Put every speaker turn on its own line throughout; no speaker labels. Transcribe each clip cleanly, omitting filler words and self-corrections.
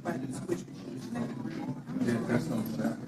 Yeah, that's on that.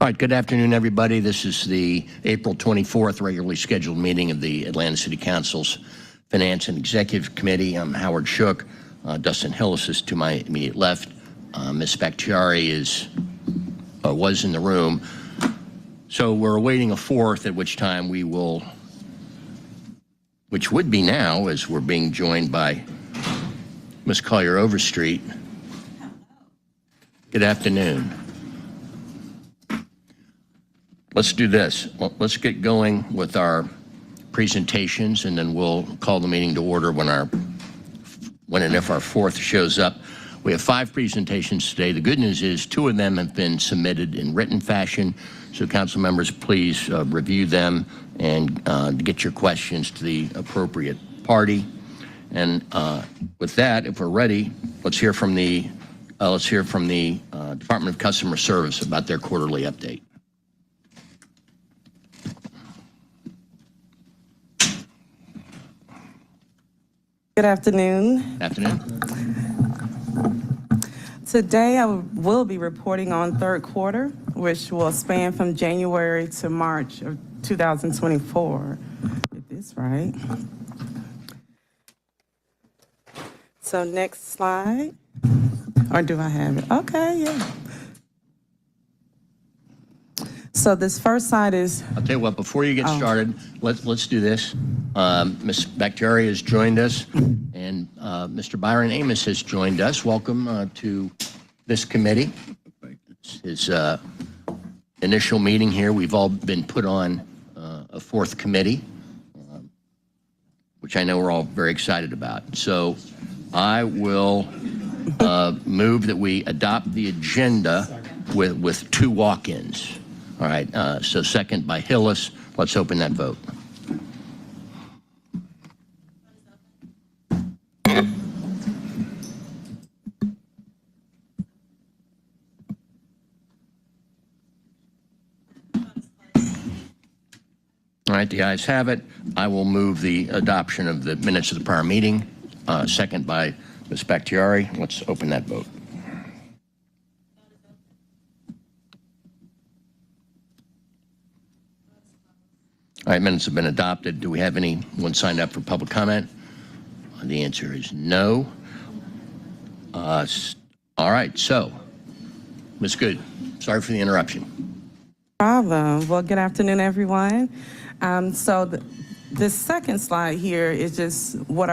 right, good afternoon, everybody. This is the April 24th regularly scheduled meeting of the Atlanta City Council's Finance and Executive Committee. I'm Howard Shook. Dustin Hillis is to my immediate left. Ms. Bakhtiari was in the room. So we're awaiting a fourth, at which time we will, which would be now, as we're being joined by Ms. Collier Overstreet. Good afternoon. Let's do this. Let's get going with our presentations, and then we'll call the meeting to order when and if our fourth shows up. We have 5 presentations today. The good news is 2 of them have been submitted in written fashion, so council members, please review them and get your questions to the appropriate party. And with that, if we're ready, let's hear from the Department of Customer Service about their quarterly update.
Good afternoon.
Afternoon.
Today I will be reporting on third quarter, which will span from January to March of 2024. Get this right. So next slide. Or do I have it? Okay, yeah. So this first slide is...
I'll tell you what, before you get started, let's do this. Ms. Bakhtiari has joined us, and Mr. Byron Amos has joined us. Welcome to this committee. It's his initial meeting here. We've all been put on a fourth committee, which I know we're all very excited about. So I will move that we adopt the agenda with 2 walk-ins. All right, so second by Hillis. Let's open that vote. All right, the ayes have it. I will move the adoption of the minutes of the prior meeting. Second by Ms. Bakhtiari. Let's open that vote. All right, minutes have been adopted. Do we have anyone signed up for public comment? The answer is no. All right, so, Ms. Good, sorry for the interruption.
No problem. Well, good afternoon, everyone. This second slide here is just what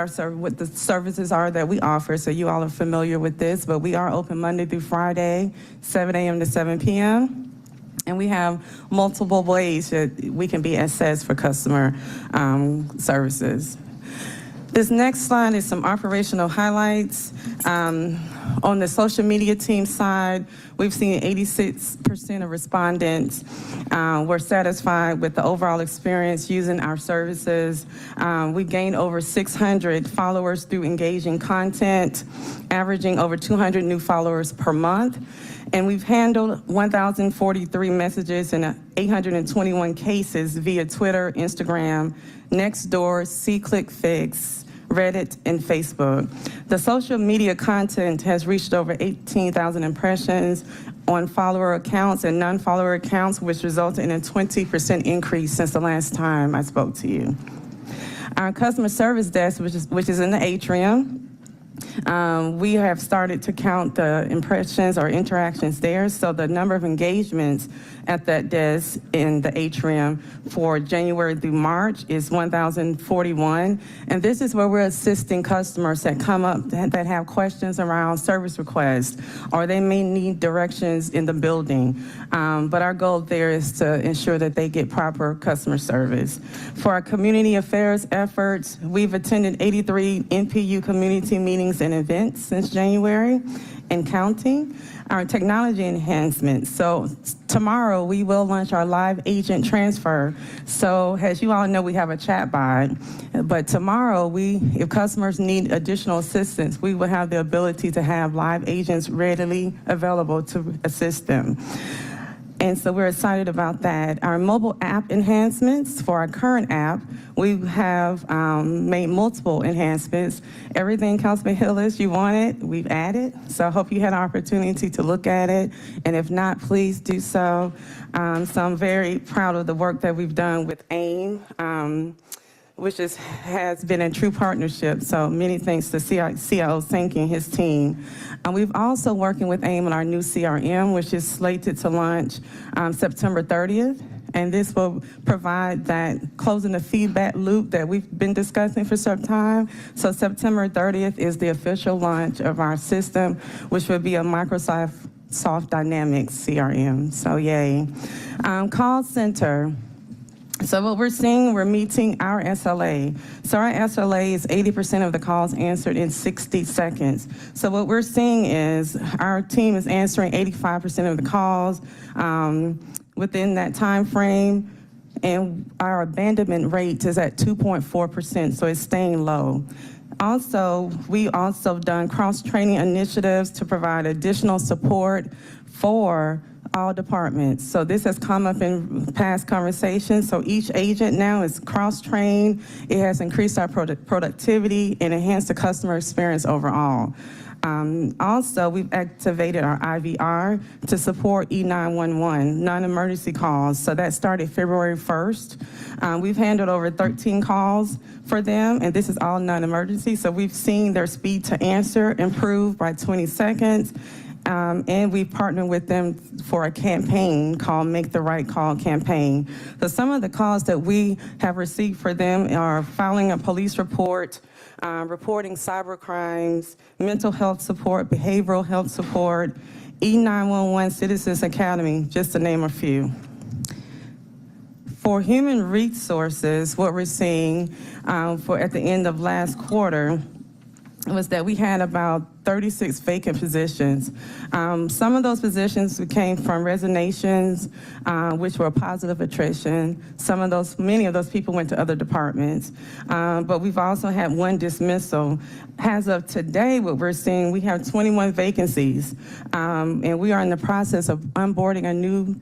the services are that we offer. So you all are familiar with this, but we are open Monday through Friday, 7 a.m. to 7 p.m. And we have multiple ways that we can be assessed for customer services. This next slide is some operational highlights. On the social media team side, we've seen 86% of respondents were satisfied with the overall experience using our services. We gained over 600 followers through engaging content, averaging over 200 new followers per month. And we've handled 1,043 messages and 821 cases via Twitter, Instagram, Nextdoor, SeeClickFix, Reddit, and Facebook. The social media content has reached over 18,000 impressions on follower accounts and non-follower accounts, which resulted in a 20% increase since the last time I spoke to you. Our customer service desk, which is in the atrium, we have started to count the impressions or interactions there. So the number of engagements at that desk in the atrium for January through March is 1,041. And this is where we're assisting customers that come up that have questions around service requests, or they may need directions in the building. But our goal there is to ensure that they get proper customer service. For our community affairs efforts, we've attended 83 NPU community meetings and events since January and counting. Our technology enhancements. So tomorrow we will launch our live agent transfer. So as you all know, we have a chat bot, but tomorrow if customers need additional assistance, we will have the ability to have live agents readily available to assist them. And so we're excited about that. Our mobile app enhancements for our current app, we have made multiple enhancements. Everything, Councilman Hillis, you wanted, we've added. So I hope you had an opportunity to look at it. And if not, please do so. So I'm very proud of the work that we've done with AIM, which has been a true partnership. So many thanks to CIO Sankey and his team. We've also working with AIM on our new CRM, which is slated to launch September 30th. And this will provide that closing the feedback loop that we've been discussing for some time. So September 30th is the official launch of our system, which will be a Microsoft Dynamics CRM. So yay. Call center. So what we're seeing, we're meeting our SLA. So our SLA is 80% of the calls answered in 60 seconds. So what we're seeing is our team is answering 85% of the calls within that time frame, and our abandonment rate is at 2.4%, so it's staying low. Also, we also done cross-training initiatives to provide additional support for all departments. So this has come up in past conversations. So each agent now is cross-trained. It has increased our productivity and enhanced the customer experience overall. Also, we've activated our IVR to support E911, non-emergency calls. So that started February 1st. We've handled over 13 calls for them, and this is all non-emergency. So we've seen their speed to answer improve by 20 seconds. And we've partnered with them for a campaign called Make the Right Call campaign. So some of the calls that we have received for them are filing a police report, reporting cyber crimes, mental health support, behavioral health support, E911 Citizens Academy, just to name a few. For human resources, what we're seeing at the end of last quarter was that we had about 36 vacant positions. Some of those positions came from resignations, which were positive attrition. Many of those people went to other departments. But we've also had one dismissal. As of today, what we're seeing, we have 21 vacancies. And we are in the process of onboarding a new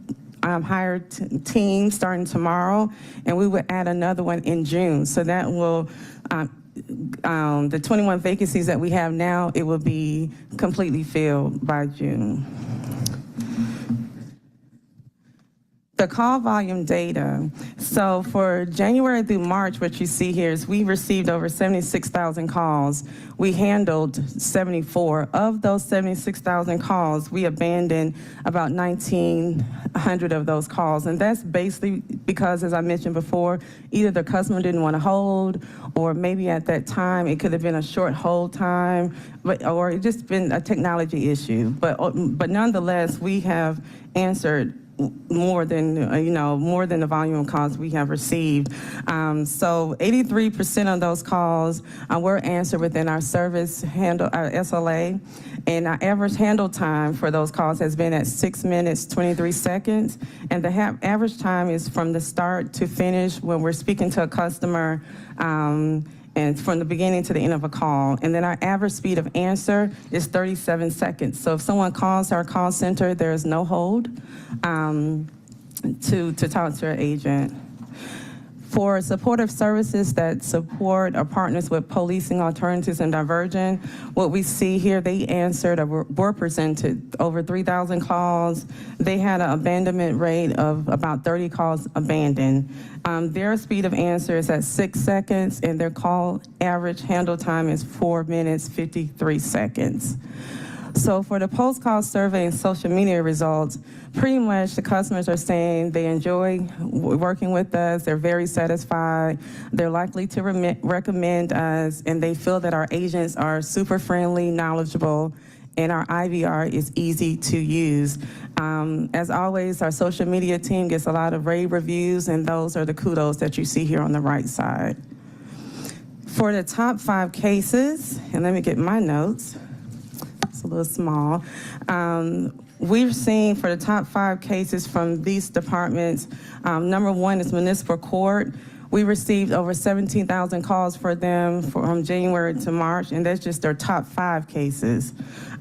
hired team starting tomorrow, and we will add another one in June. So that will, the 21 vacancies that we have now, it will be completely filled by June. The call volume data. So for January through March, what you see here is we received over 76,000 calls. We handled 74. Of those 76,000 calls, we abandoned about 1,900 of those calls. And that's basically because, as I mentioned before, either the customer didn't want to hold, or maybe at that time it could have been a short hold time, or it just been a technology issue. But nonetheless, we have answered more than the volume of calls we have received. So 83% of those calls were answered within our service handle, our SLA, and our average handle time for those calls has been at 6 minutes, 23 seconds. And the average time is from the start to finish when we're speaking to a customer, and from the beginning to the end of a call. And then our average speed of answer is 37 seconds. So if someone calls our call center, there is no hold to talk to an agent. For supportive services that support our partners with policing alternatives and diversion, what we see here, they answered or were presented over 3,000 calls. They had an abandonment rate of about 30 calls abandoned. Their speed of answer is at 6 seconds, and their call average handle time is 4 minutes, 53 seconds. So for the post-call survey and social media results, pretty much the customers are saying they enjoy working with us, they're very satisfied, they're likely to recommend us, and they feel that our agents are super friendly, knowledgeable, and our IVR is easy to use. As always, our social media team gets a lot of rave reviews, and those are the kudos that you see here on the right side. For the top 5 cases, and let me get my notes. A little small. We've seen for the top 5 cases from these departments, number 1 is municipal court. We received over 17,000 calls for them from January to March, and that's just their top 5 cases.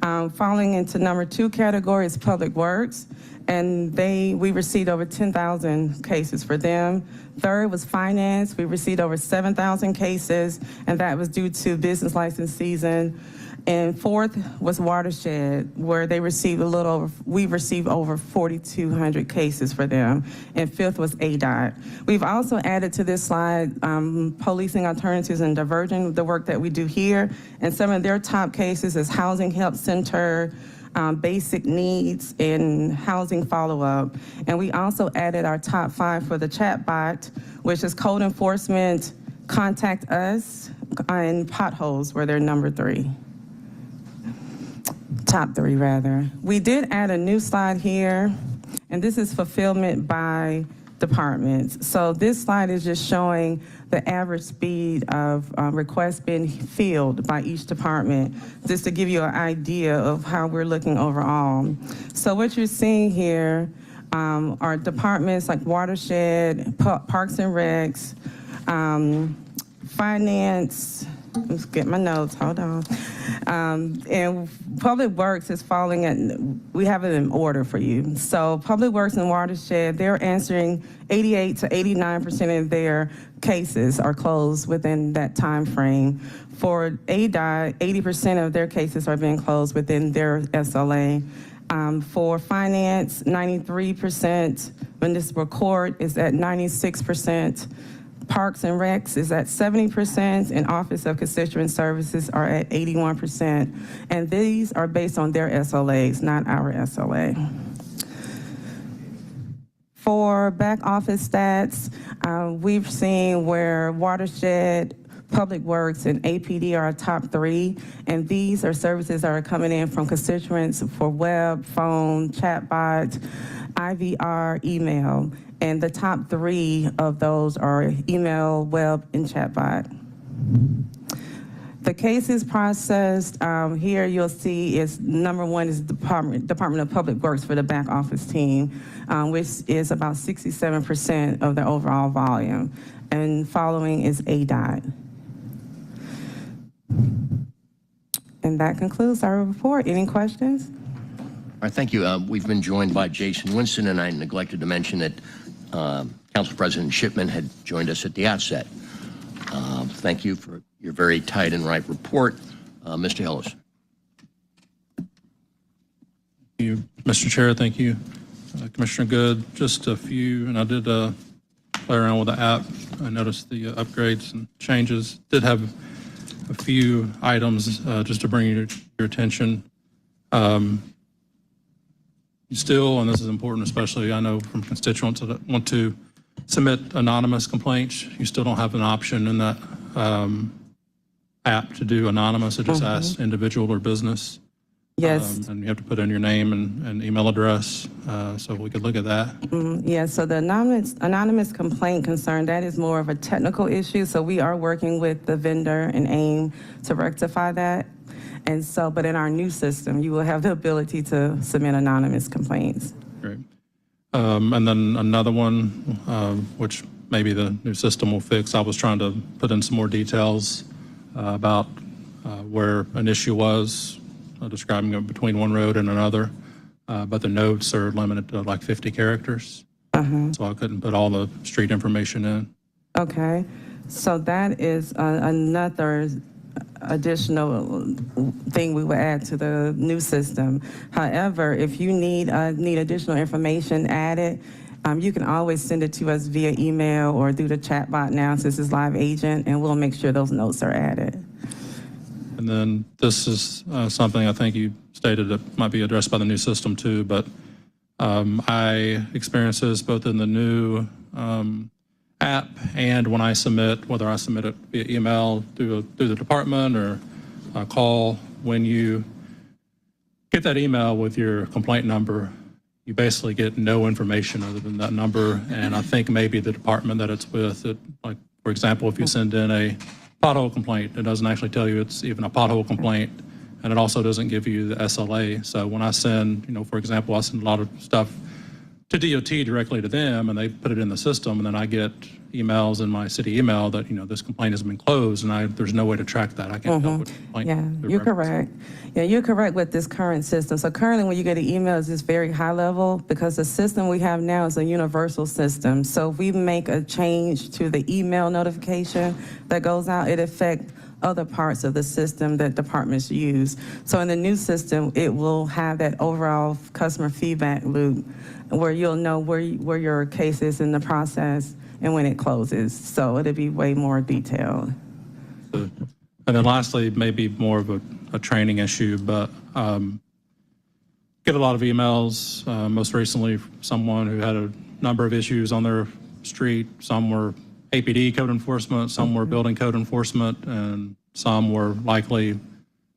Falling into number 2 category is public works, and we received over 10,000 cases for them. Third was finance. We received over 7,000 cases, and that was due to business license season. And fourth was watershed, where we received over 4,200 cases for them. And fifth was ADOT. We've also added to this slide policing alternatives and diversion, the work that we do here. And some of their top cases is Housing Help Center, basic needs, and housing follow-up. And we also added our top 5 for the chatbot, which is code enforcement, contact us, and potholes, where they're number 3. Top 3, rather. We did add a new slide here, and this is fulfillment by departments. So this slide is just showing the average speed of requests being filled by each department, just to give you an idea of how we're looking overall. So what you're seeing here are departments like watershed, parks and recs, finance. Let's get my notes, hold on. And Public Works is falling at, we have it in order for you. So Public Works and Watershed, they're answering 88 to 89% of their cases are closed within that time frame. For ADOT, 80% of their cases are being closed within their SLA. For finance, 93%, municipal court is at 96%. Parks and Recs is at 70%, and Office of Constituent Services are at 81%. And these are based on their SLAs, not our SLA. For back office stats, we've seen where Watershed, Public Works, and APD are our top 3, and these are services that are coming in from constituents for web, phone, chatbot, IVR, email. And the top 3 of those are email, web, and chatbot. The cases processed, here you'll see is number 1 is Department of Public Works for the back office team, which is about 67% of the overall volume. And following is ADOT. And that concludes our report. Any questions?
All right, thank you. We've been joined by Jason Winston, and I neglected to mention that Council President Shipman had joined us at the outset. Thank you for your very tight and right report. Mr. Hillis.
Thank you, Mr. Chair. Thank you, Commissioner Good. Just a few, and I did play around with the app. I noticed the upgrades and changes. Did have a few items just to bring your attention. You still, and this is important, especially I know from constituents that want to submit anonymous complaints, you still don't have an option in that app to do anonymous. It just asks individual or business.
Yes.
And you have to put in your name and email address, so we could look at that.
Yeah, so the anonymous complaint concern, that is more of a technical issue, so we are working with the vendor and AIM to rectify that. And so, but in our new system, you will have the ability to submit anonymous complaints.
Great. And then another one, which maybe the new system will fix. I was trying to put in some more details about where an issue was, describing it between one road and another, but the notes are limited to like 50 characters. So I couldn't put all the street information in.
Okay, so that is another additional thing we will add to the new system. However, if you need additional information added, you can always send it to us via email or through the chat bot now, since it's live agent, and we'll make sure those notes are added.
And then this is something I think you stated that might be addressed by the new system too, but I experience this both in the new app and when I submit, whether I submit it via email through the department or a call. When you get that email with your complaint number, you basically get no information other than that number, and I think maybe the department that it's with. Like, for example, if you send in a pothole complaint, it doesn't actually tell you it's even a pothole complaint, and it also doesn't give you the SLA. So when I send, for example, I send a lot of stuff to DOT directly to them, and they put it in the system, and then I get emails in my city email that, this complaint has been closed, and there's no way to track that. I can't tell which complaint.
Yeah, you're correct. Yeah, you're correct with this current system. So currently when you get an email, it's just very high level because the system we have now is a universal system. So if we make a change to the email notification that goes out, it affects other parts of the system that departments use. So in the new system, it will have that overall customer feedback loop where you'll know where your case is in the process and when it closes. So it'll be way more detailed.
And then lastly, maybe more of a training issue, but get a lot of emails, most recently from someone who had a number of issues on their street. Some were APD code enforcement, some were building code enforcement, and some were likely,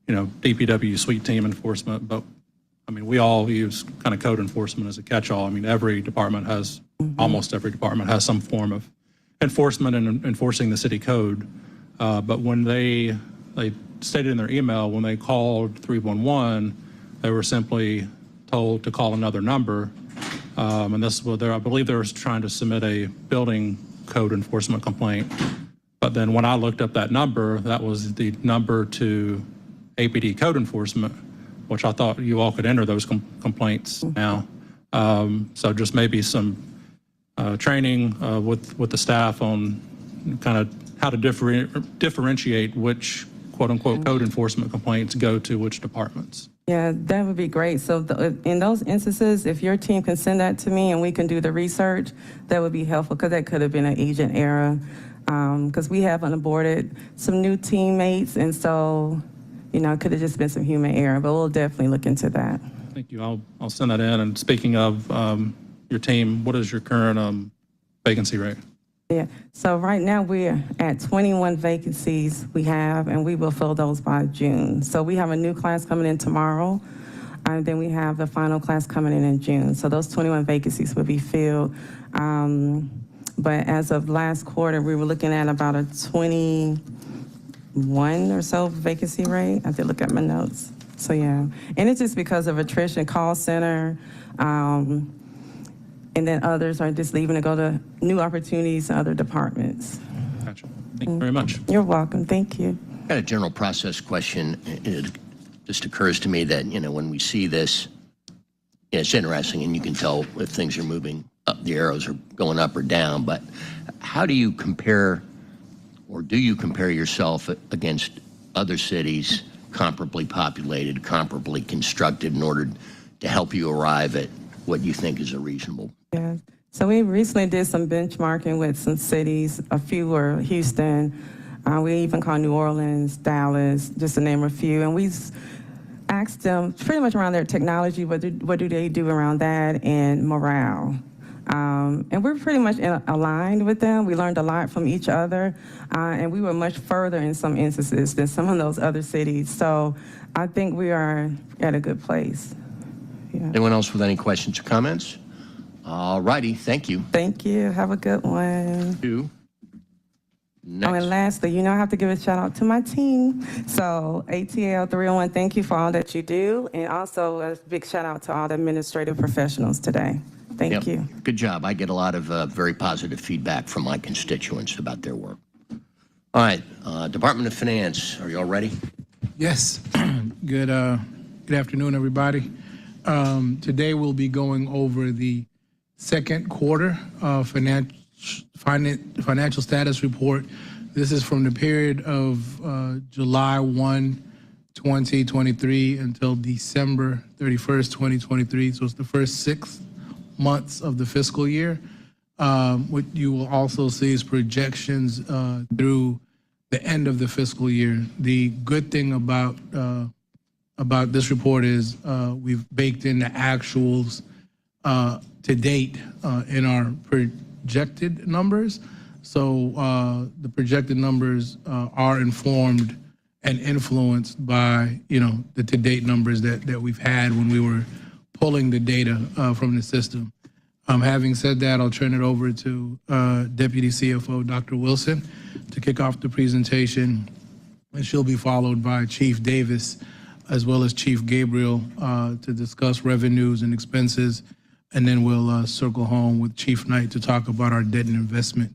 DPW suite team enforcement. But I mean, we all use kind of code enforcement as a catch-all. I mean, every department has, almost every department has some form of enforcement and enforcing the city code. But when they stated in their email, when they called 311, they were simply told to call another number. And this was I believe they were trying to submit a building code enforcement complaint. But then when I looked up that number, that was the number to APD code enforcement, which I thought you all could enter those complaints now. So just maybe some training with the staff on kind of how to differentiate which quote unquote code enforcement complaints go to which departments.
Yeah, that would be great. So in those instances, if your team can send that to me and we can do the research, that would be helpful because that could have been an agent error. Because we have onboarded some new teammates, and so, it could have just been some human error, but we'll definitely look into that.
Thank you. I'll send that in. And speaking of your team, what is your current vacancy rate?
Yeah, so right now we're at 21 vacancies we have, and we will fill those by June. So we have a new class coming in tomorrow, and then we have the final class coming in June. So those 21 vacancies will be filled. But as of last quarter, we were looking at about a 21 or so vacancy rate. I have to look at my notes. So yeah, and it's just because of attrition, call center, and then others are just leaving to go to new opportunities in other departments.
Gotcha. Thank you very much.
You're welcome. Thank you.
I got a general process question. It just occurs to me that, when we see this, it's interesting, and you can tell if things are moving up, the arrows are going up or down, but how do you compare, or do you compare yourself against other cities comparably populated, comparably constructed in order to help you arrive at what you think is a reasonable?
Yeah. So we recently did some benchmarking with some cities. A few were Houston. We even called New Orleans, Dallas, just to name a few. And we asked them pretty much around their technology, what do they do around that, and morale. And we're pretty much aligned with them. We learned a lot from each other, and we were much further in some instances than some of those other cities. So I think we are at a good place. Yeah.
Anyone else with any questions or comments? All righty, thank you.
Thank you. Have a good one.
Next.
Oh, and lastly, I have to give a shout out to my team. So ATL 301, thank you for all that you do. And also a big shout out to all the administrative professionals today. Thank you.
Good job. I get a lot of very positive feedback from my constituents about their work. All right, Department of Finance, are you all ready?
Yes. Good afternoon, everybody. Today we'll be going over the second quarter financial status report. This is from the period of July 1, 2023 until December 31st, 2023. So it's the first 6 months of the fiscal year. What you will also see is projections through the end of the fiscal year. The good thing about this report is we've baked in the actuals to date in our projected numbers. So the projected numbers are informed and influenced by, the to-date numbers that we've had when we were pulling the data from the system. Having said that, I'll turn it over to Deputy CFO, Dr. Wilson, to kick off the presentation, and she'll be followed by Chief Davis, as well as Chief Gabriel, to discuss revenues and expenses, and then we'll circle home with Chief Knight to talk about our debt and investment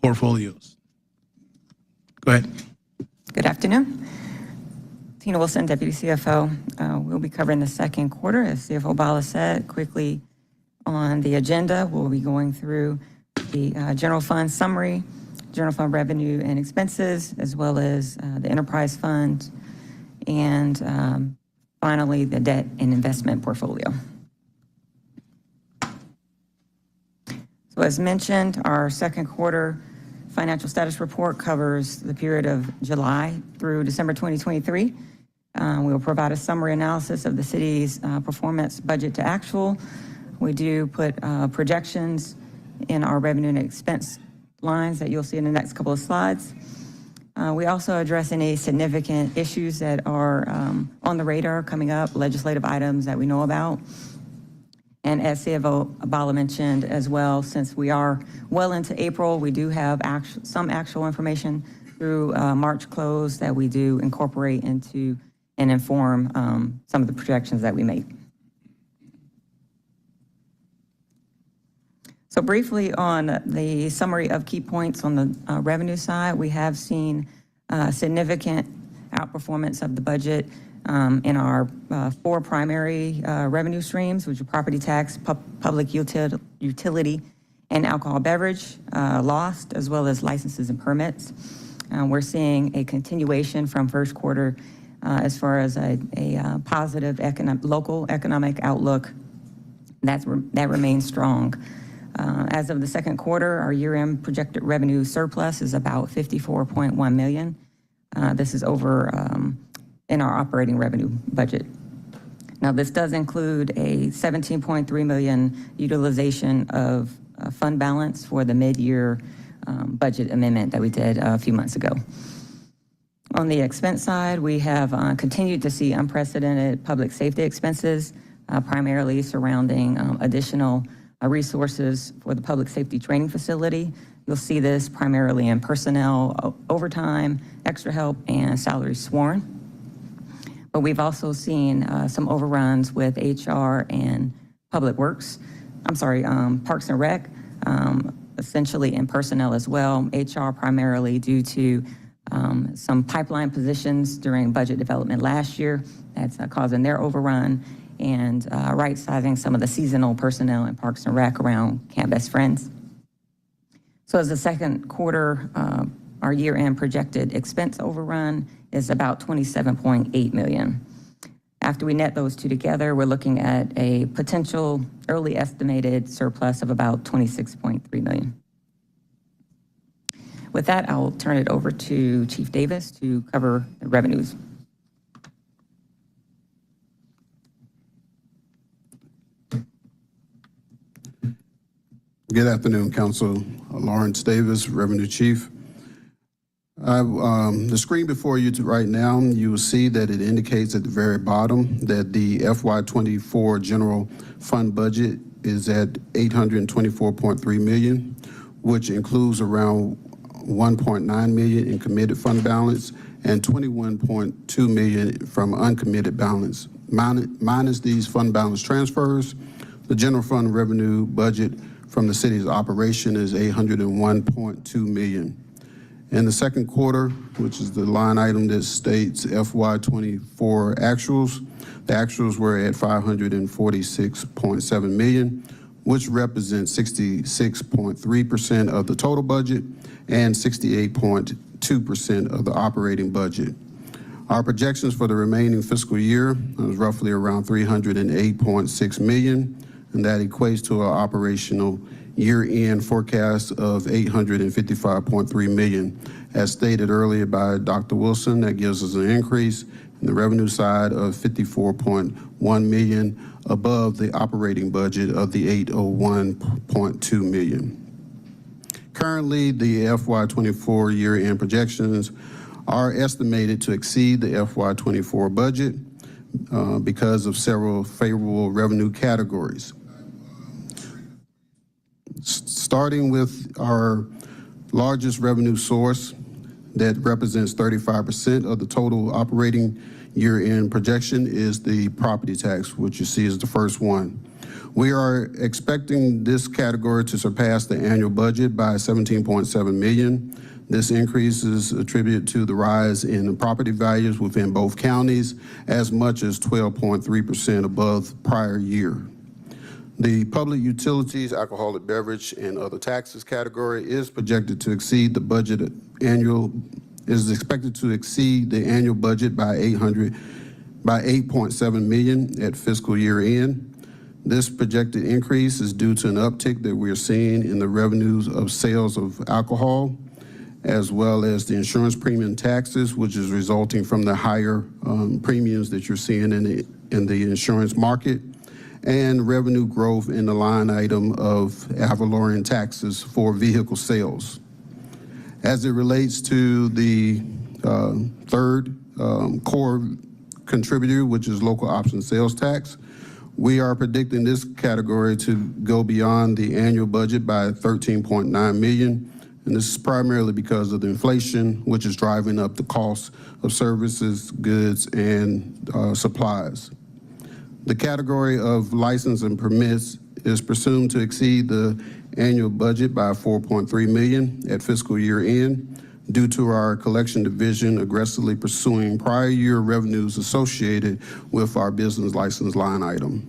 portfolios. Go ahead.
Good afternoon. Tina Wilson, Deputy CFO. We'll be covering the second quarter, as CFO Bala said. Quickly on the agenda, we'll be going through the general fund summary, general fund revenue and expenses, as well as the enterprise fund, and finally, the debt and investment portfolio. So as mentioned, our second quarter financial status report covers the period of July through December 2023. We will provide a summary analysis of the city's performance budget to actual. We do put projections in our revenue and expense lines that you'll see in the next couple of slides. We also address any significant issues that are on the radar coming up, legislative items that we know about. And as CFO Bala mentioned as well, since we are well into April, we do have some actual information through March close that we do incorporate into and inform some of the projections that we make. So briefly on the summary of key points on the revenue side, we have seen significant outperformance of the budget in our four primary revenue streams, which are property tax, public utility, and alcohol beverage lost, as well as licenses and permits. We're seeing a continuation from first quarter as far as a positive local economic outlook that remains strong. As of the second quarter, our year-end projected revenue surplus is about $54.1 million. This is over in our operating revenue budget. Now, this does include a $17.3 million utilization of fund balance for the mid-year budget amendment that we did a few months ago. On the expense side, we have continued to see unprecedented public safety expenses, primarily surrounding additional resources for the public safety training facility. You'll see this primarily in personnel, overtime, extra help, and salary sworn. But we've also seen some overruns with HR and Public Works. Parks and Rec, essentially in personnel as well. HR primarily due to some pipeline positions during budget development last year. That's causing their overrun, and right-sizing some of the seasonal personnel in Parks and Rec around Camp Best Friends. So as the second quarter, our year-end projected expense overrun is about $27.8 million. After we net those two together, we're looking at a potential early estimated surplus of about $26.3 million. With that, I'll turn it over to Chief Davis to cover the revenues.
Good afternoon, Council. Lawrence Davis, Revenue Chief. The screen before you right now, you will see that it indicates at the very bottom that the FY24 general fund budget is at $824.3 million, which includes around $1.9 million in committed fund balance and $21.2 million from uncommitted balance. Minus these fund balance transfers, the general fund revenue budget from the city's operation is $801.2 million. In the second quarter, which is the line item that states FY24 actuals, the actuals were at $546.7 million, which represents 66.3% of the total budget and 68.2% of the operating budget. Our projections for the remaining fiscal year is roughly around $308.6 million, and that equates to our operational year-end forecast of $855.3 million. As stated earlier by Dr. Wilson, that gives us an increase in the revenue side of $54.1 million above the operating budget of the $801.2 million. Currently, the FY24 year-end projections are estimated to exceed the FY24 budget because of several favorable revenue categories. Starting with our largest revenue source that represents 35% of the total operating year-end projection is the property tax, which you see is the first one. We are expecting this category to surpass the annual budget by 17.7 million. This increase is attributed to the rise in property values within both counties, as much as 12.3% above prior year. The public utilities, alcoholic beverage, and other taxes category is projected to exceed the budget is expected to exceed the annual budget by 8.7 million at fiscal year end. This projected increase is due to an uptick that we're seeing in the revenues of sales of alcohol, as well as the insurance premium taxes, which is resulting from the higher premiums that you're seeing in the insurance market, and revenue growth in the line item of ad valorem taxes for vehicle sales. As it relates to the third core contributor, which is local option sales tax, we are predicting this category to go beyond the annual budget by 13.9 million. And this is primarily because of the inflation, which is driving up the cost of services, goods, and supplies. The category of license and permits is presumed to exceed the annual budget by 4.3 million at fiscal year end due to our collection division aggressively pursuing prior year revenues associated with our business license line item.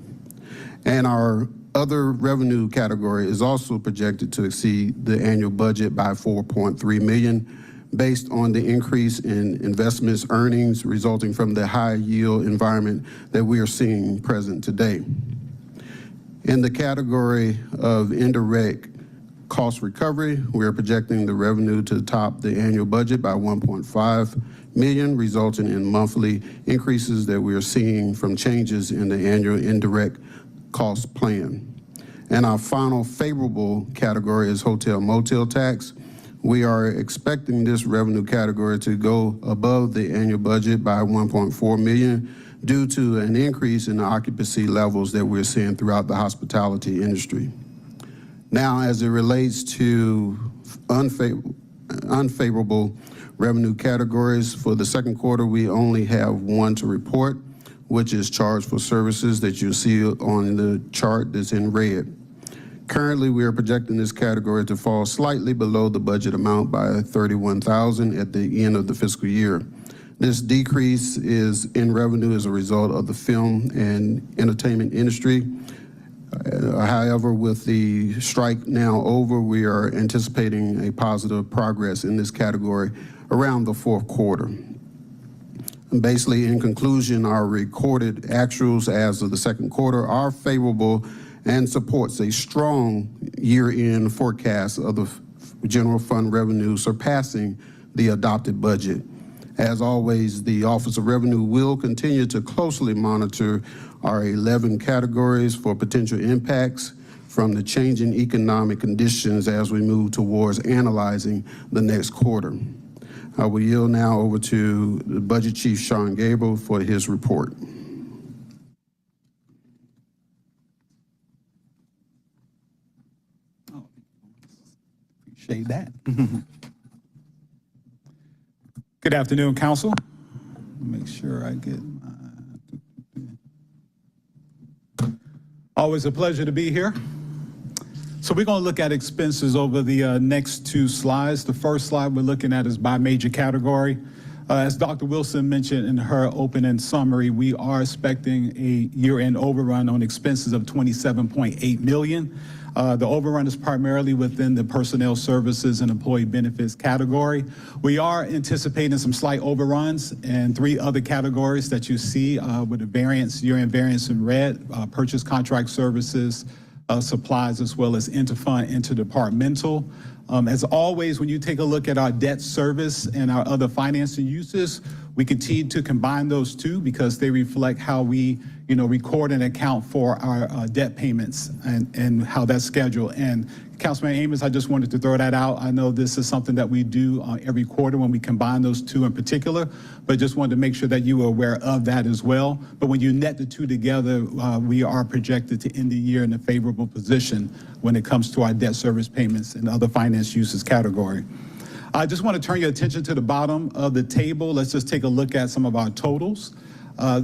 And our other revenue category is also projected to exceed the annual budget by 4.3 million based on the increase in investments earnings resulting from the high yield environment that we are seeing present today. In the category of indirect cost recovery, we are projecting the revenue to top the annual budget by 1.5 million, resulting in monthly increases that we are seeing from changes in the annual indirect cost plan. And our final favorable category is hotel motel tax. We are expecting this revenue category to go above the annual budget by 1.4 million due to an increase in the occupancy levels that we're seeing throughout the hospitality industry. Now, as it relates to unfavorable revenue categories, for the second quarter, we only have one to report, which is charge for services that you see on the chart that's in red. Currently, we are projecting this category to fall slightly below the budget amount by 31,000 at the end of the fiscal year. This decrease in revenue as a result of the film and entertainment industry. However, with the strike now over, we are anticipating a positive progress in this category around the fourth quarter. And basically, in conclusion, our recorded actuals as of the second quarter are favorable and supports a strong year-end forecast of the general fund revenue surpassing the adopted budget. As always, the Office of Revenue will continue to closely monitor our 11 categories for potential impacts from the changing economic conditions as we move towards analyzing the next quarter. I will yield now over to the Budget Chief Sean Gabriel for his report.
Appreciate that. Good afternoon, Council. Make sure I get my... Always a pleasure to be here. So we're going to look at expenses over the next two slides. The first slide we're looking at is by major category. As Dr. Wilson mentioned in her opening summary, we are expecting a year-end overrun on expenses of $27.8 million. The overrun is primarily within the personnel services and employee benefits category. We are anticipating some slight overruns in three other categories that you see with the variance, year-end variance in red, purchase contract services, supplies, as well as interfund, interdepartmental. As always, when you take a look at our debt service and our other financing uses, we continue to combine those two because they reflect how we, record and account for our debt payments and how that's scheduled. And Councilman Amos, I just wanted to throw that out. I know this is something that we do every quarter when we combine those two in particular, but just wanted to make sure that you were aware of that as well. But when you net the two together, we are projected to end the year in a favorable position when it comes to our debt service payments and other finance uses category. I just want to turn your attention to the bottom of the table. Let's just take a look at some of our totals.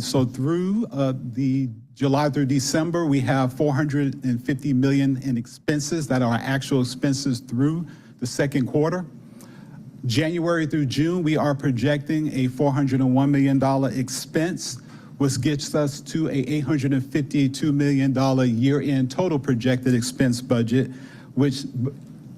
So through the July through December, we have $450 million in expenses that are actual expenses through the second quarter. January through June, we are projecting a $401 million expense, which gets us to a $852 million year-end total projected expense budget, which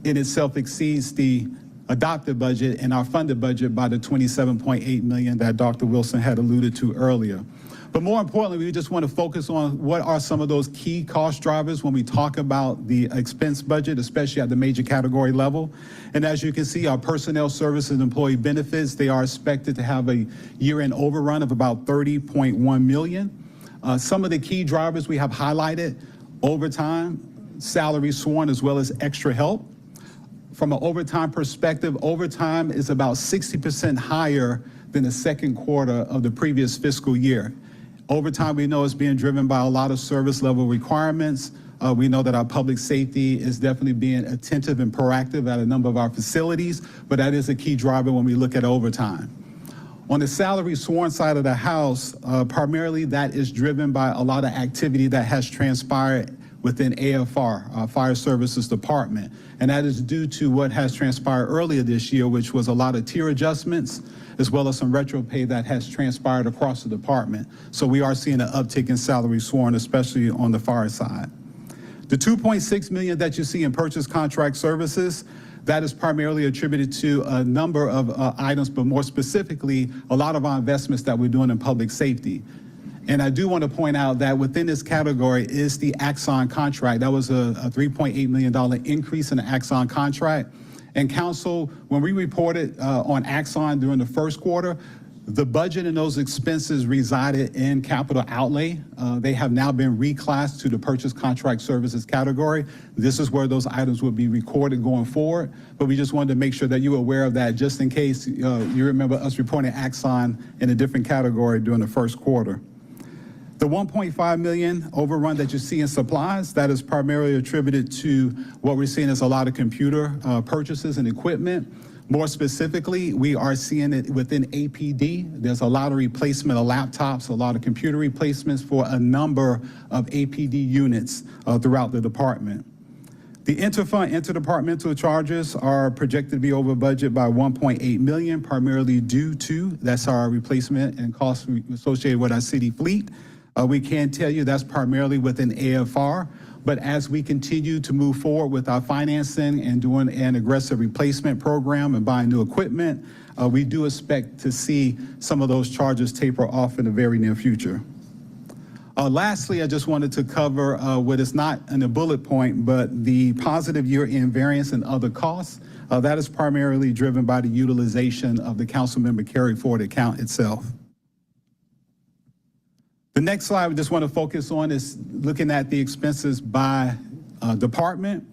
in itself exceeds the adopted budget and our funded budget by the $27.8 million that Dr. Wilson had alluded to earlier. But more importantly, we just want to focus on what are some of those key cost drivers when we talk about the expense budget, especially at the major category level. And as you can see, our personnel services and employee benefits, they are expected to have a year-end overrun of about $30.1 million. Some of the key drivers we have highlighted: overtime, salary sworn, as well as extra help. From an overtime perspective, overtime is about 60% higher than the second quarter of the previous fiscal year. Overtime, we know, is being driven by a lot of service level requirements. We know that our public safety is definitely being attentive and proactive at a number of our facilities, but that is a key driver when we look at overtime. On the salary sworn side of the house, primarily that is driven by a lot of activity that has transpired within AFR, our Fire Services Department. And that is due to what has transpired earlier this year, which was a lot of tier adjustments, as well as some retro pay that has transpired across the department. So we are seeing an uptick in salary sworn, especially on the fire side. The $2.6 million that you see in purchase contract services, that is primarily attributed to a number of items, but more specifically, a lot of our investments that we're doing in public safety. And I do want to point out that within this category is the Axon contract. That was a $3.8 million increase in the Axon contract. And council, when we reported on Axon during the first quarter, the budget and those expenses resided in capital outlay. They have now been reclassed to the purchase contract services category. This is where those items will be recorded going forward. But we just wanted to make sure that you were aware of that, just in case you remember us reporting Axon in a different category during the first quarter. The $1.5 million overrun that you see in supplies, that is primarily attributed to what we're seeing as a lot of computer purchases and equipment. More specifically, we are seeing it within APD. There's a lot of replacement of laptops, a lot of computer replacements for a number of APD units throughout the department. The interfund interdepartmental charges are projected to be over budget by $1.8 million, primarily due to, that's our replacement and costs associated with our city fleet. We can tell you that's primarily within AFR, but as we continue to move forward with our financing and doing an aggressive replacement program and buying new equipment, we do expect to see some of those charges taper off in the very near future. Lastly, I just wanted to cover what is not in a bullet point, but the positive year-end variance and other costs. That is primarily driven by the utilization of the councilmember carry forward account itself. The next slide we just want to focus on is looking at the expenses by department.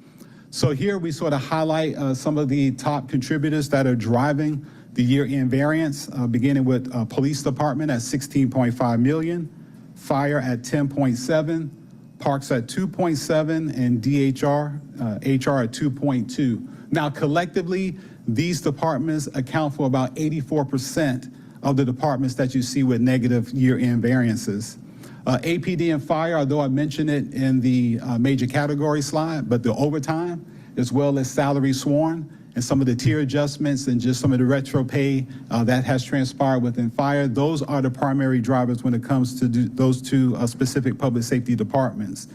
So here we sort of highlight some of the top contributors that are driving the year-end variance, beginning with police department at $16.5 million, fire at $10.7, parks at $2.7, and DHR, HR at $2.2. Now collectively, these departments account for about 84% of the departments that you see with negative year-end variances. APD and fire, although I mentioned it in the major category slide, but the overtime, as well as salary sworn, and some of the tier adjustments and just some of the retro pay that has transpired within fire, those are the primary drivers when it comes to those two specific public safety departments.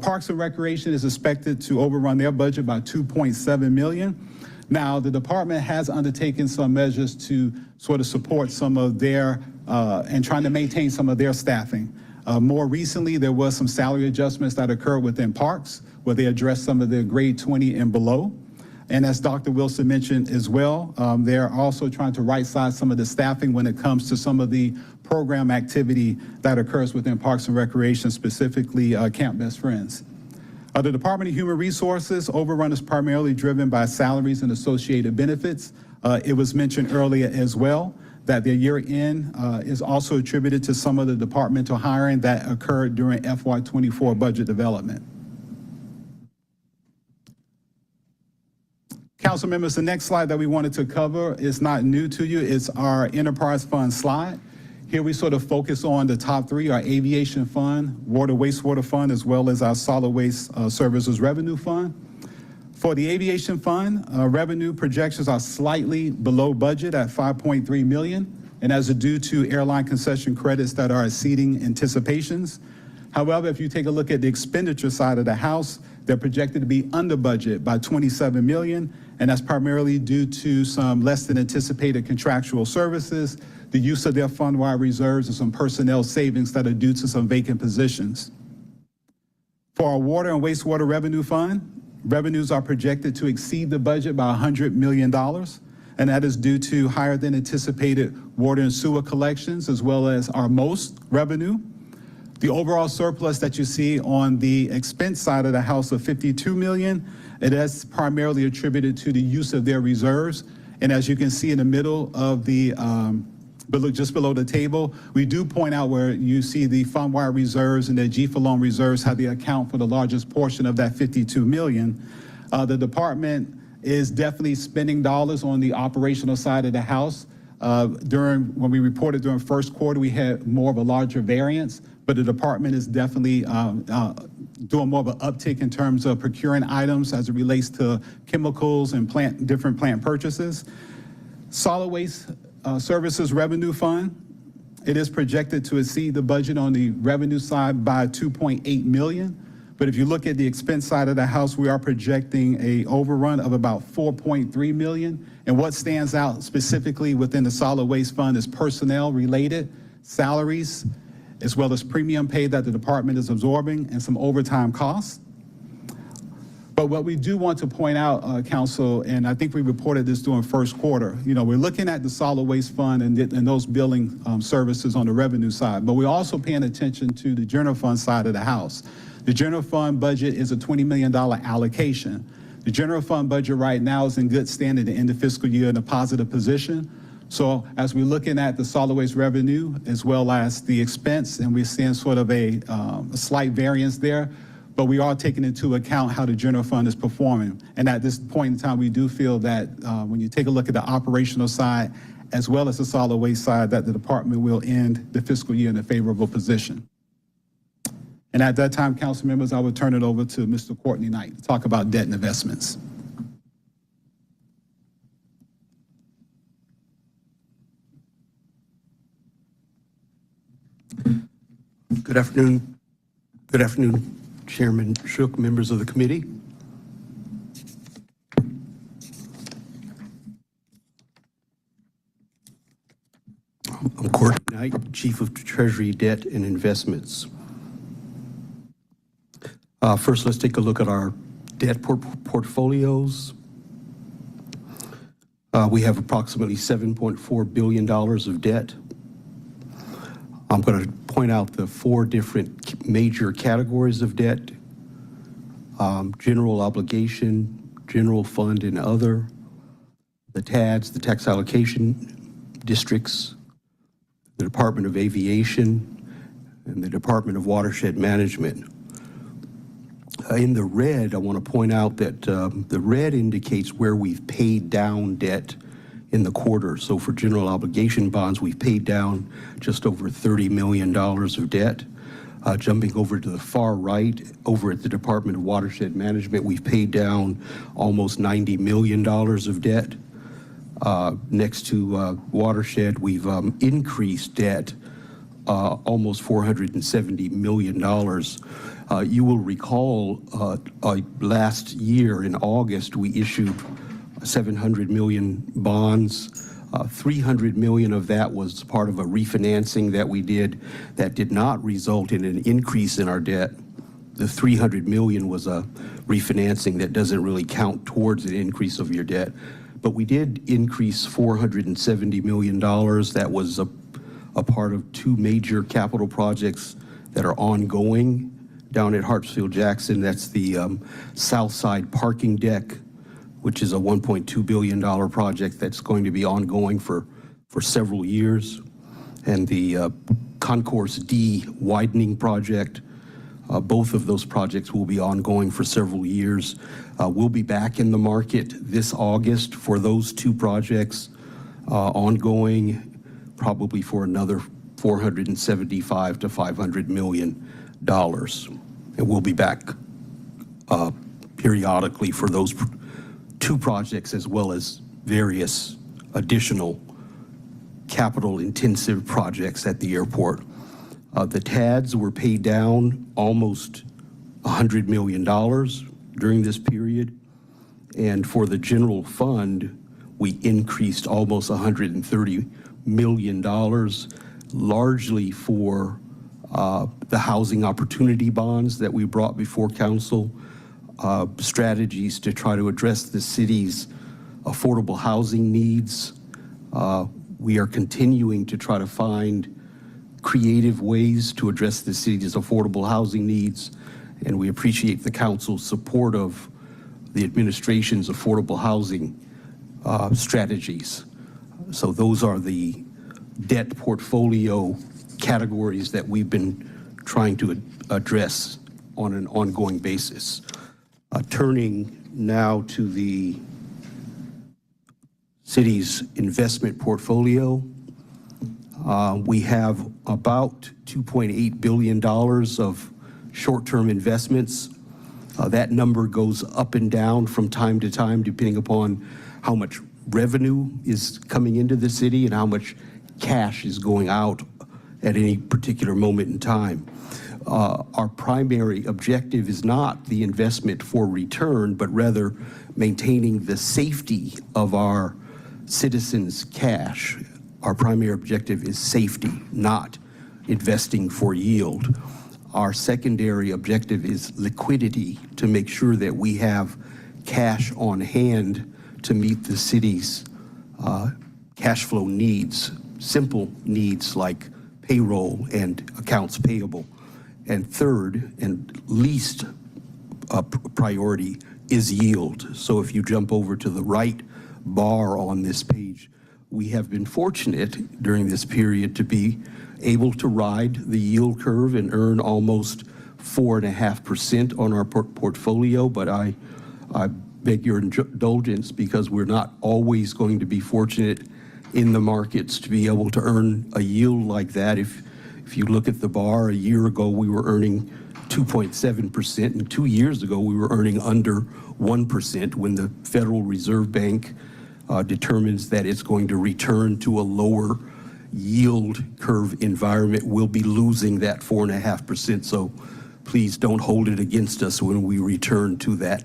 Parks and Recreation is expected to overrun their budget by $2.7 million. Now, the department has undertaken some measures to sort of support some of their, and trying to maintain some of their staffing. More recently, there was some salary adjustments that occurred within parks, where they addressed some of the grade 20 and below. And as Dr. Wilson mentioned as well, they're also trying to right-size some of the staffing when it comes to some of the program activity that occurs within Parks and Recreation, specifically Camp Best Friends. The Department of Human Resources overrun is primarily driven by salaries and associated benefits. It was mentioned earlier as well that their year-end is also attributed to some of the departmental hiring that occurred during FY24 budget development. Council members, the next slide that we wanted to cover is not new to you. It's our enterprise fund slide. Here we sort of focus on the top three, our aviation fund, water wastewater fund, as well as our solid waste services revenue fund. For the aviation fund, revenue projections are slightly below budget at $5.3 million, and as a due to airline concession credits that are exceeding anticipations. However, if you take a look at the expenditure side of the house, they're projected to be under budget by $27 million, and that's primarily due to some less than anticipated contractual services, the use of their fund-wide reserves, and some personnel savings that are due to some vacant positions. For our water and wastewater revenue fund, revenues are projected to exceed the budget by $100 million, and that is due to higher than anticipated water and sewer collections, as well as our most revenue. The overall surplus that you see on the expense side of the house of $52 million, it is primarily attributed to the use of their reserves. And as you can see in the middle of the, just below the table, we do point out where you see the fund-wide reserves and the GFA loan reserves, how they account for the largest portion of that $52 million. The department is definitely spending dollars on the operational side of the house. When we reported during first quarter, we had more of a larger variance, but the department is definitely doing more of an uptick in terms of procuring items as it relates to chemicals and different plant purchases. Solid waste services revenue fund, it is projected to exceed the budget on the revenue side by $2.8 million. But if you look at the expense side of the house, we are projecting a overrun of about $4.3 million. And what stands out specifically within the solid waste fund is personnel related salaries, as well as premium pay that the department is absorbing and some overtime costs. But what we do want to point out, Council, and I think we reported this during first quarter, we're looking at the solid waste fund and those billing services on the revenue side, but we're also paying attention to the general fund side of the house. The general fund budget is a $20 million allocation. The general fund budget right now is in good standing to end the fiscal year in a positive position. So as we're looking at the solid waste revenue as well as the expense, and we're seeing sort of a slight variance there, but we are taking into account how the general fund is performing. And at this point in time, we do feel that when you take a look at the operational side as well as the solid waste side, that the department will end the fiscal year in a favorable position. And at that time, council members, I would turn it over to Mr. Courtney Knight to talk about debt and investments.
Good afternoon. Good afternoon, Chairman Shook, members of the committee. I'm Courtney Knight, Chief of Treasury, Debt and Investments. First, let's take a look at our debt portfolios. We have approximately $7.4 billion of debt. I'm going to point out the four different major categories of debt: general obligation, general fund and other, the TADs, the tax allocation districts, the Department of Aviation, and the Department of Watershed Management. In the red, I want to point out that the red indicates where we've paid down debt in the quarter. So for general obligation bonds, we've paid down just over $30 million of debt. Jumping over to the far right, over at the Department of Watershed Management, we've paid down almost $90 million of debt. Next to Watershed, we've increased debt almost $470 million. You will recall last year in August, we issued 700 million bonds. 300 million of that was part of a refinancing that we did that did not result in an increase in our debt. The 300 million was a refinancing that doesn't really count towards an increase of your debt. But we did increase $470 million. That was a part of two major capital projects that are ongoing down at Hartsfield-Jackson. That's the South Side Parking Deck, which is a $1.2 billion project that's going to be ongoing for several years, and the Concourse D widening project. Both of those projects will be ongoing for several years. We'll be back in the market this August for those two projects, ongoing probably for another $475 to $500 million. And we'll be back periodically for those two projects, as well as various additional capital-intensive projects at the airport. The TADs were paid down almost $100 million during this period. And for the general fund, we increased almost $130 million, largely for the housing opportunity bonds that we brought before council, strategies to try to address the city's affordable housing needs. We are continuing to try to find creative ways to address the city's affordable housing needs, and we appreciate the council's support of the administration's affordable housing strategies. So those are the debt portfolio categories that we've been trying to address on an ongoing basis. Turning now to the city's investment portfolio, we have about $2.8 billion of short-term investments. That number goes up and down from time to time, depending upon how much revenue is coming into the city and how much cash is going out at any particular moment in time. Our primary objective is not the investment for return, but rather maintaining the safety of our citizens' cash. Our primary objective is safety, not investing for yield. Our secondary objective is liquidity, to make sure that we have cash on hand to meet the city's cash flow needs, simple needs like payroll and accounts payable. And third, and least priority, is yield. So if you jump over to the right bar on this page, we have been fortunate during this period to be able to ride the yield curve and earn almost 4.5% on our portfolio, but I beg your indulgence, because we're not always going to be fortunate in the markets to be able to earn a yield like that. If you look at the bar, a year ago we were earning 2.7%, and 2 years ago we were earning under 1%. When the Federal Reserve Bank determines that it's going to return to a lower yield curve environment, we'll be losing that 4.5%. So please don't hold it against us when we return to that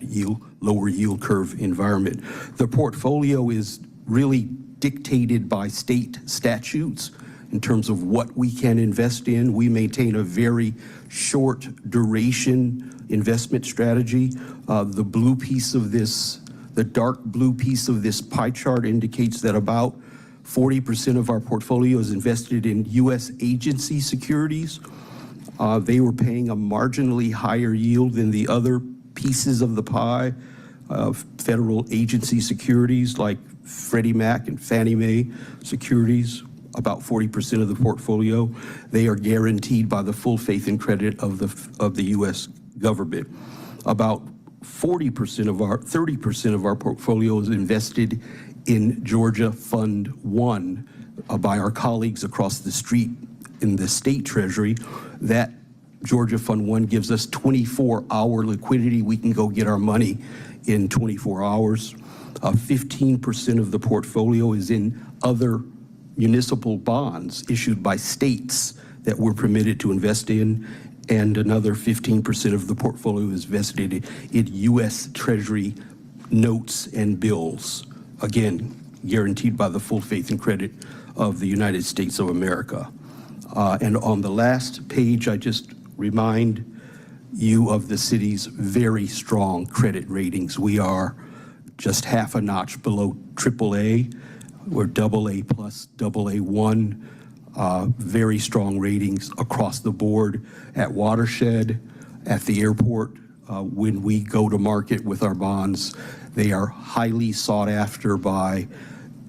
lower yield curve environment. The portfolio is really dictated by state statutes in terms of what we can invest in. We maintain a very short duration investment strategy. The blue piece of this, the dark blue piece of this pie chart indicates that about 40% of our portfolio is invested in U.S. agency securities. They were paying a marginally higher yield than the other pieces of the pie, federal agency securities like Freddie Mac and Fannie Mae securities, about 40% of the portfolio. They are guaranteed by the full faith and credit of the U.S. government. About 30% of our portfolio is invested in Georgia Fund 1 by our colleagues across the street in the state treasury. That Georgia Fund 1 gives us 24-hour liquidity. We can go get our money in 24 hours. 15% of the portfolio is in other municipal bonds issued by states that we're permitted to invest in, and another 15% of the portfolio is vested in U.S. Treasury notes and bills, again, guaranteed by the full faith and credit of the United States of America. And on the last page, I just remind you of the city's very strong credit ratings. We are just half a notch below AAA. We're AA plus, AA1, very strong ratings across the board at Watershed, at the airport. When we go to market with our bonds, they are highly sought after by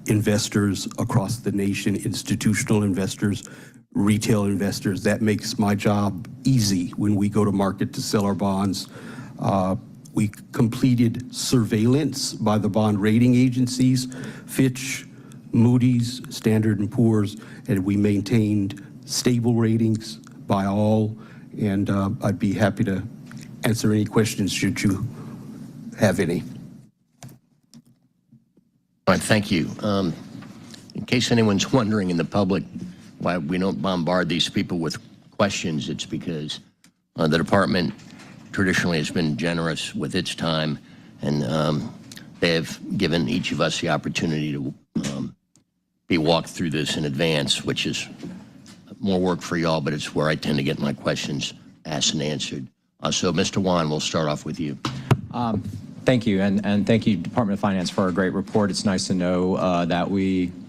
investors across the nation, institutional investors, retail investors. That makes my job easy when we go to market to sell our bonds. We completed surveillance by the bond rating agencies, Fitch, Moody's, Standard & Poor's, and we maintained stable ratings by all, and I'd be happy to answer any questions should you have any.
All right, thank you. In case anyone's wondering in the public why we don't bombard these people with questions, it's because the department traditionally has been generous with its time, and they have given each of us the opportunity to be walked through this in advance, which is more work for y'all, but it's where I tend to get my questions asked and answered. So, Mr. Wan, we'll start off with you.
Thank you, and thank you, Department of Finance, for a great report. It's nice to know that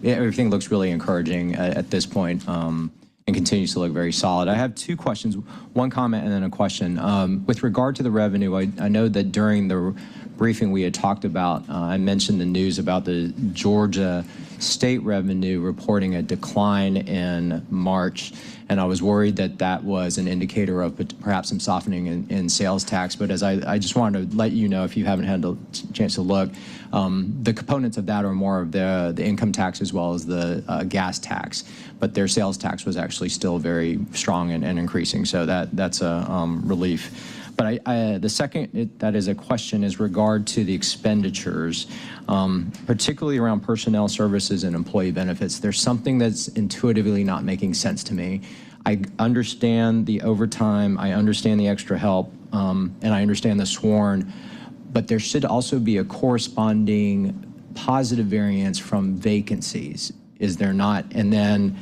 everything looks really encouraging at this point, and continues to look very solid. I have two questions, one comment and then a question. With regard to the revenue, I know that during the briefing we had talked about, I mentioned the news about the Georgia state revenue reporting a decline in March, and I was worried that that was an indicator of perhaps some softening in sales tax. But as I just wanted to let you know, if you haven't had a chance to look, the components of that are more of the income tax as well as the gas tax. But their sales tax was actually still very strong and increasing, so that's a relief. But the second that is a question is regard to the expenditures, particularly around personnel services and employee benefits. There's something that's intuitively not making sense to me. I understand the overtime, I understand the extra help, and I understand the sworn, but there should also be a corresponding positive variance from vacancies, is there not? And then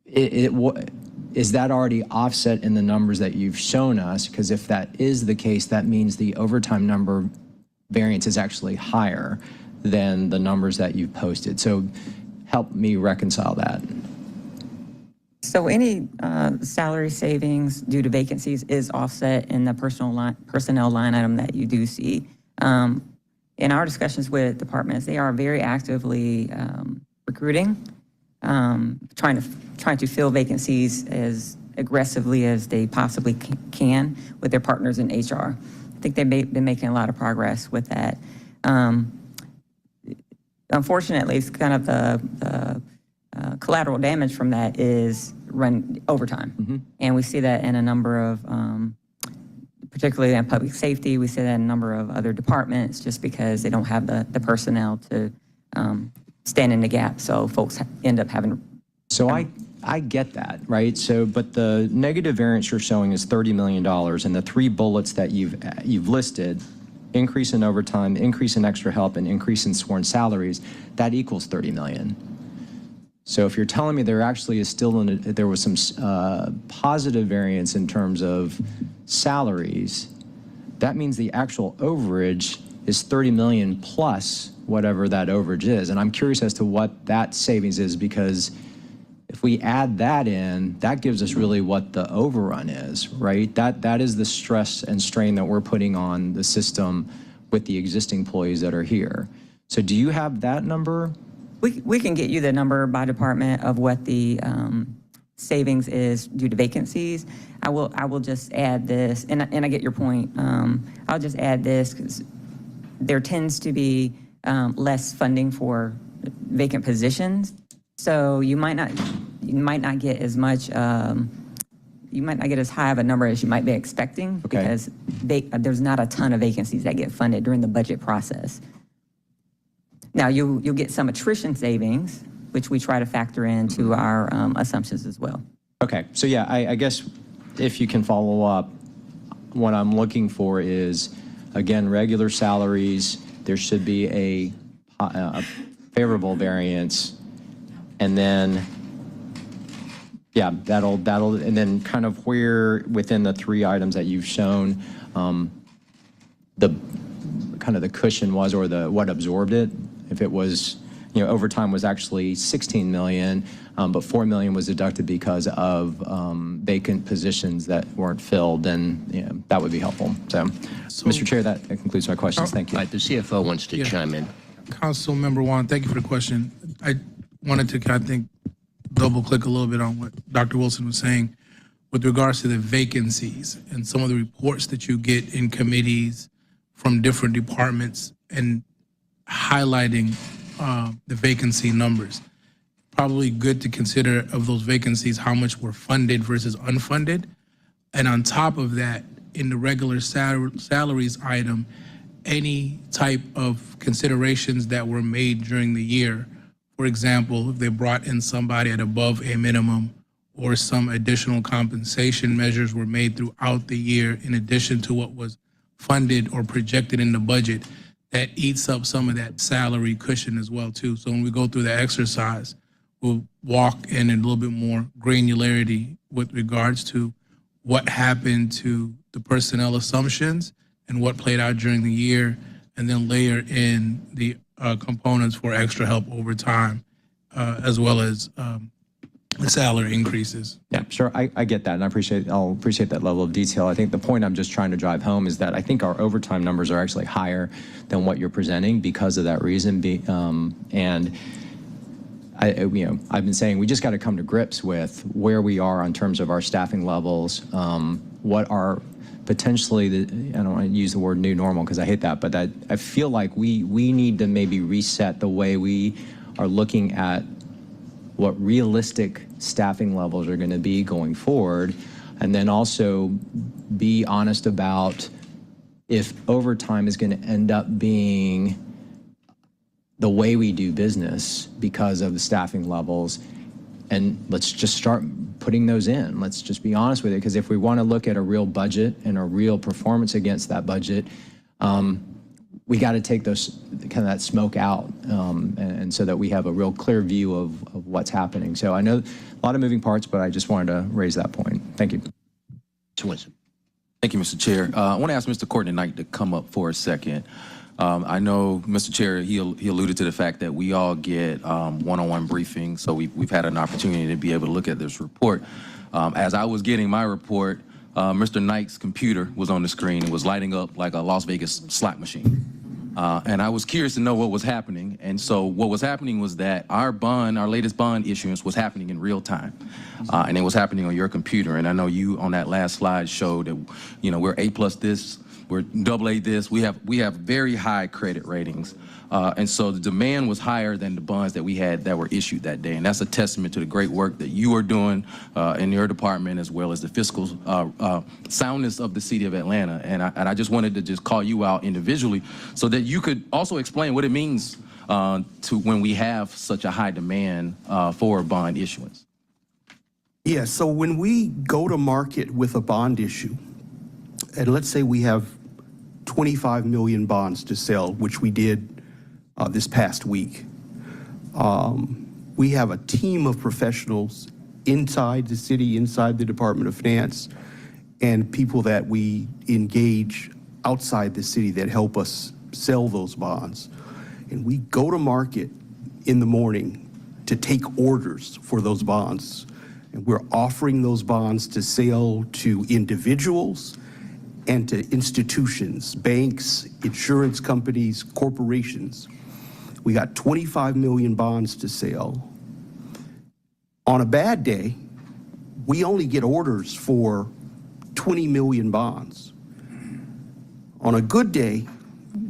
is that already offset in the numbers that you've shown us? Because if that is the case, that means the overtime number variance is actually higher than the numbers that you've posted. So help me reconcile that.
So any salary savings due to vacancies is offset in the personnel line item that you do see. In our discussions with departments, they are very actively recruiting, trying to fill vacancies as aggressively as they possibly can with their partners in HR. I think they've been making a lot of progress with that. Unfortunately, it's kind of the collateral damage from that is run overtime. And we see that in a number of, particularly in public safety, we see that in a number of other departments just because they don't have the personnel to stand in the gap. So folks end up having.
So I get that, right? So, but the negative variance you're showing is $30 million, and the three bullets that you've listed, increase in overtime, increase in extra help, and increase in sworn salaries, that equals $30 million. So if you're telling me there actually is still there was some positive variance in terms of salaries, that means the actual overage is $30 million plus whatever that overage is. And I'm curious as to what that savings is, because if we add that in, that gives us really what the overrun is, right? That is the stress and strain that we're putting on the system with the existing employees that are here. So do you have that number?
We can get you the number by department of what the savings is due to vacancies. I will just add this, and I get your point. I'll just add this because there tends to be less funding for vacant positions, so you might not get as much. You might not get as high of a number as you might be expecting,
okay,
because there's not a ton of vacancies that get funded during the budget process. Now, you'll get some attrition savings, which we try to factor into our assumptions as well.
Okay, so yeah, I guess if you can follow up, what I'm looking for is, again, regular salaries, there should be a favorable variance, and then, yeah, that'll, and then kind of where within the three items that you've shown, the kind of the cushion was, or what absorbed it. If it was, overtime was actually 16 million, but 4 million was deducted because of vacant positions that weren't filled, then that would be helpful. So Mr. Chair, that concludes my questions. Thank you.
All right, the CFO wants to chime in.
Councilmember Wan, thank you for the question. I wanted to, I think, double click a little bit on what Dr. Wilson was saying with regards to the vacancies and some of the reports that you get in committees from different departments and highlighting the vacancy numbers. probably good to consider of those vacancies, how much were funded versus unfunded. And on top of that, in the regular salaries item, any type of considerations that were made during the year. For example, if they brought in somebody at above a minimum, or some additional compensation measures were made throughout the year in addition to what was funded or projected in the budget, that eats up some of that salary cushion as well too. So when we go through the exercise, we'll walk in a little bit more granularity with regards to what happened to the personnel assumptions and what played out during the year, and then layer in the components for extra help over time, as well as the salary increases.
Yeah, sure. I get that, and I'll appreciate that level of detail. I think the point I'm just trying to drive home is that I think our overtime numbers are actually higher than what you're presenting because of that reason. And I've been saying we just got to come to grips with where we are in terms of our staffing levels, what are potentially I don't want to use the word new normal because I hate that, but I feel like we need to maybe reset the way we are looking at what realistic staffing levels are going to be going forward, and then also be honest about if overtime is going to end up being the way we do business because of the staffing levels, and let's just start putting those in. Let's just be honest with it, because if we want to look at a real budget and a real performance against that budget, we got to take those kind of that smoke out, and so that we have a real clear view of what's happening. So I know a lot of moving parts, but I just wanted to raise that point. Thank you.
Thank you, Mr. Chair. I want to ask Mr. Courtney Knight to come up for a second. I know, Mr. Chair, he alluded to the fact that we all get one-on-one briefings, so we've had an opportunity to be able to look at this report. As I was getting my report, Mr. Knight's computer was on the screen and was lighting up like a Las Vegas slot machine. And I was curious to know what was happening. And so what was happening was that our latest bond issuance was happening in real time. And it was happening on your computer. And I know you on that last slide showed that, we're A+ this, we're AA this. We have very high credit ratings. And so the demand was higher than the bonds that we had that were issued that day. And that's a testament to the great work that you are doing in your department, as well as the fiscal soundness of the city of Atlanta. And I just wanted to just call you out individually so that you could also explain what it means to when we have such a high demand for bond issuance.
Yeah, so when we go to market with a bond issue, and let's say we have 25 million bonds to sell, which we did this past week. We have a team of professionals inside the city, inside the Department of Finance, and people that we engage outside the city that help us sell those bonds. And we go to market in the morning to take orders for those bonds. And we're offering those bonds to sell to individuals and to institutions, banks, insurance companies, corporations. We got 25 million bonds to sell. On a bad day, we only get orders for 20 million bonds. On a good day,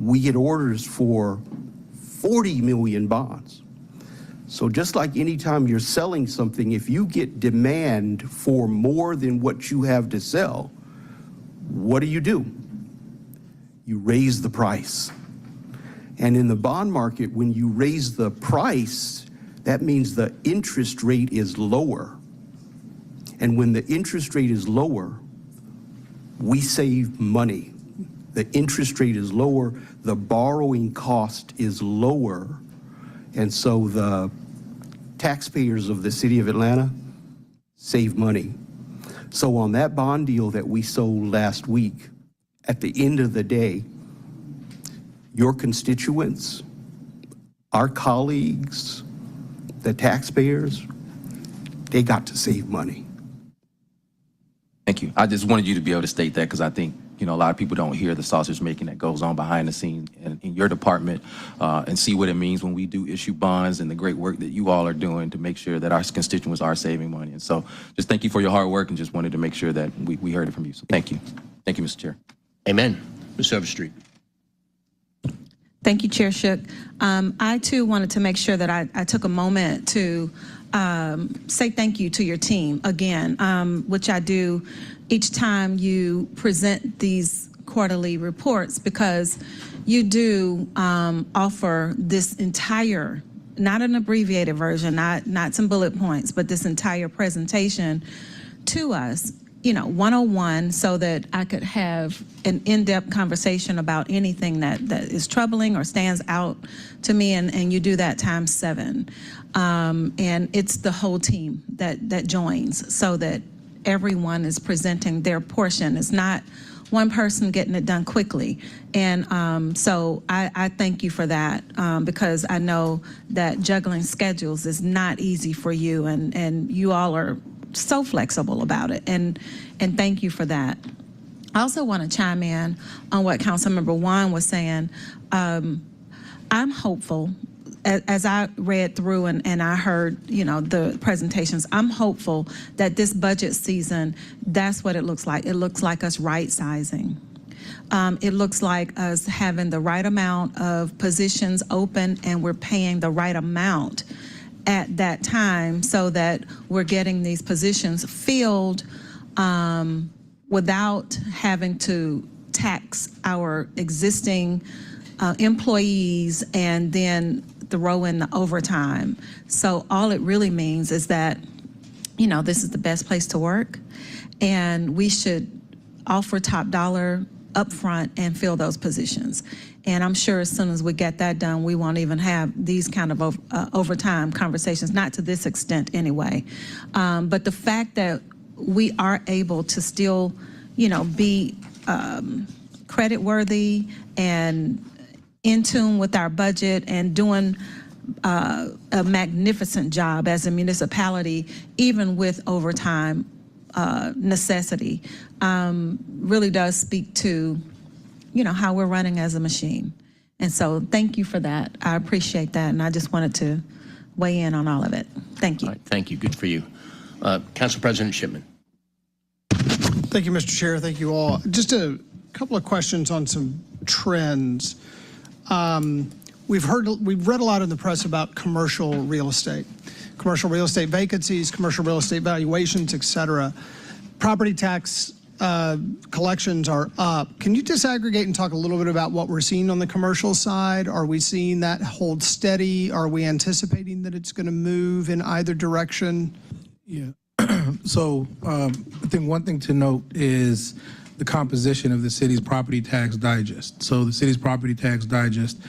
we get orders for 40 million bonds. So just like anytime you're selling something, if you get demand for more than what you have to sell, what do? You raise the price. And in the bond market, when you raise the price, that means the interest rate is lower. And when the interest rate is lower, we save money. The interest rate is lower, the borrowing cost is lower, and so the taxpayers of the city of Atlanta save money. So on that bond deal that we sold last week, at the end of the day, your constituents, our colleagues, the taxpayers, they got to save money.
Thank you. I just wanted you to be able to state that because I think, a lot of people don't hear the sausage making that goes on behind the scenes in your department and see what it means when we do issue bonds and the great work that you all are doing to make sure that our constituents are saving money. And so just thank you for your hard work and just wanted to make sure that we heard it from you. So thank you. Thank you, Mr. Chair.
Amen. Ms. Overstreet.
Thank you, Chair Shook. I too wanted to make sure that I took a moment to say thank you to your team again, which I do each time you present these quarterly reports, because you do offer this entire, not an abbreviated version, not some bullet points, but this entire presentation to us, 101, so that I could have an in-depth conversation about anything that is troubling or stands out to me, and you do that times 7. And it's the whole team that joins, so that everyone is presenting their portion. It's not one person getting it done quickly. And so I thank you for that, because I know that juggling schedules is not easy for you, and you all are so flexible about it, and thank you for that. I also want to chime in on what Councilmember Juan was saying. I'm hopeful, as I read through and I heard, the presentations, I'm hopeful that this budget season, that's what it looks like. It looks like us right-sizing. It looks like us having the right amount of positions open, and we're paying the right amount at that time, so that we're getting these positions filled without having to tax our existing employees and then throw in the overtime. So all it really means is that, this is the best place to work, and we should offer top dollar upfront and fill those positions. And I'm sure as soon as we get that done, we won't even have these kind of overtime conversations, not to this extent anyway. But the fact that we are able to still, be credit worthy and in tune with our budget and doing a magnificent job as a municipality, even with overtime necessity, really does speak to how we're running as a machine. And so thank you for that. I appreciate that, and I just wanted to weigh in on all of it. Thank you.
All right, thank you. Good for you. Council President Shipman.
Thank you, Mr. Chair. Thank you all. Just a couple of questions on some trends. We've read a lot in the press about commercial real estate vacancies, commercial real estate valuations, et cetera. Property tax collections are up. Can you disaggregate and talk a little bit about what we're seeing on the commercial side? Are we seeing that hold steady? Are we anticipating that it's going to move in either direction?
Yeah. So I think one thing to note is the composition of the city's property tax digest. So the city's property tax digest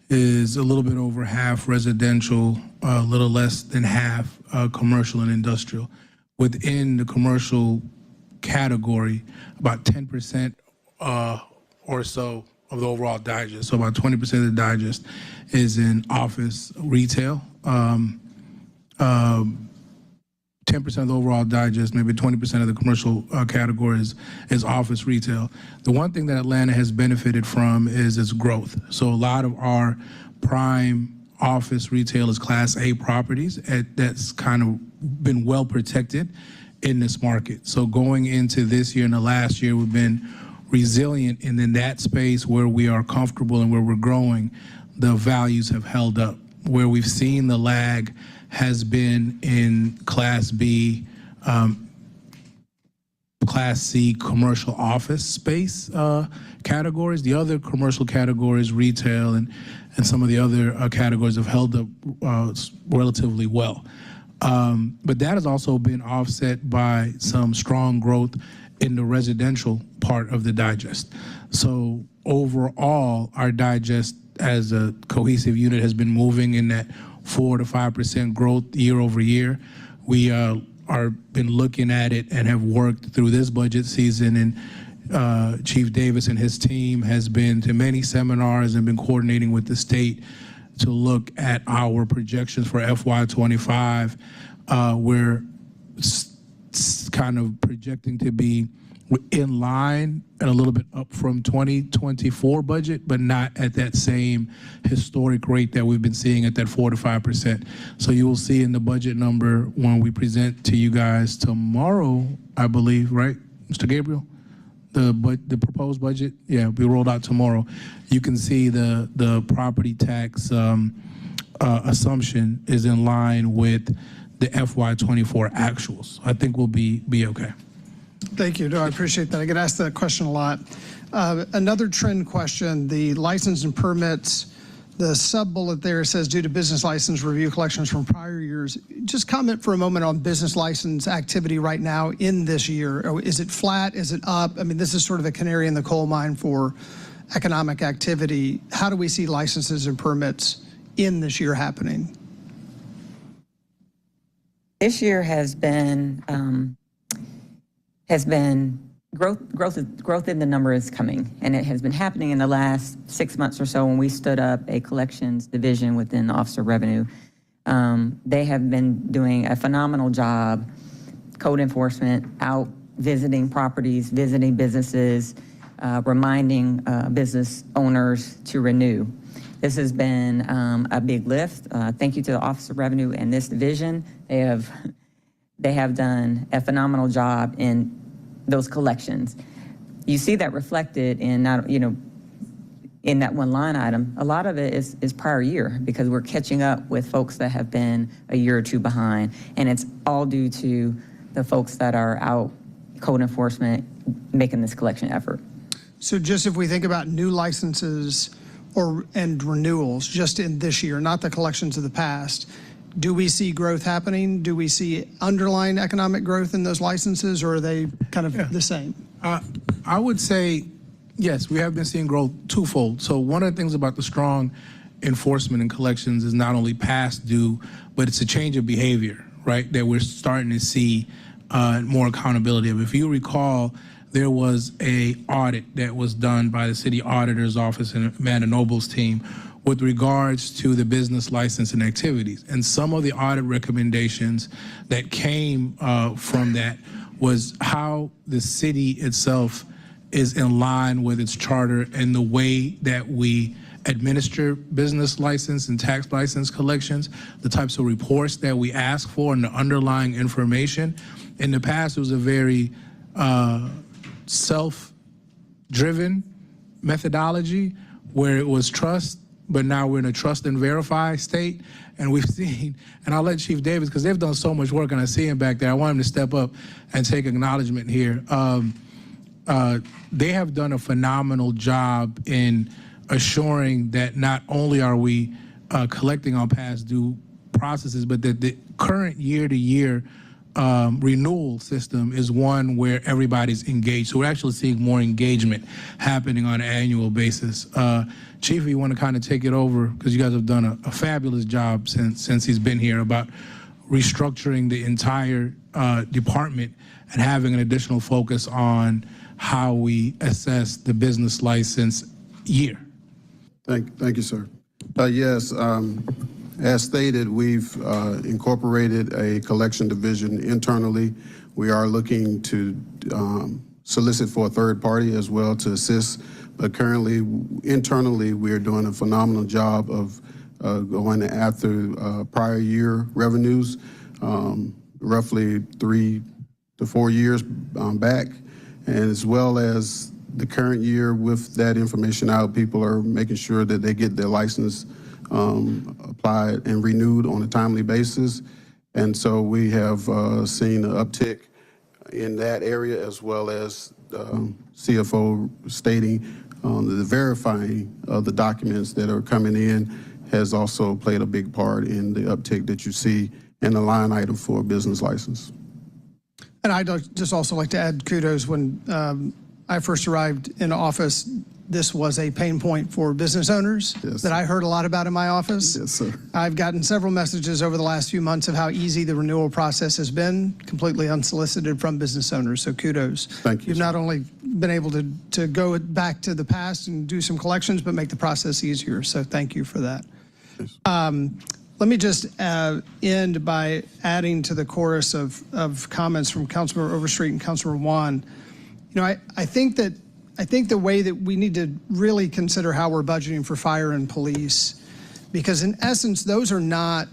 is a little bit over half residential, a little less than half commercial and industrial. Within the commercial category, about 10% or so of the overall digest. So about 20% of the digest is in office retail. 10% of the overall digest, maybe 20% of the commercial category is office retail. The one thing that Atlanta has benefited from is its growth. So a lot of our prime office retail is Class A properties that's kind of been well protected in this market. So going into this year and the last year, we've been resilient, and in that space where we are comfortable and where we're growing, the values have held up. Where we've seen the lag has been in Class B, Class C commercial office space categories. The other commercial categories, retail and some of the other categories, have held up relatively well. But that has also been offset by some strong growth in the residential part of the digest. So overall, our digest as a cohesive unit has been moving in that 4 to 5% growth year over year. We are been looking at it and have worked through this budget season, and Chief Davis and his team has been to many seminars and been coordinating with the state to look at our projections for FY25. We're kind of projecting to be in line and a little bit up from 2024 budget, but not at that same historic rate that we've been seeing at that 4 to 5%. So you will see in the budget number when we present to you guys tomorrow, I believe, right, Mr. Gabriel? the proposed budget, yeah, we rolled out tomorrow. You can see the property tax assumption is in line with the FY24 actuals. I think we'll be okay.
Thank you. No, I appreciate that. I get asked that question a lot. Another trend question, the license and permits, the sub-bullet there says due to business license review collections from prior years. Just comment for a moment on business license activity right now in this year. Is it flat? Is it up? I mean, this is sort of a canary in the coal mine for economic activity. How do we see licenses and permits in this year happening?
This year has been growth in the number is coming, and it has been happening in the last 6 months or so when we stood up a collections division within the Office of Revenue. They have been doing a phenomenal job, code enforcement, out visiting properties, visiting businesses, reminding business owners to renew. This has been a big lift. Thank you to the Office of Revenue and this division. They have done a phenomenal job in those collections. You see that reflected in in that one line item. A lot of it is prior year because we're catching up with folks that have been a year or two behind, and it's all due to the folks that are out code enforcement making this collection effort.
So just if we think about new licenses and renewals just in this year, not the collections of the past, do we see growth happening? Do we see underlying economic growth in those licenses, or are they kind of the same?
I would say, yes, we have been seeing growth twofold. So one of the things about the strong enforcement and collections is not only past due, but it's a change of behavior, right, that we're starting to see more accountability of. If you recall, there was a audit that was done by the city auditor's office and Amanda Noble's team with regards to the business license and activities. And some of the audit recommendations that came from that was how the city itself is in line with its charter and the way that we administer business license and tax license collections, the types of reports that we ask for and the underlying information. In the past, it was a very self-driven methodology where it was trust, but now we're in a trust and verify state. And we've seen, and I'll let Chief Davis, because they've done so much work and I see him back there, I want him to step up and take acknowledgement here. They have done a phenomenal job in assuring that not only are we collecting on past due processes, but that the current year-to-year renewal system is one where everybody's engaged. So we're actually seeing more engagement happening on an annual basis. Chief, you want to kind of take it over, because you guys have done a fabulous job since he's been here about restructuring the entire department and having an additional focus on how we assess the business license year.
Thank you, sir. Yes, as stated, we've incorporated a collection division internally. We are looking to solicit for a third party as well to assist, but currently, internally, we're doing a phenomenal job of going after prior year revenues, roughly 3 to 4 years back, and as well as the current year. With that information out, people are making sure that they get their license applied and renewed on a timely basis. And so we have seen an uptick in that area, as well as CFO stating the verifying of the documents that are coming in has also played a big part in the uptick that you see in the line item for a business license.
And I'd just also like to add kudos. When I first arrived in office, this was a pain point for business owners that I heard a lot about in my office.
Yes, sir.
I've gotten several messages over the last few months of how easy the renewal process has been, completely unsolicited from business owners. So kudos.
Thank you.
You've not only been able to go back to the past and do some collections, but make the process easier. So thank you for that. Let me just end by adding to the chorus of comments from Councilmember Overstreet and Councilmember Wan. You know, I think the way that we need to really consider how we're budgeting for fire and police, because in essence, those are not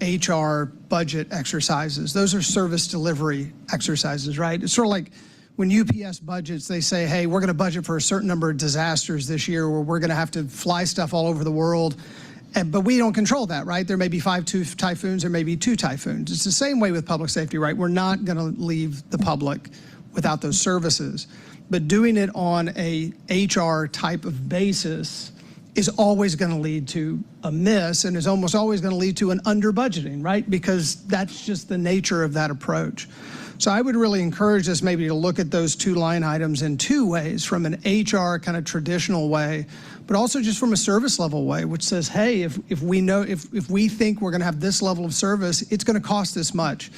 HR budget exercises. Those are service delivery exercises, right? It's sort of like when UPS budgets, they say, hey, we're going to budget for a certain number of disasters this year where we're going to have to fly stuff all over the world. But we don't control that, right? There may be 5 typhoons, there may be 2 typhoons. It's the same way with public safety, right? We're not going to leave the public without those services. But doing it on a HR type of basis is always going to lead to a miss and is almost always going to lead to an under budgeting, right? Because that's just the nature of that approach. So I would really encourage us maybe to look at those 2 line items in 2 ways, from an HR kind of traditional way, but also just from a service level way, which says, hey, if we think we're going to have this level of service, it's going to cost this much.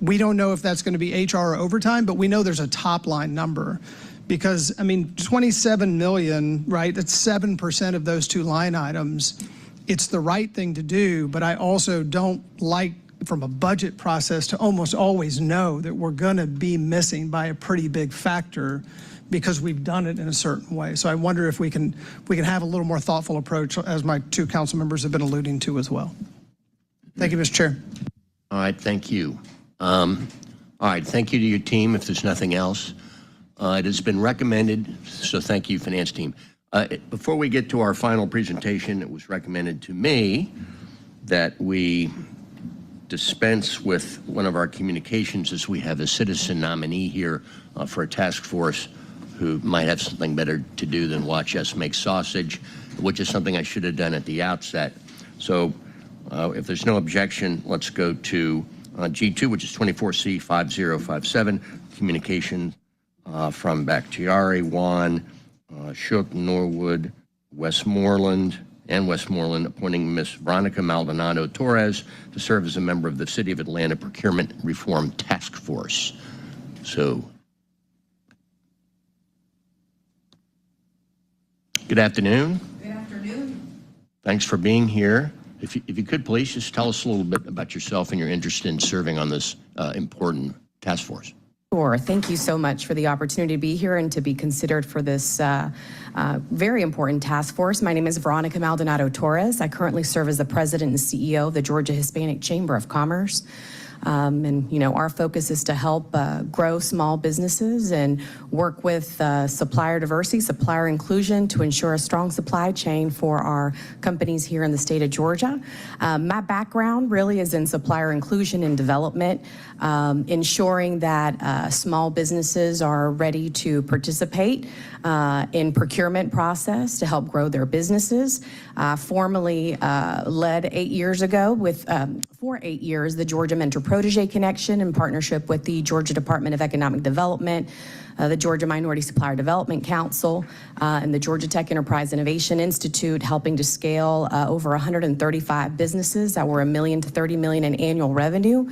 We don't know if that's going to be HR or overtime, but we know there's a top line number. Because, I mean, 27 million, right? That's 7% of those 2 line items. It's the right thing to do, but I also don't like, from a budget process, to almost always know that we're going to be missing by a pretty big factor because we've done it in a certain way. So I wonder if we can have a little more thoughtful approach, as my 2 council members have been alluding to as well. Thank you, Mr. Chair.
All right, thank you. All right, thank you to your team, if there's nothing else. It has been recommended, so thank you, finance team. Before we get to our final presentation, it was recommended to me that we dispense with one of our communications, as we have a citizen nominee here for a task force who might have something better to do than watch us make sausage, which is something I should have done at the outset. So if there's no objection, let's go to G2, which is 24C 5057, communication from Bakhtiari, Juan, Shook, Norwood, Westmoreland, appointing Ms. Veronica Maldonado Torres to serve as a member of the City of Atlanta Procurement Reform Task Force. So, good afternoon.
Good afternoon.
Thanks for being here. If you could please just tell us a little bit about yourself and your interest in serving on this important task force.
Sure. Thank you so much for the opportunity to be here and to be considered for this very important task force. My name is Veronica Maldonado Torres. I currently serve as the president and CEO of the Georgia Hispanic Chamber of Commerce. And, you know, our focus is to help grow small businesses and work with supplier diversity, supplier inclusion to ensure a strong supply chain for our companies here in the state of Georgia. My background really is in supplier inclusion and development, ensuring that small businesses are ready to participate in procurement process to help grow their businesses. Formerly led 8 years ago with, for 8 years, the Georgia Mentor Protege Connection in partnership with the Georgia Department of Economic Development, the Georgia Minority Supplier Development Council, and the Georgia Tech Enterprise Innovation Institute, helping to scale over 135 businesses that were $1 million to $30 million in annual revenue.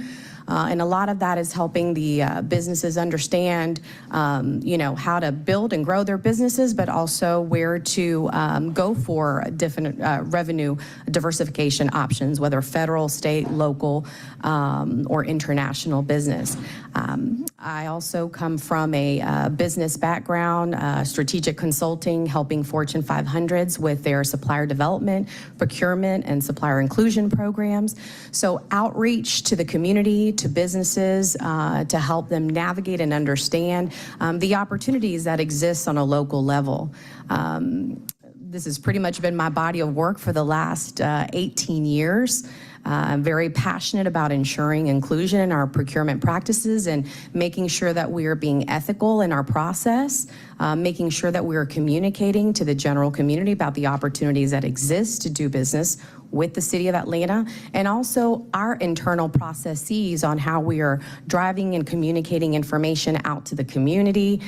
And a lot of that is helping the businesses understand, you know, how to build and grow their businesses, but also where to go for different revenue diversification options, whether federal, state, local, or international business. I also come from a business background, strategic consulting, helping Fortune 500s with their supplier development, procurement, and supplier inclusion programs. So outreach to the community, to businesses, to help them navigate and understand the opportunities that exist on a local level. This has pretty much been my body of work for the last 18 years. I'm very passionate about ensuring inclusion in our procurement practices and making sure that we are being ethical in our process, making sure that we are communicating to the general community about the opportunities that exist to do business with the City of Atlanta, and also our internal processes on how we are driving and communicating information out to the community,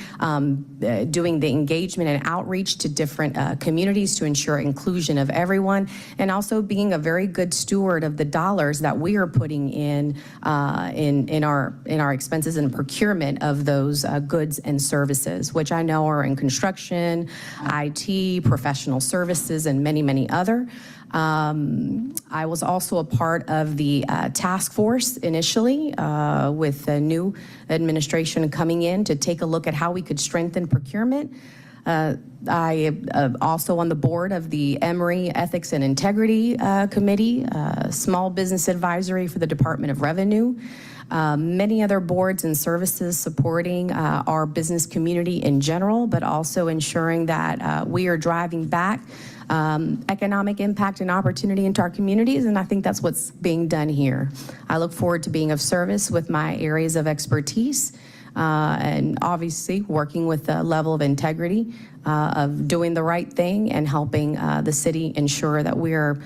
doing the engagement and outreach to different communities to ensure inclusion of everyone, and also being a very good steward of the dollars that we are putting in our expenses and procurement of those goods and services, which I know are in construction, IT, professional services, and many, many other. I was also a part of the task force initially with the new administration coming in to take a look at how we could strengthen procurement. I am also on the board of the Emory Ethics and Integrity Committee, Small Business Advisory for the Department of Revenue. many other boards and services supporting our business community in general, but also ensuring that we are driving back economic impact and opportunity into our communities, and I think that's what's being done here. I look forward to being of service with my areas of expertise, and obviously working with a level of integrity of doing the right thing and helping the city ensure that we're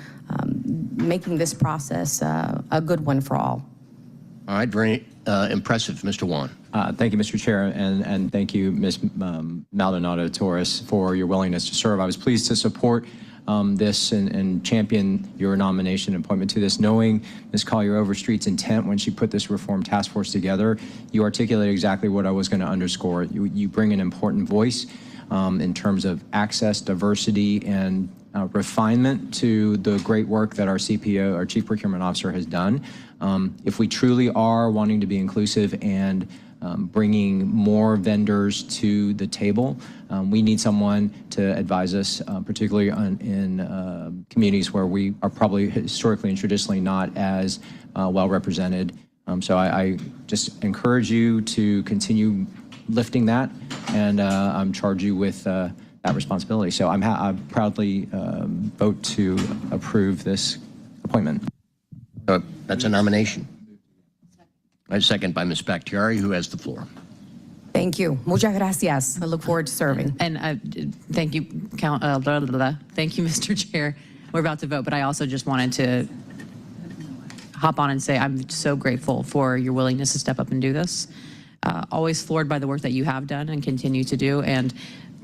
making this process a good one for all.
All right, very impressive. Mr. Juan.
Thank you, Mr. Chair, and thank you, Ms. Maldonado-Torres, for your willingness to serve. I was pleased to support this and champion your nomination and appointment to this, knowing Ms. Collier-Overstreet's intent when she put this reform task force together. You articulated exactly what I was going to underscore. You bring an important voice in terms of access, diversity, and refinement to the great work that our CPO, our Chief Procurement Officer, has done. If we truly are wanting to be inclusive and bringing more vendors to the table, we need someone to advise us, particularly in communities where we are probably historically and traditionally not as well represented. So I just encourage you to continue lifting that, and charge you with that responsibility. So I proudly vote to approve this appointment.
That's a nomination. A second by Ms. Bakhtiari, who has the floor.
Thank you. Muchas gracias. I look forward to serving.
And thank you, thank you, Mr. Chair. We're about to vote, but I also just wanted to hop on and say I'm so grateful for your willingness to step up and do this. Always floored by the work that you have done and continue to do. And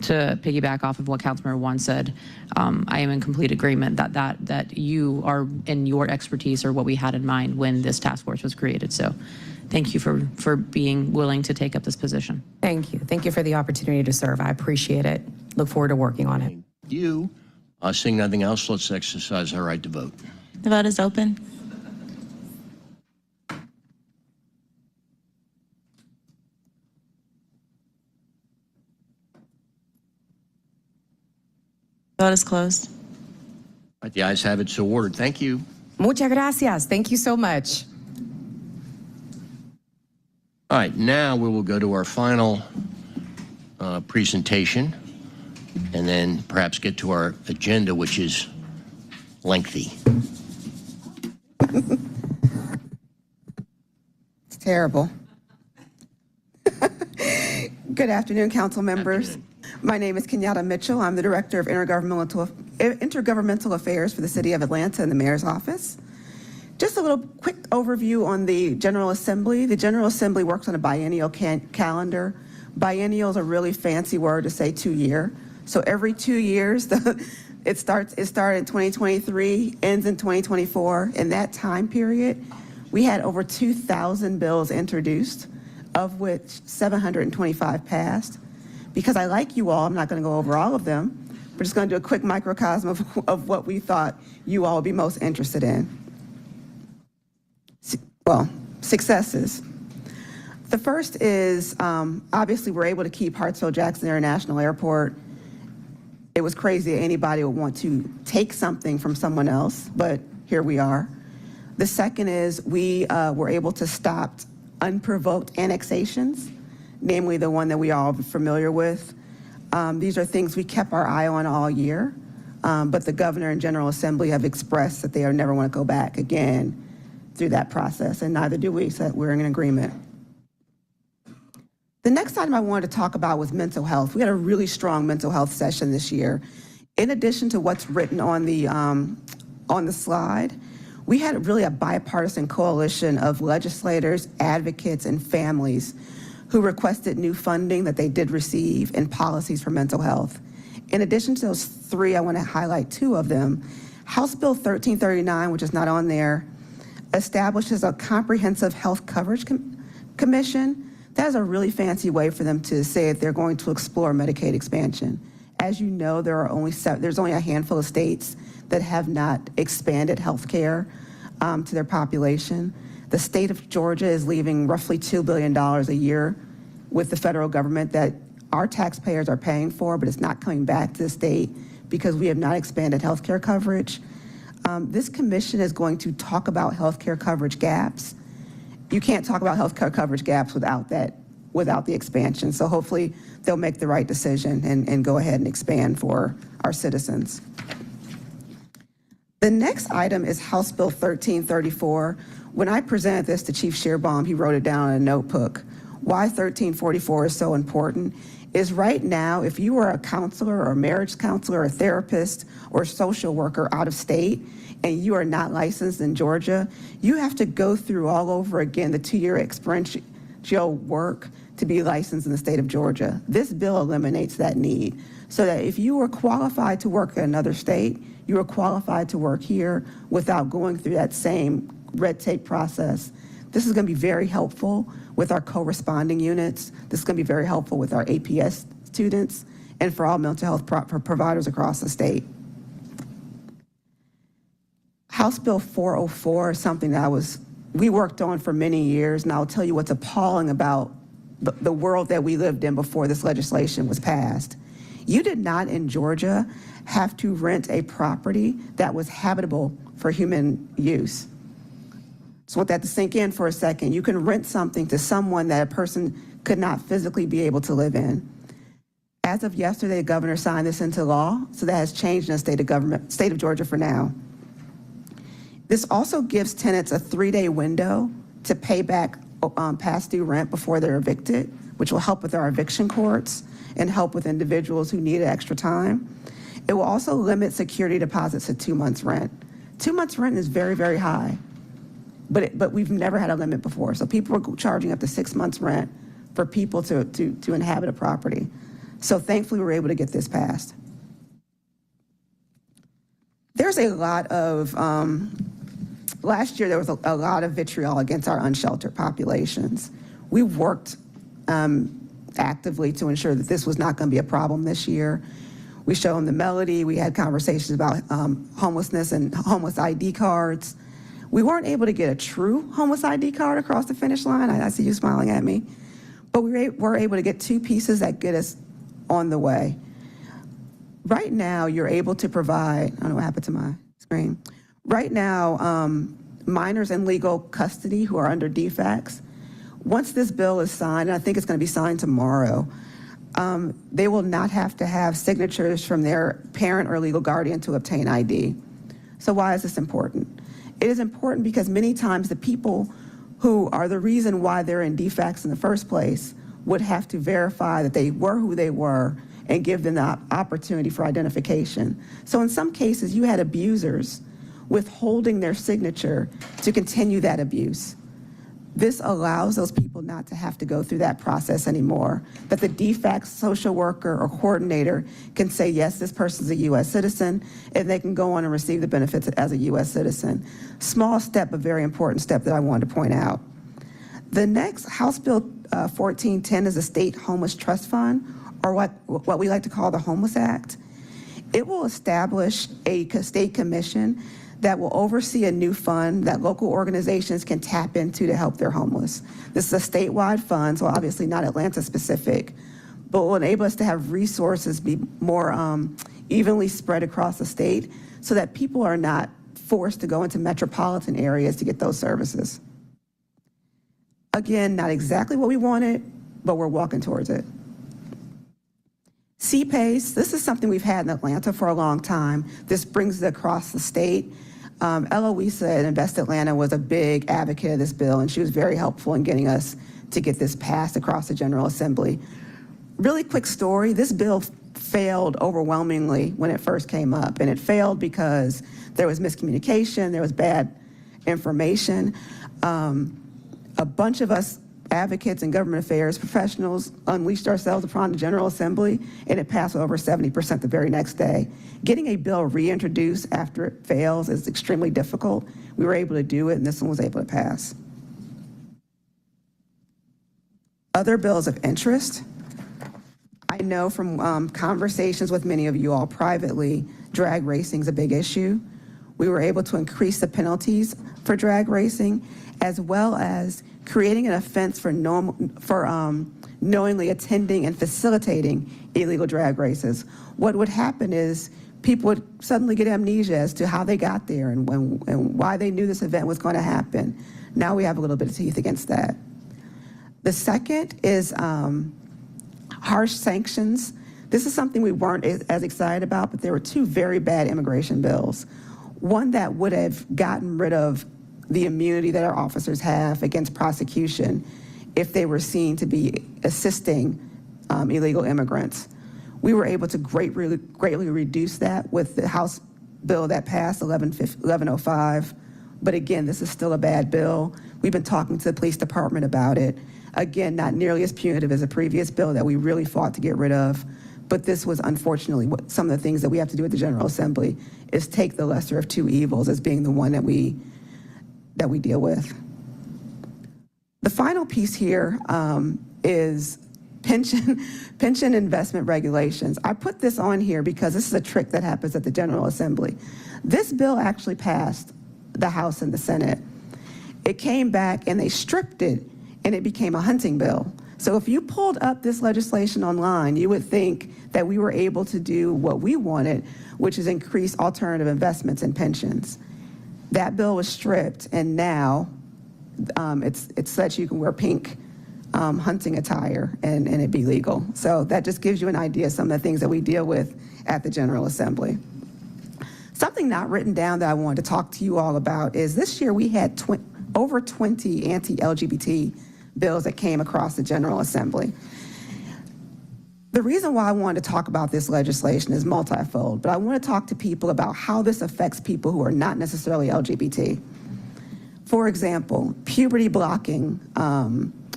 to piggyback off of what Councilmember Juan said, I am in complete agreement that you are in your expertise or what we had in mind when this task force was created. So thank you for being willing to take up this position.
Thank you. Thank you for the opportunity to serve. I appreciate it. Look forward to working on it.
Thank you. Seeing nothing else, let's exercise our right to vote.
The vote is open. Vote is closed.
All right, the ayes have it, so ordered. Thank you.
Muchas gracias. Thank you so much.
All right, now we will go to our final presentation, and then perhaps get to our agenda, which is lengthy.
It's terrible. Good afternoon, council members. My name is Kenyatta Mitchell. I'm the Director of Intergovernmental Affairs for the City of Atlanta in the Mayor's Office. Just a little quick overview on the General Assembly. The General Assembly works on a biennial calendar. Biennial is a really fancy word to say 2 year. So every 2 years, it started in 2023, ends in 2024. In that time period, we had over 2,000 bills introduced, of which 725 passed. Because I like you all, I'm not going to go over all of them. We're just going to do a quick microcosm of what we thought you all would be most interested in. Well, successes. The first is, obviously, we're able to keep Hartsfield-Jackson International Airport. It was crazy that anybody would want to take something from someone else, but here we are. The second is we were able to stop unprovoked annexations, namely the one that we all are familiar with. These are things we kept our eye on all year, but the governor and General Assembly have expressed that they never want to go back again through that process, and neither do we, so we're in agreement. The next item I wanted to talk about was mental health. We had a really strong mental health session this year. In addition to what's written on the slide, we had really a bipartisan coalition of legislators, advocates, and families who requested new funding that they did receive and policies for mental health. In addition to those three, I want to highlight two of them. House Bill 1339, which is not on there, establishes a comprehensive health coverage commission. That is a really fancy way for them to say that they're going to explore Medicaid expansion. As you know, there's only a handful of states that have not expanded health care to their population. The state of Georgia is leaving roughly $2 billion a year with the federal government that our taxpayers are paying for, but it's not coming back to the state because we have not expanded health care coverage. This commission is going to talk about health care coverage gaps you can't talk about health care coverage gaps without the expansion. So hopefully they'll make the right decision and go ahead and expand for our citizens. The next item is House Bill 1334. When I presented this to Chief Shearbaum, he wrote it down in a notebook. Why 1344 is so important is right now, if you are a counselor or a marriage counselor or a therapist or a social worker out of state and you are not licensed in Georgia, you have to go through all over again the 2-year experiential work to be licensed in the state of Georgia. This bill eliminates that need so that if you are qualified to work in another state, you are qualified to work here without going through that same red tape process. This is going to be very helpful with our corresponding units. This is going to be very helpful with our APS students and for all mental health providers across the state. House Bill 404 is something that we worked on for many years, and I'll tell you what's appalling about the world that we lived in before this legislation was passed. You did not in Georgia have to rent a property that was habitable for human use. So want that to sink in for a second. You can rent something to someone that a person could not physically be able to live in. As of yesterday, the governor signed this into law, so that has changed in the state of Georgia for now. This also gives tenants a 3-day window to pay back past due rent before they're evicted, which will help with our eviction courts and help with individuals who need extra time. It will also limit security deposits to 2 months' rent. 2 months' rent is very, very high. But we've never had a limit before. So people are charging up to 6 months rent for people to inhabit a property. So thankfully, we were able to get this passed. There's a lot of, last year there was a lot of vitriol against our unsheltered populations. We worked actively to ensure that this was not going to be a problem this year. We showed them the melody. We had conversations about homelessness and homeless ID cards. We weren't able to get a true homeless ID card across the finish line. I see you smiling at me. But we were able to get 2 pieces that get us on the way. Right now, you're able to provide, I don't know what happened to my screen. Right now, minors in legal custody who are under DFACS, once this bill is signed, and I think it's going to be signed tomorrow, they will not have to have signatures from their parent or legal guardian to obtain ID. So why is this important? It is important because many times the people who are the reason why they're in DFACS in the first place would have to verify that they were who they were and give them the opportunity for identification. So in some cases, you had abusers withholding their signature to continue that abuse. This allows those people not to have to go through that process anymore, that the DFACS social worker or coordinator can say, yes, this person's a U.S. citizen, and they can go on and receive the benefits as a U.S. citizen. Small step, but very important step that I wanted to point out. The next, House Bill 1410 is a state homeless trust fund, or what we like to call the Homeless Act. It will establish a state commission that will oversee a new fund that local organizations can tap into to help their homeless. This is a statewide fund, so obviously not Atlanta specific, but will enable us to have resources be more evenly spread across the state so that people are not forced to go into metropolitan areas to get those services. Again, not exactly what we wanted, but we're walking towards it. CPACE, this is something we've had in Atlanta for a long time. This brings it across the state. Eloisa at Invest Atlanta was a big advocate of this bill, and she was very helpful in getting us to get this passed across the General Assembly. Really quick story, this bill failed overwhelmingly when it first came up, and it failed because there was miscommunication, there was bad information. A bunch of us advocates and government affairs professionals unleashed ourselves upon the General Assembly, and it passed over 70% the very next day. Getting a bill reintroduced after it fails is extremely difficult. We were able to do it, and this one was able to pass. Other bills of interest. I know from conversations with many of you all privately, drag racing is a big issue. We were able to increase the penalties for drag racing, as well as creating an offense for knowingly attending and facilitating illegal drag races. What would happen is people would suddenly get amnesia as to how they got there and why they knew this event was going to happen. Now we have a little bit of teeth against that. The second is harsh sanctions. This is something we weren't as excited about, but there were two very bad immigration bills. One that would have gotten rid of the immunity that our officers have against prosecution if they were seen to be assisting illegal immigrants. We were able to greatly reduce that with the House bill that passed, 1105. But again, this is still a bad bill. We've been talking to the police department about it. Again, not nearly as punitive as a previous bill that we really fought to get rid of. But this was unfortunately some of the things that we have to do at the General Assembly is take the lesser of two evils as being the one that we deal with. The final piece here is pension investment regulations. I put this on here because this is a trick that happens at the General Assembly. This bill actually passed the House and the Senate. It came back and they stripped it and it became a hunting bill. So if you pulled up this legislation online, you would think that we were able to do what we wanted, which is increase alternative investments in pensions. That bill was stripped, and now it's such you can wear pink hunting attire and it be legal. So that just gives you an idea of some of the things that we deal with at the General Assembly. Something not written down that I wanted to talk to you all about is this year we had over 20 anti-LGBT bills that came across the General Assembly. The reason why I wanted to talk about this legislation is multifold, but I want to talk to people about how this affects people who are not necessarily LGBT. For example, puberty blocking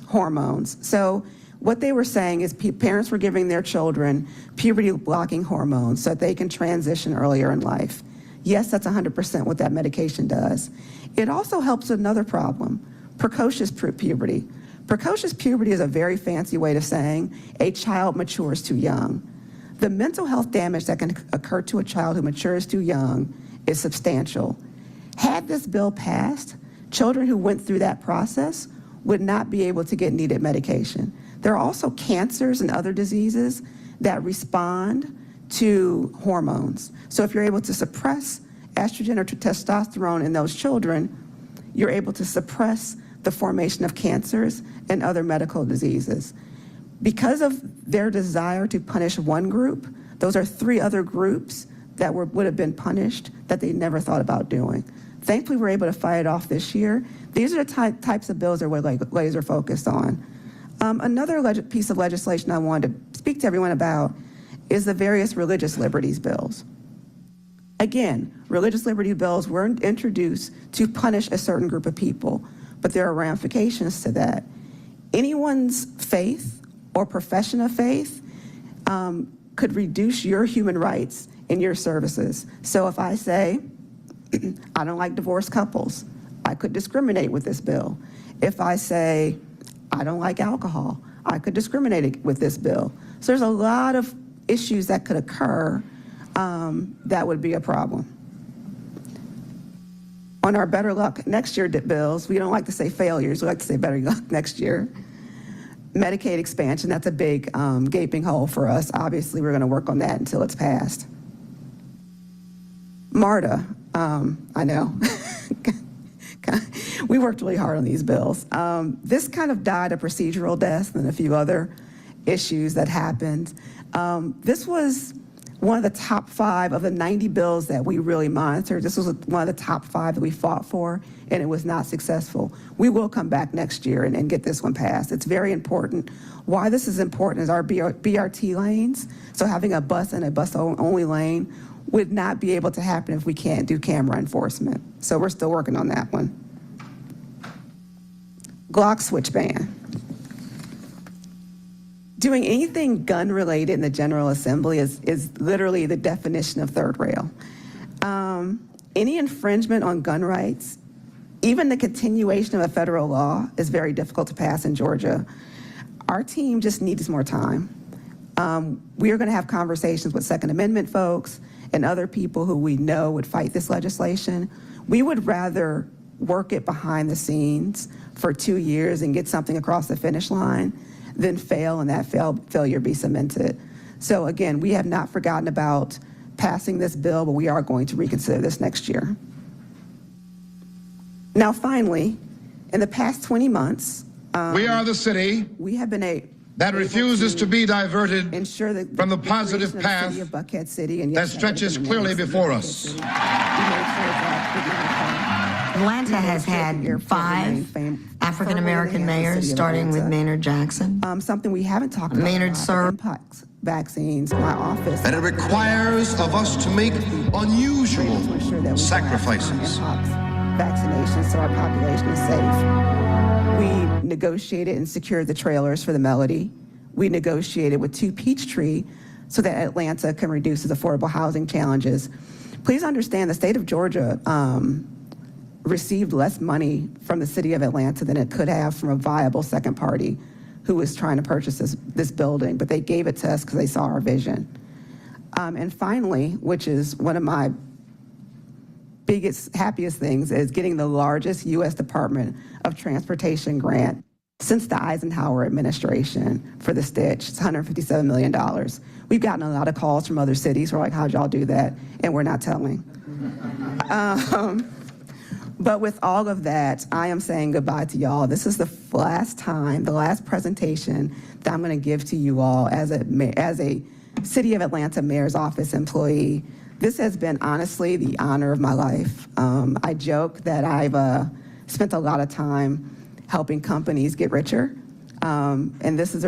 hormones. So what they were saying is parents were giving their children puberty blocking hormones so that they can transition earlier in life. Yes, that's 100% what that medication does. It also helps with another problem, precocious puberty. Precocious puberty is a very fancy way of saying a child matures too young. The mental health damage that can occur to a child who matures too young is substantial. Had this bill passed, children who went through that process would not be able to get needed medication. There are also cancers and other diseases that respond to hormones. So if you're able to suppress estrogen or testosterone in those children, you're able to suppress the formation of cancers and other medical diseases. Because of their desire to punish one group, those are 3 other groups that would have been punished that they never thought about doing. Thankfully, we're able to fight it off this year. These are the types of bills that we're laser focused on. Another piece of legislation I wanted to speak to everyone about is the various religious liberties bills. Again, religious liberty bills were introduced to punish a certain group of people, but there are ramifications to that. Anyone's faith or profession of faith could reduce your human rights in your services. So if I say, I don't like divorced couples, I could discriminate with this bill. If I say, I don't like alcohol, I could discriminate with this bill. So there's a lot of issues that could occur that would be a problem. On our Better Luck Next Year bills, we don't like to say failures, we like to say better luck next year. Medicaid expansion, that's a big gaping hole for us. Obviously, we're going to work on that until it's passed. MARTA, I know. We worked really hard on these bills. This kind of died a procedural death and a few other issues that happened. This was one of the top 5 of the 90 bills that we really monitored. This was one of the top 5 that we fought for, and it was not successful. We will come back next year and get this one passed. It's very important. Why this is important is our BRT lanes, so having a bus and a bus-only lane would not be able to happen if we can't do camera enforcement. So we're still working on that one. Glock switch ban. Doing anything gun-related in the General Assembly is literally the definition of third rail. Any infringement on gun rights, even the continuation of a federal law, is very difficult to pass in Georgia. Our team just needs more time. We are going to have conversations with Second Amendment folks and other people who we know would fight this legislation. We would rather work it behind the scenes for 2 years and get something across the finish line than fail and that failure be cemented. So again, we have not forgotten about passing this bill, but we are going to reconsider this next year. Now finally, In the past 20 months,
We are the city
we have been
that refuses to be diverted
ensure that
from the positive
creation of
path
City of Buckhead City and
that
yes,
stretches
that
clearly
remains
before
Buckhead
us.
City. We made sure that
Atlanta has had 5 African-American mayors, starting with Maynard Jackson.
something we haven't talked about.
Maynard
a lot,
served.
impacts vaccines. My office.
And it requires of us to make unusual
to ensure that we
sacrifices.
Impacts vaccinations so our population is safe. We negotiated and secured the trailers for the Melody. We negotiated with 2 Peachtree so that Atlanta can reduce its affordable housing challenges. Please understand the state of Georgia received less money from the city of Atlanta than it could have from a viable second party who was trying to purchase this building, but they gave it to us because they saw our vision. And finally, which is one of my biggest, happiest things, is getting the largest U.S. Department of Transportation grant since the Eisenhower administration for the Stitch. It's $157 million. We've gotten a lot of calls from other cities. We're like, how'd y'all do that? And we're not telling. But with all of that, I am saying goodbye to y'all. This is the last time, the last presentation that I'm going to give to you all as a City of Atlanta Mayor's Office employee. This has been honestly the honor of my life. I joke that I've spent a lot of time helping companies get richer, and this is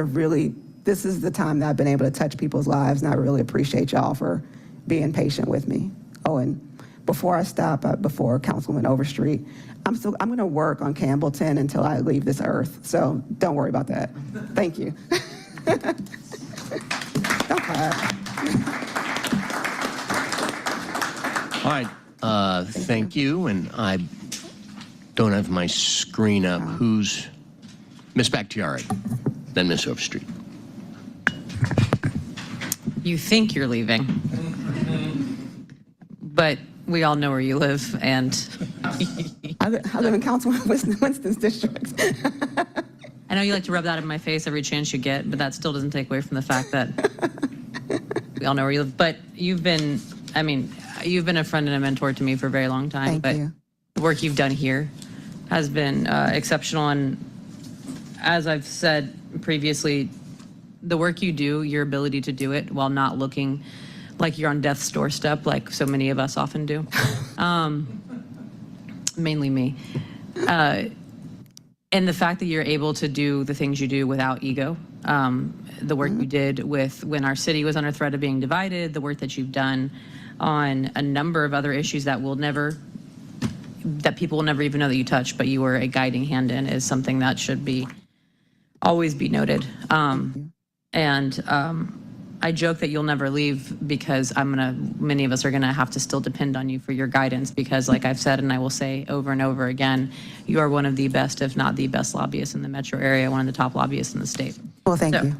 the time that I've been able to touch people's lives, and I really appreciate y'all for being patient with me. Oh, and before I stop, before Councilman Overstreet, I'm going to work on Campbellton until I leave this earth. So don't worry about that. Thank you. Don't clap.
All right, thank you, and I don't have my screen up. Who's Ms. Bakhtiari, then Ms. Overstreet.
You think you're leaving, but we all know where you live, and
I live in Councilman Winston's district.
I know you like to rub that in my face every chance you get, but that still doesn't take away from the fact that we all know where you live. But you've been a friend and a mentor to me for a very long time.
Thank you.
The work you've done here has been exceptional, and as I've said previously, the work you do, your ability to do it while not looking like you're on death's doorstep, like so many of us often do, mainly me. And the fact that you're able to do the things you do without ego, the work you did with when our city was under threat of being divided, the work that you've done on a number of other issues that people will never even know that you touched, but you were a guiding hand in, is something that should always be noted. I joke that you'll never leave because many of us are gonna have to still depend on you for your guidance because, like I've said, and I will say over and over again, you are one of the best, if not the best lobbyist in the metro area, one of the top lobbyists in the state.
Well, thank you.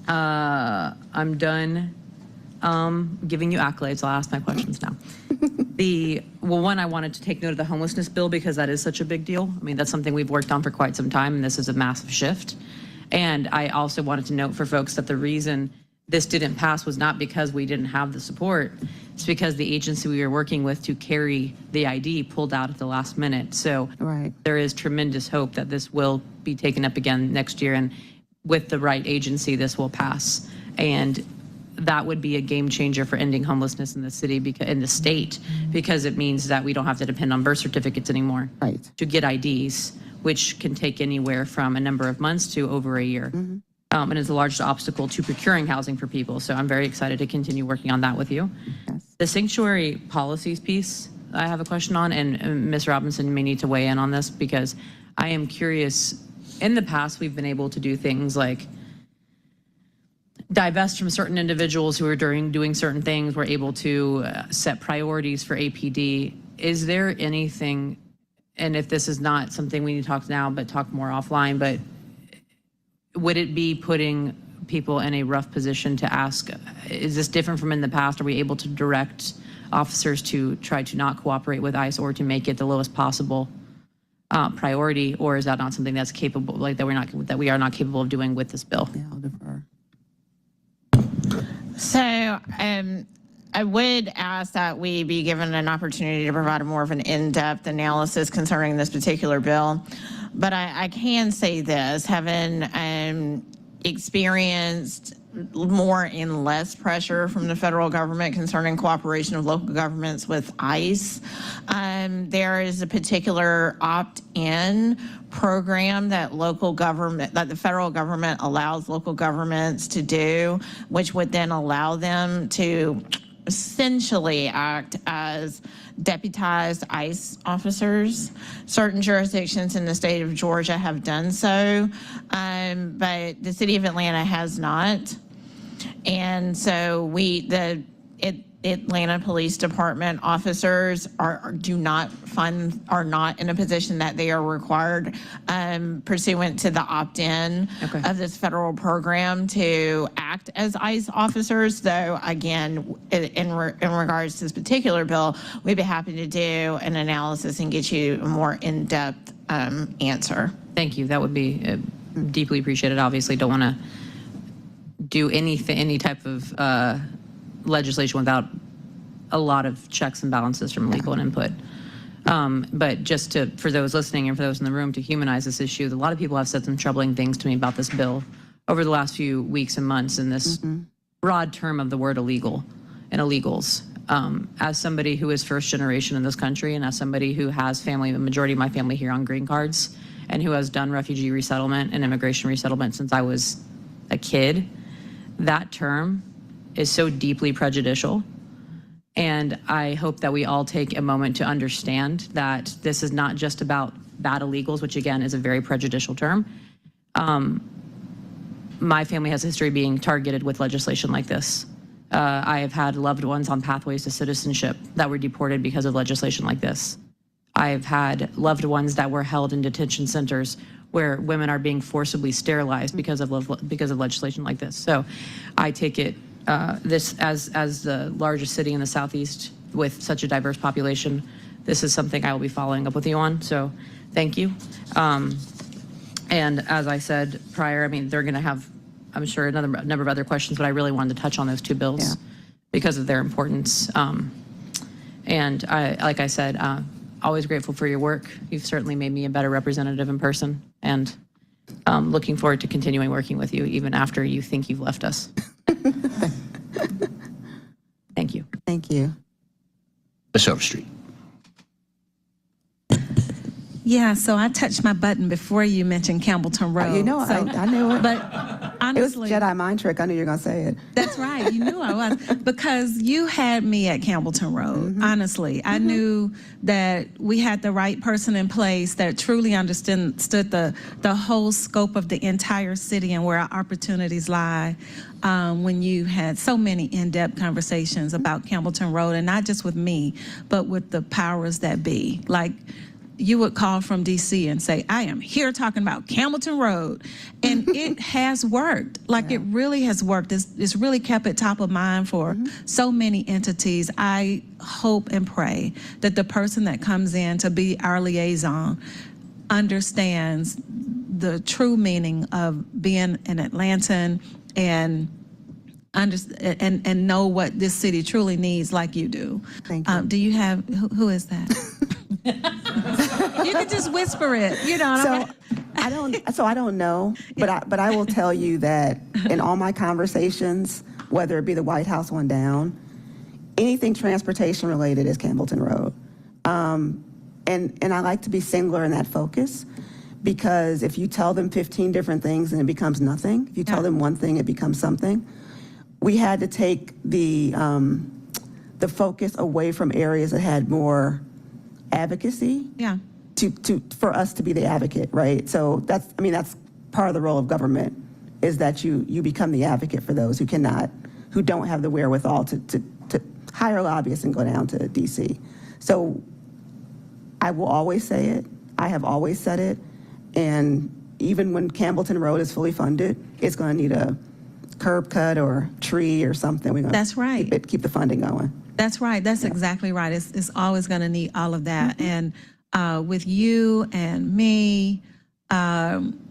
I'm done giving you accolades. I'll ask my questions now. One, I wanted to take note of the homelessness bill because that is such a big deal. I mean, that's something we've worked on for quite some time, and this is a massive shift. And I also wanted to note for folks that the reason this didn't pass was not because we didn't have the support. It's because the agency we were working with to carry the ID pulled out at the last minute. So there is tremendous hope that this will be taken up again next year, and with the right agency, this will pass. And that would be a game changer for ending homelessness in the city, in the state, because it means that we don't have to depend on birth certificates anymore to get IDs, which can take anywhere from a number of months to over a year. And is the largest obstacle to procuring housing for people. So I'm very excited to continue working on that with you. The sanctuary policies piece, I have a question on, and Ms. Robinson may need to weigh in on this because I am curious. In the past, we've been able to do things like divest from certain individuals who are doing certain things. We're able to set priorities for APD. Is there anything, and if this is not something we need to talk now, but talk more offline, but would it be putting people in a rough position to ask, is this different from in the past? Are we able to direct officers to try to not cooperate with ICE or to make it the lowest possible priority? Or is that not something that's capable, like that we are not capable of doing with this bill?
Yeah, I'll defer.
So I would ask that we be given an opportunity to provide more of an in-depth analysis concerning this particular bill. But I can say this, having experienced more and less pressure from the federal government concerning cooperation of local governments with ICE. There is a particular opt-in program that the federal government allows local governments to do, which would then allow them to essentially act as deputized ICE officers. Certain jurisdictions in the state of Georgia have done so, but the city of Atlanta has not. And so Atlanta Police Department officers are not in a position that they are required pursuant to the opt-in of this federal program to act as ICE officers. Though again, in regards to this particular bill, we'd be happy to do an analysis and get you a more in-depth answer.
Thank you. That would be deeply appreciated. Obviously, don't want to do any type of legislation without a lot of checks and balances from legal and input. But just for those listening and for those in the room, to humanize this issue, a lot of people have said some troubling things to me about this bill over the last few weeks and months in this broad term of the word illegal and illegals. As somebody who is first generation in this country, and as somebody who has family, the majority of my family here on green cards, and who has done refugee resettlement and immigration resettlement since I was a kid, that term is so deeply prejudicial. And I hope that we all take a moment to understand that this is not just about bad illegals, which again is a very prejudicial term. My family has a history of being targeted with legislation like this. I have had loved ones on pathways to citizenship that were deported because of legislation like this. I've had loved ones that were held in detention centers where women are being forcibly sterilized because of legislation like this. So I take it this as the largest city in the Southeast with such a diverse population. This is something I will be following up with you on. So thank you. And as I said prior, I mean, they're going to have, I'm sure, another number of other questions, but I really wanted to touch on those two bills because of their importance. And like I said, always grateful for your work. You've certainly made me a better representative in person, and looking forward to continuing working with you even after you think you've left us. Thank you.
Thank you.
Ms. Overstreet.
Yeah, so I touched my button before you mentioned Campbellton Road.
You know,
so,
I knew it.
But honestly,
it was Jedi mind trick. I knew you were going to say it.
That's right. You knew I was. Because you had me at Campbellton Road, honestly. I knew that we had the right person in place that truly understood the whole scope of the entire city and where our opportunities lie. When you had so many in-depth conversations about Campbellton Road, and not just with me, but with the powers that be. Like, you would call from DC and say, I am here talking about Campbellton Road. And it has worked. Like, it really has worked. It's really kept it top of mind for so many entities. I hope and pray that the person that comes in to be our liaison understands the true meaning of being an Atlantan and know what this city truly needs, like you do.
Thank you.
Do you have, who is that? You can just whisper it, you know.
I don't know, but I will tell you that in all my conversations, whether it be the White House one down, anything transportation related is Campbellton Road. And I like to be singular in that focus, because if you tell them 15 different things and it becomes nothing, if you tell them one thing, it becomes something. We had to take the focus away from areas that had more advocacy.
Yeah.
For us to be the advocate, right? So that's part of the role of government, is that you become the advocate for those who don't have the wherewithal to hire lobbyists and go down to DC. So I will always say it. I have always said it. And even when Campbellton Road is fully funded, it's going to need a curb cut or tree or something. We're going
That's right.
keep the funding going.
That's right. That's exactly right. It's always going to need all of that. And with you and me,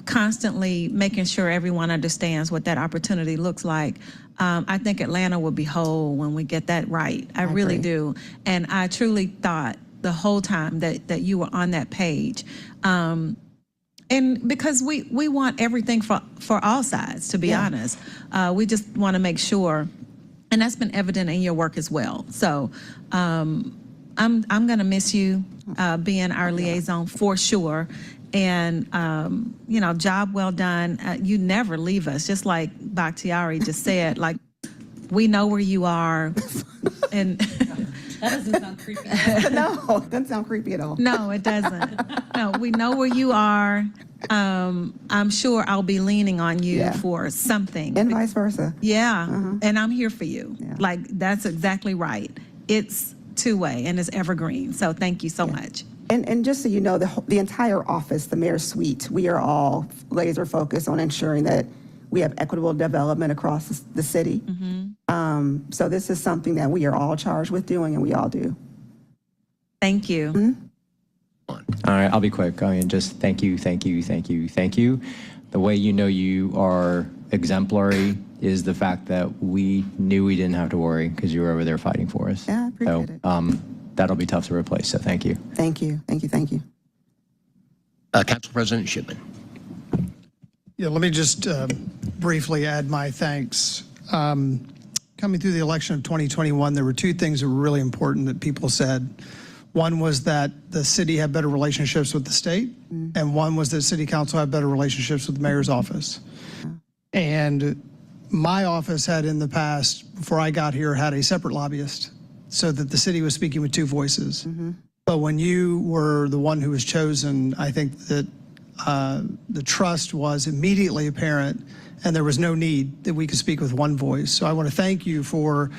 constantly making sure everyone understands what that opportunity looks like. I think Atlanta will be whole when we get that right. I really do. And I truly thought the whole time that you were on that page. And because we want everything for all sides, to be honest. We just want to make sure, and that's been evident in your work as well. So I'm going to miss you being our liaison for sure. And, you know, job well done. You never leave us, just like Bakhtiari just said, like, we know where you are. And
That doesn't sound creepy.
No, it doesn't sound creepy at all.
no, it doesn't. No, we know where you are. I'm sure I'll be leaning on you for something.
And vice versa.
Yeah, and I'm here for you. Like, that's exactly right. It's two-way and it's evergreen. So thank you so much.
And just so you know, the entire office, the mayor's suite, we are all laser focused on ensuring that we have equitable development across the city. So this is something that we are all charged with doing, and we all do.
Thank you.
All right, I'll be quick. I mean, just thank you, thank you, thank you, thank you. The way you know you are exemplary is the fact that we knew we didn't have to worry because you were over there fighting for us.
Yeah, I appreciate it.
That'll be tough to replace, so thank you.
Thank you, thank you, thank you.
Council President Shipman.
Yeah, let me just briefly add my thanks. Coming through the election of 2021, there were two things that were really important that people said. One was that the city had better relationships with the state, and one was that city council had better relationships with the mayor's office. And my office had in the past, before I got here, had a separate lobbyist so that the city was speaking with two voices. But when you were the one who was chosen, I think that the trust was immediately apparent, and there was no need that we could speak with one voice. So I want to thank you for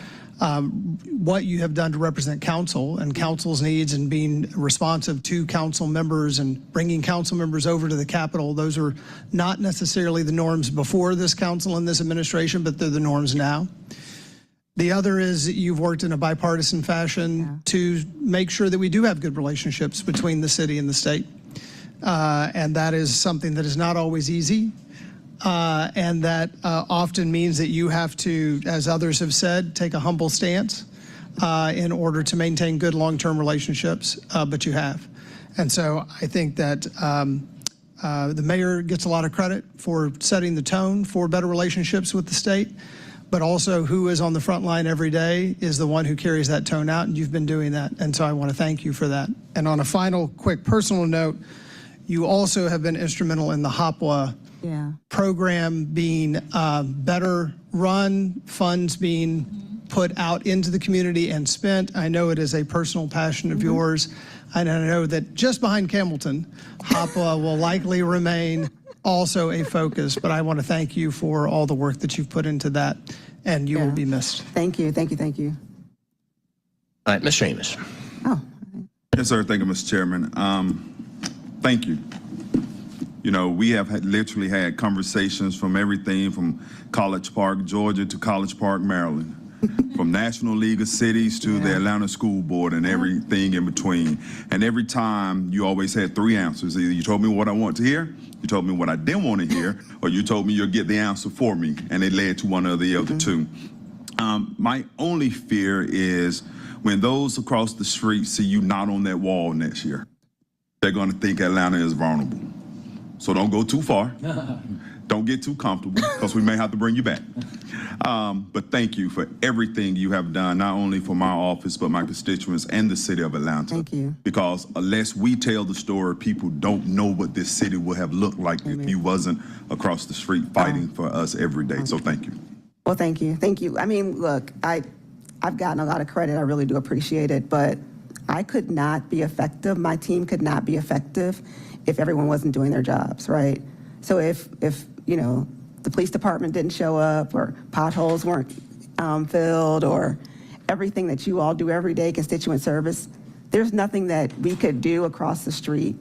what you have done to represent council and council's needs and being responsive to council members and bringing council members over to the Capitol. Those are not necessarily the norms before this council and this administration, but they're the norms now. The other is that you've worked in a bipartisan fashion to make sure that we do have good relationships between the city and the state. And that is something that is not always easy. And that often means that you have to, as others have said, take a humble stance in order to maintain good long-term relationships, but you have. And so I think that the mayor gets a lot of credit for setting the tone for better relationships with the state, but also who is on the front line every day is the one who carries that tone out, and you've been doing that. And so I want to thank you for that. And on a final quick personal note, you also have been instrumental in the HOPWA program being better run, funds being put out into the community and spent. I know it is a personal passion of yours, and I know that just behind Campbellton, HOPWA will likely remain also a focus, but I want to thank you for all the work that you've put into that, and you will be missed.
Thank you, thank you, thank you.
All right, Mr. Amos.
Yes, sir. Thank you, Mr. Chairman. Thank you. You know, we have literally had conversations from everything from College Park, Georgia to College Park, Maryland, from National League of Cities to the Atlanta School Board and everything in between. And every time you always had three answers. Either you told me what I want to hear, you told me what I didn't want to hear, or you told me you'll get the answer for me. And it led to one of the other two. My only fear is when those across the street see you not on that wall next year, they're going to think Atlanta is vulnerable. So don't go too far. Don't get too comfortable, because we may have to bring you back. But thank you for everything you have done, not only for my office, but my constituents and the city of Atlanta.
Thank you.
Because unless we tell the story, people don't know what this city would have looked like if you wasn't across the street fighting for us every day. So thank you.
Well, thank you, thank you. I mean, look, I've gotten a lot of credit. I really do appreciate it, but I could not be effective. My team could not be effective if everyone wasn't doing their jobs, right? So if you know, the police department didn't show up, or potholes weren't filled, or everything that you all do every day, constituent service, there's nothing that we could do across the street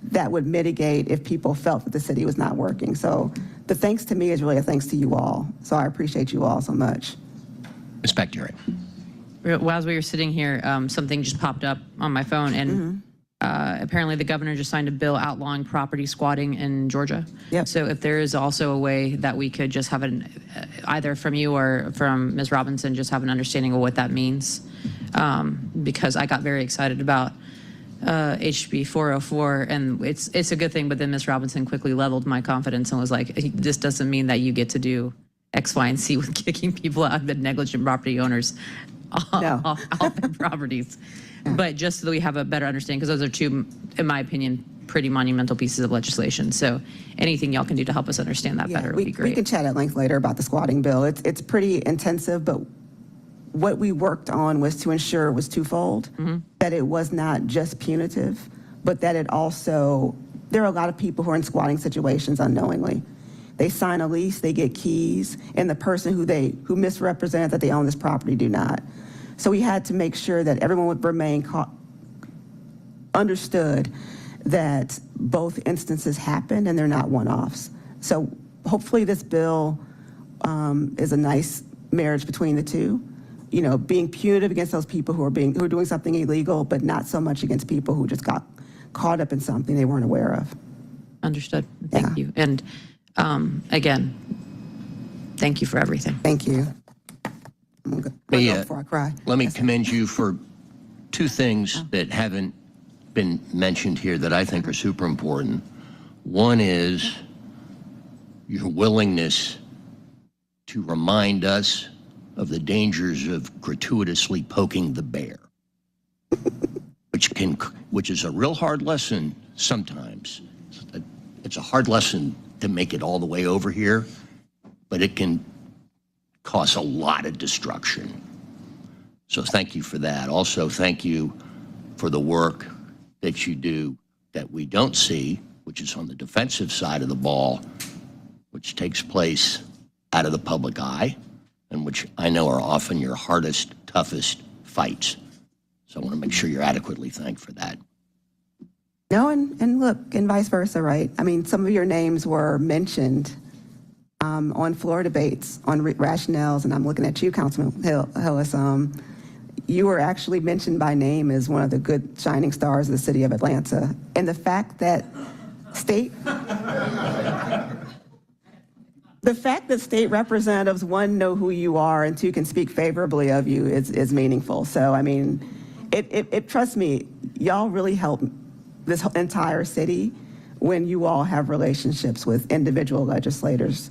that would mitigate if people felt that the city was not working. So the thanks to me is really a thanks to you all. So I appreciate you all so much.
Ms. Bakhtiari.
Well, as we were sitting here, something just popped up on my phone, and apparently the governor just signed a bill outlawing property squatting in Georgia.
Yep.
So if there is also a way that we could just have either from you or from Ms. Robinson, just have an understanding of what that means. Because I got very excited about HB 404, and it's a good thing, but then Ms. Robinson quickly leveled my confidence and was like, this doesn't mean that you get to do X, Y, and Z with kicking people out, the negligent property owners off their properties. But just so that we have a better understanding, because those are two, in my opinion, pretty monumental pieces of legislation. So anything y'all can do to help us understand that better would be great.
We can chat at length later about the squatting bill. It's pretty intensive, but what we worked on was to ensure it was twofold, that it was not just punitive, but that it also, there are a lot of people who are in squatting situations unknowingly. They sign a lease, they get keys, and the person who misrepresents that they own this property do not. So we had to make sure that everyone would remain understood that both instances happen and they're not one-offs. So hopefully this bill is a nice marriage between the two. You know, being punitive against those people who are doing something illegal, but not so much against people who just got caught up in something they weren't aware of.
Understood. Thank you. And again, thank you for everything.
Thank you. I'm gonna go before I cry.
Let me commend you for two things that haven't been mentioned here that I think are super important. One is your willingness to remind us of the dangers of gratuitously poking the bear, which is a real hard lesson sometimes. It's a hard lesson to make it all the way over here, but it can cause a lot of destruction. So thank you for that. Also, thank you for the work that you do that we don't see, which is on the defensive side of the ball, which takes place out of the public eye, and which I know are often your hardest, toughest fights. So I want to make sure you're adequately thanked for that.
No, and look, and vice versa, right? I mean, some of your names were mentioned on floor debates, on rationales, and I'm looking at you, Councilman Hillis. You were actually mentioned by name as one of the good shining stars of the city of Atlanta. And the fact that state representatives, one, know who you are, and two, can speak favorably of you is meaningful. So, I mean, trust me, y'all really help this entire city when you all have relationships with individual legislators.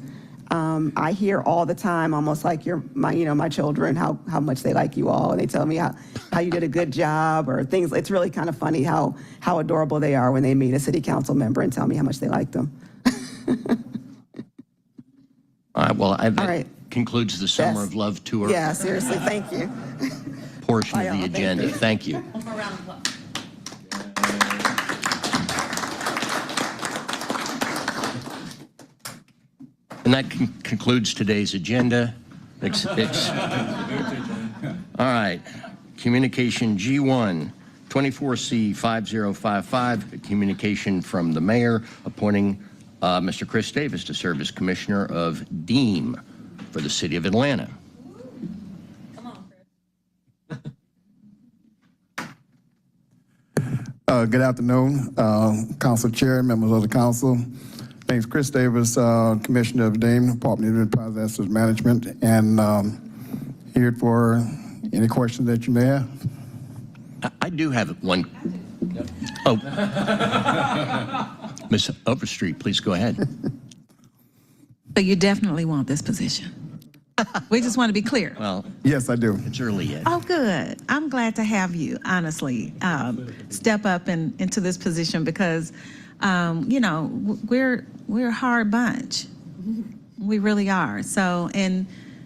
I hear all the time, almost like you're my children, how much they like you all, and they tell me how you did a good job or things. It's really kind of funny how adorable they are when they meet a city council member and tell me how much they like them.
All right, well, that concludes the Summer of Love tour.
Yeah, seriously, thank you.
Portion of the agenda. Thank you. And that concludes today's agenda. All right. Communication G1, 24C5055, a communication from the mayor appointing Mr. Chris Davis to serve as Commissioner of DEEM for the City of Atlanta.
Good afternoon, Council Chair, members of the council. Thanks, Chris Davis, Commissioner of DEEM, Department of Enterprise Asset Management, and here for any questions that you may have.
I do have one. Oh, Ms. Overstreet, please go ahead.
But you definitely want this position. We just want to be clear.
Well,
yes, I do.
It's early yet.
Oh, good. I'm glad to have you, honestly, step up into this position because, we're a hard bunch. We really are. So, and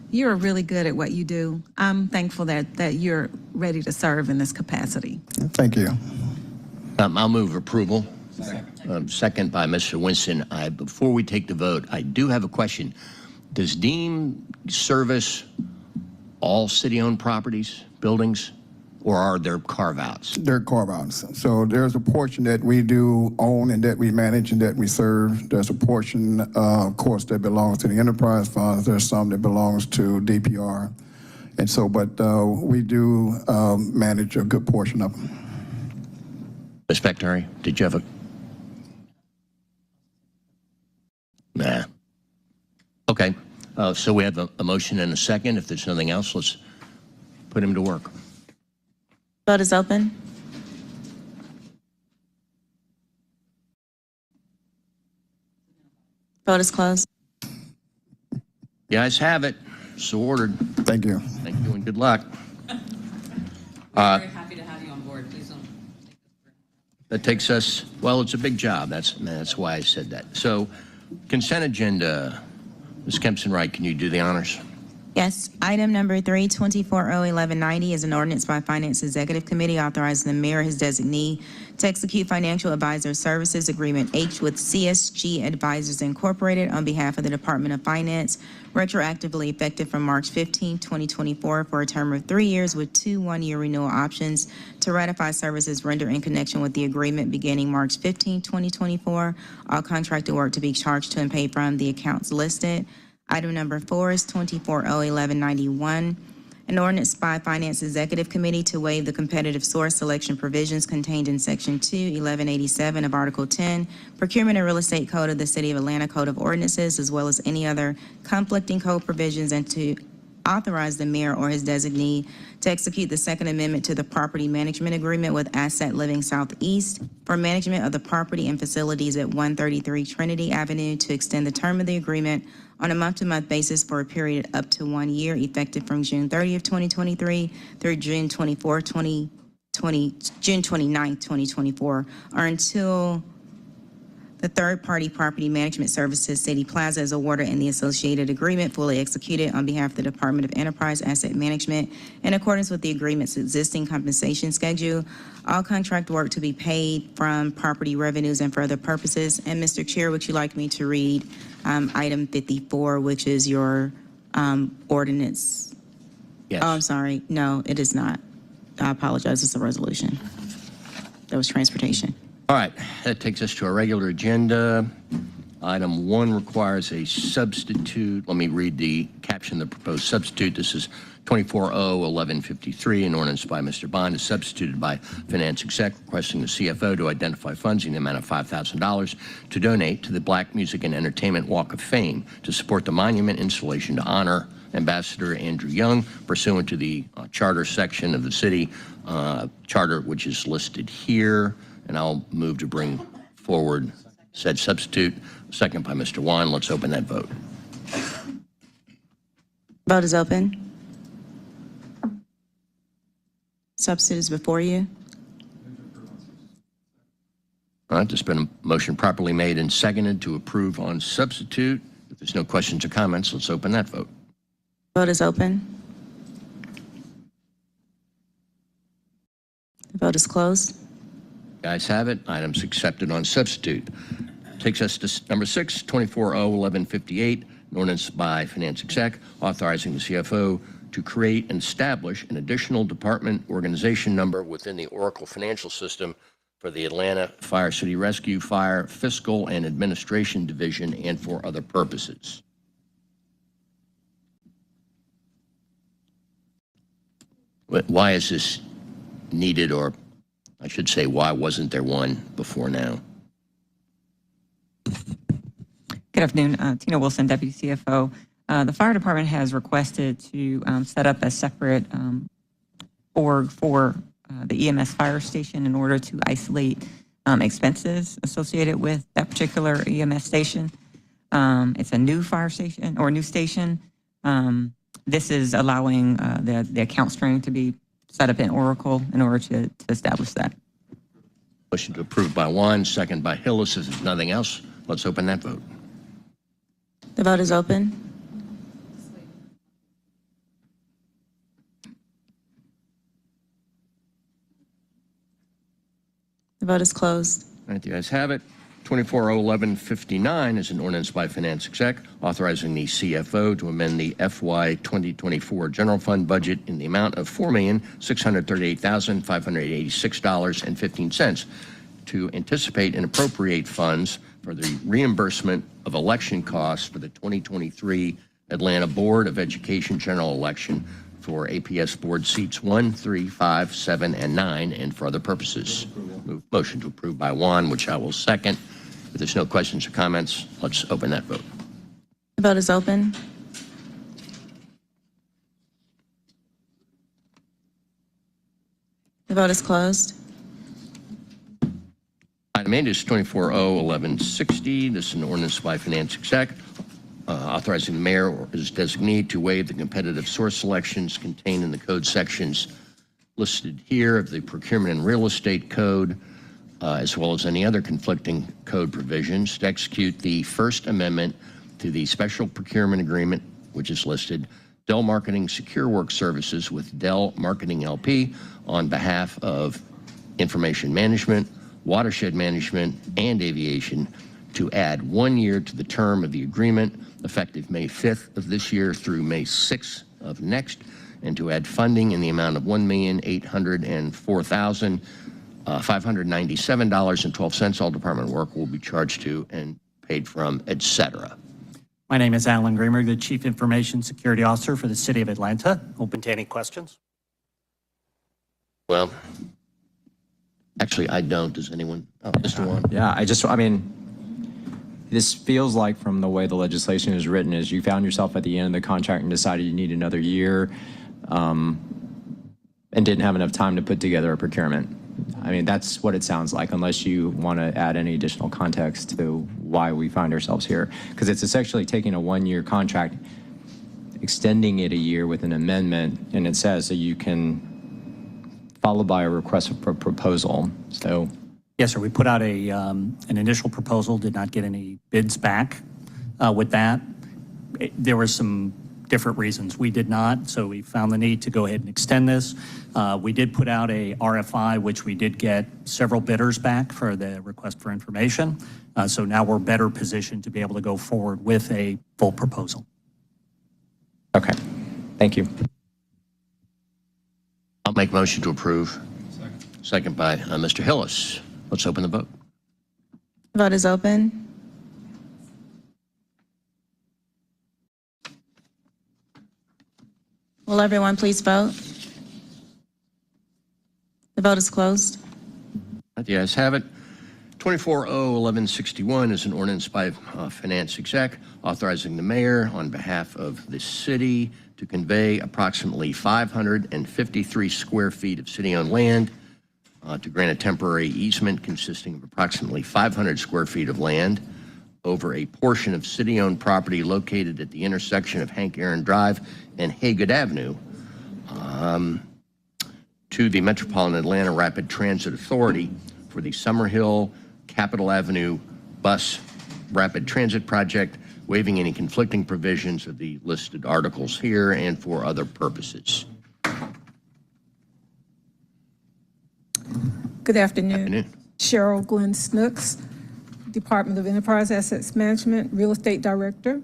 you're really good at what you do. I'm thankful that you're ready to serve in this capacity.
Thank you.
I'll move approval. Second by Mr. Winston. Before we take the vote, I do have a question. Does DEEM service all city-owned properties, buildings, or are there carve-outs?
There are carve-outs. So there's a portion that we do own and that we manage and that we serve. There's a portion, of course, that belongs to the enterprise funds. There's some that belongs to DPR. And so, but we do manage a good portion of them.
Ms. Spectari, did you have a? Nah. Okay, so we have a motion and a second. If there's nothing else, let's put him to work.
Vote is open. Vote is closed.
The ayes have it. So ordered.
Thank you.
Thank you and good luck.
Very happy to have you on board. Please don't.
That takes us, well, it's a big job. That's why I said that. So consent agenda. Ms. Kempson-Wright, can you do the honors?
Yes. Item number 3, 24-01190 is an ordinance by Finance Executive Committee authorizing the mayor or his designee to execute financial advisor services agreement H with CSG Advisors Incorporated on behalf of the Department of Finance, retroactively effective from March 15, 2024 for a term of 3 years with 2 one-year renewal options to ratify services rendered in connection with the agreement beginning March 15, 2024. All contracted work to be charged to and paid from the accounts listed. Item number 4 is 24-01191, an ordinance by Finance Executive Committee to waive the competitive source selection provisions contained in Section 2-1187 of Article 10, Procurement and Real Estate Code of the City of Atlanta Code of Ordinances, as well as any other conflicting code provisions, and to authorize the mayor or his designee to execute the Second Amendment to the Property Management Agreement with Asset Living Southeast for management of the property and facilities at 133 Trinity Avenue to extend the term of the agreement on a month-to-month basis for a period up to 1 year, effective from June 30th, 2023 through June 29th, 2024, or until the third-party property management services City Plaza is awarded and the associated agreement fully executed on behalf of the Department of Enterprise Asset Management in accordance with the agreement's existing compensation schedule. All contract work to be paid from property revenues and for other purposes. And Mr. Chair, would you like me to read item 54, which is your ordinance?
Yes.
Oh, I'm sorry. No, it is not. I apologize. It's a resolution. That was transportation.
All right, that takes us to our regular agenda. Item 1 requires a substitute. Let me read the caption of the proposed substitute. This is 24-01153, an ordinance by Mr. Bond is substituted by Finance Exec, requesting the CFO to identify funds in the amount of $5,000 to donate to the Black Music and Entertainment Walk of Fame to support the monument installation to honor Ambassador Andrew Young pursuant to the charter section of the city charter, which is listed here. And I'll move to bring forward said substitute. Second by Mr. Juan. Let's open that vote.
Vote is open. Substitute is before you.
All right, there's been a motion properly made and seconded to approve on substitute. If there's no questions or comments, let's open that vote.
Vote is open. The vote is closed.
Guys have it. Items accepted on substitute. Takes us to number 6, 24-01158, an ordinance by Finance Exec authorizing the CFO to create and establish an additional department organization number within the Oracle financial system for the Atlanta Fire City Rescue, Fire, Fiscal, and Administration Division, and for other purposes. Why is this needed, or I should say, why wasn't there one before now?
Good afternoon, Tina Wilson, Deputy CFO. The fire department has requested to set up a separate org for the EMS fire station in order to isolate expenses associated with that particular EMS station. It's a new fire station or new station. This is allowing the account string to be set up in Oracle in order to establish that.
Motion to approve by Juan, second by Hillis. If there's nothing else, let's open that vote.
The vote is open. The vote is closed.
All right, the ayes have it. 24-01159 is an ordinance by Finance Exec authorizing the CFO to amend the FY 2024 general fund budget in the amount of $4,638,586.15 to anticipate and appropriate funds for the reimbursement of election costs for the 2023 Atlanta Board of Education general election for APS board seats 1, 3, 5, 7, and 9, and for other purposes. Motion to approve by Juan, which I will second. If there's no questions or comments, let's open that vote.
The vote is open. The vote is closed.
Item 8 is 24-0-1160. This is an ordinance by Finance Exec authorizing the mayor or his designee to waive the competitive source selections contained in the code sections listed here of the Procurement and Real Estate Code, as well as any other conflicting code provisions, to execute the First Amendment to the Special Procurement Agreement, which is listed, Dell Marketing Secure Work Services with Dell Marketing LP on behalf of Information Management, Watershed Management, and Aviation to add 1 year to the term of the agreement effective May 5th of this year through May 6th of next, and to add funding in the amount of $1,804,597.12. All department work will be charged to and paid from, etc.
My name is Alan Greenberg, the Chief Information Security Officer for the City of Atlanta. Open to any questions.
Well, actually, I don't. Does anyone? Oh, Mr. Juan?
Yeah, I mean, this feels like from the way the legislation is written is you found yourself at the end of the contract and decided you need another year and didn't have enough time to put together a procurement. I mean, that's what it sounds like, unless you want to add any additional context to why we find ourselves here. Because it's essentially taking a 1-year contract, extending it a year with an amendment, and it says so you can, followed by a request for proposal. So,
Yes, sir. We put out an initial proposal, did not get any bids back with that. There were some different reasons we did not, so we found the need to go ahead and extend this. We did put out a RFI, which we did get several bidders back for the request for information. So now we're better positioned to be able to go forward with a full proposal.
okay, thank you.
I'll make motion to approve. Second by Mr. Hillis. Let's open the vote.
The vote is open. Will everyone please vote? The vote is closed.
The ayes have it. 24-0-1161 is an ordinance by Finance Exec authorizing the mayor on behalf of the city to convey approximately 553 square feet of city-owned land to grant a temporary easement consisting of approximately 500 square feet of land over a portion of city-owned property located at the intersection of Hank Aaron Drive and Haygood Avenue to the Metropolitan Atlanta Rapid Transit Authority for the Summerhill Capitol Avenue Bus Rapid Transit Project, waiving any conflicting provisions of the listed articles here and for other purposes.
Good afternoon. Cheryl Glenn Snooks, Department of Enterprise Assets Management, Real Estate Director.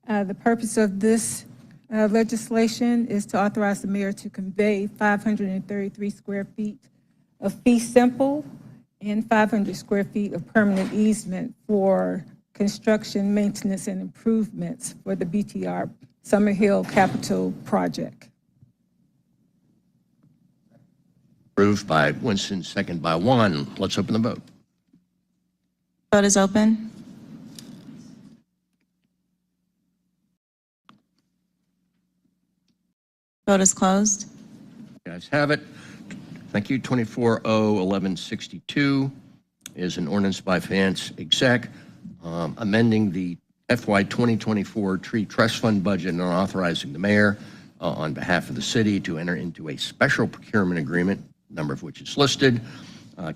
The purpose of this legislation is to authorize the mayor to convey 533 square feet of fee simple and 500 square feet of permanent easement for construction, maintenance, and improvements for the BTR Summerhill Capital Project.
Approved by Winston, second by Juan. Let's open the vote.
Vote is open. Vote is closed.
You guys have it. Thank you. 24-0-1162 is an ordinance by Finance Exec amending the FY 2024 Tree Trust Fund budget and authorizing the mayor on behalf of the city to enter into a special procurement agreement, number of which is listed,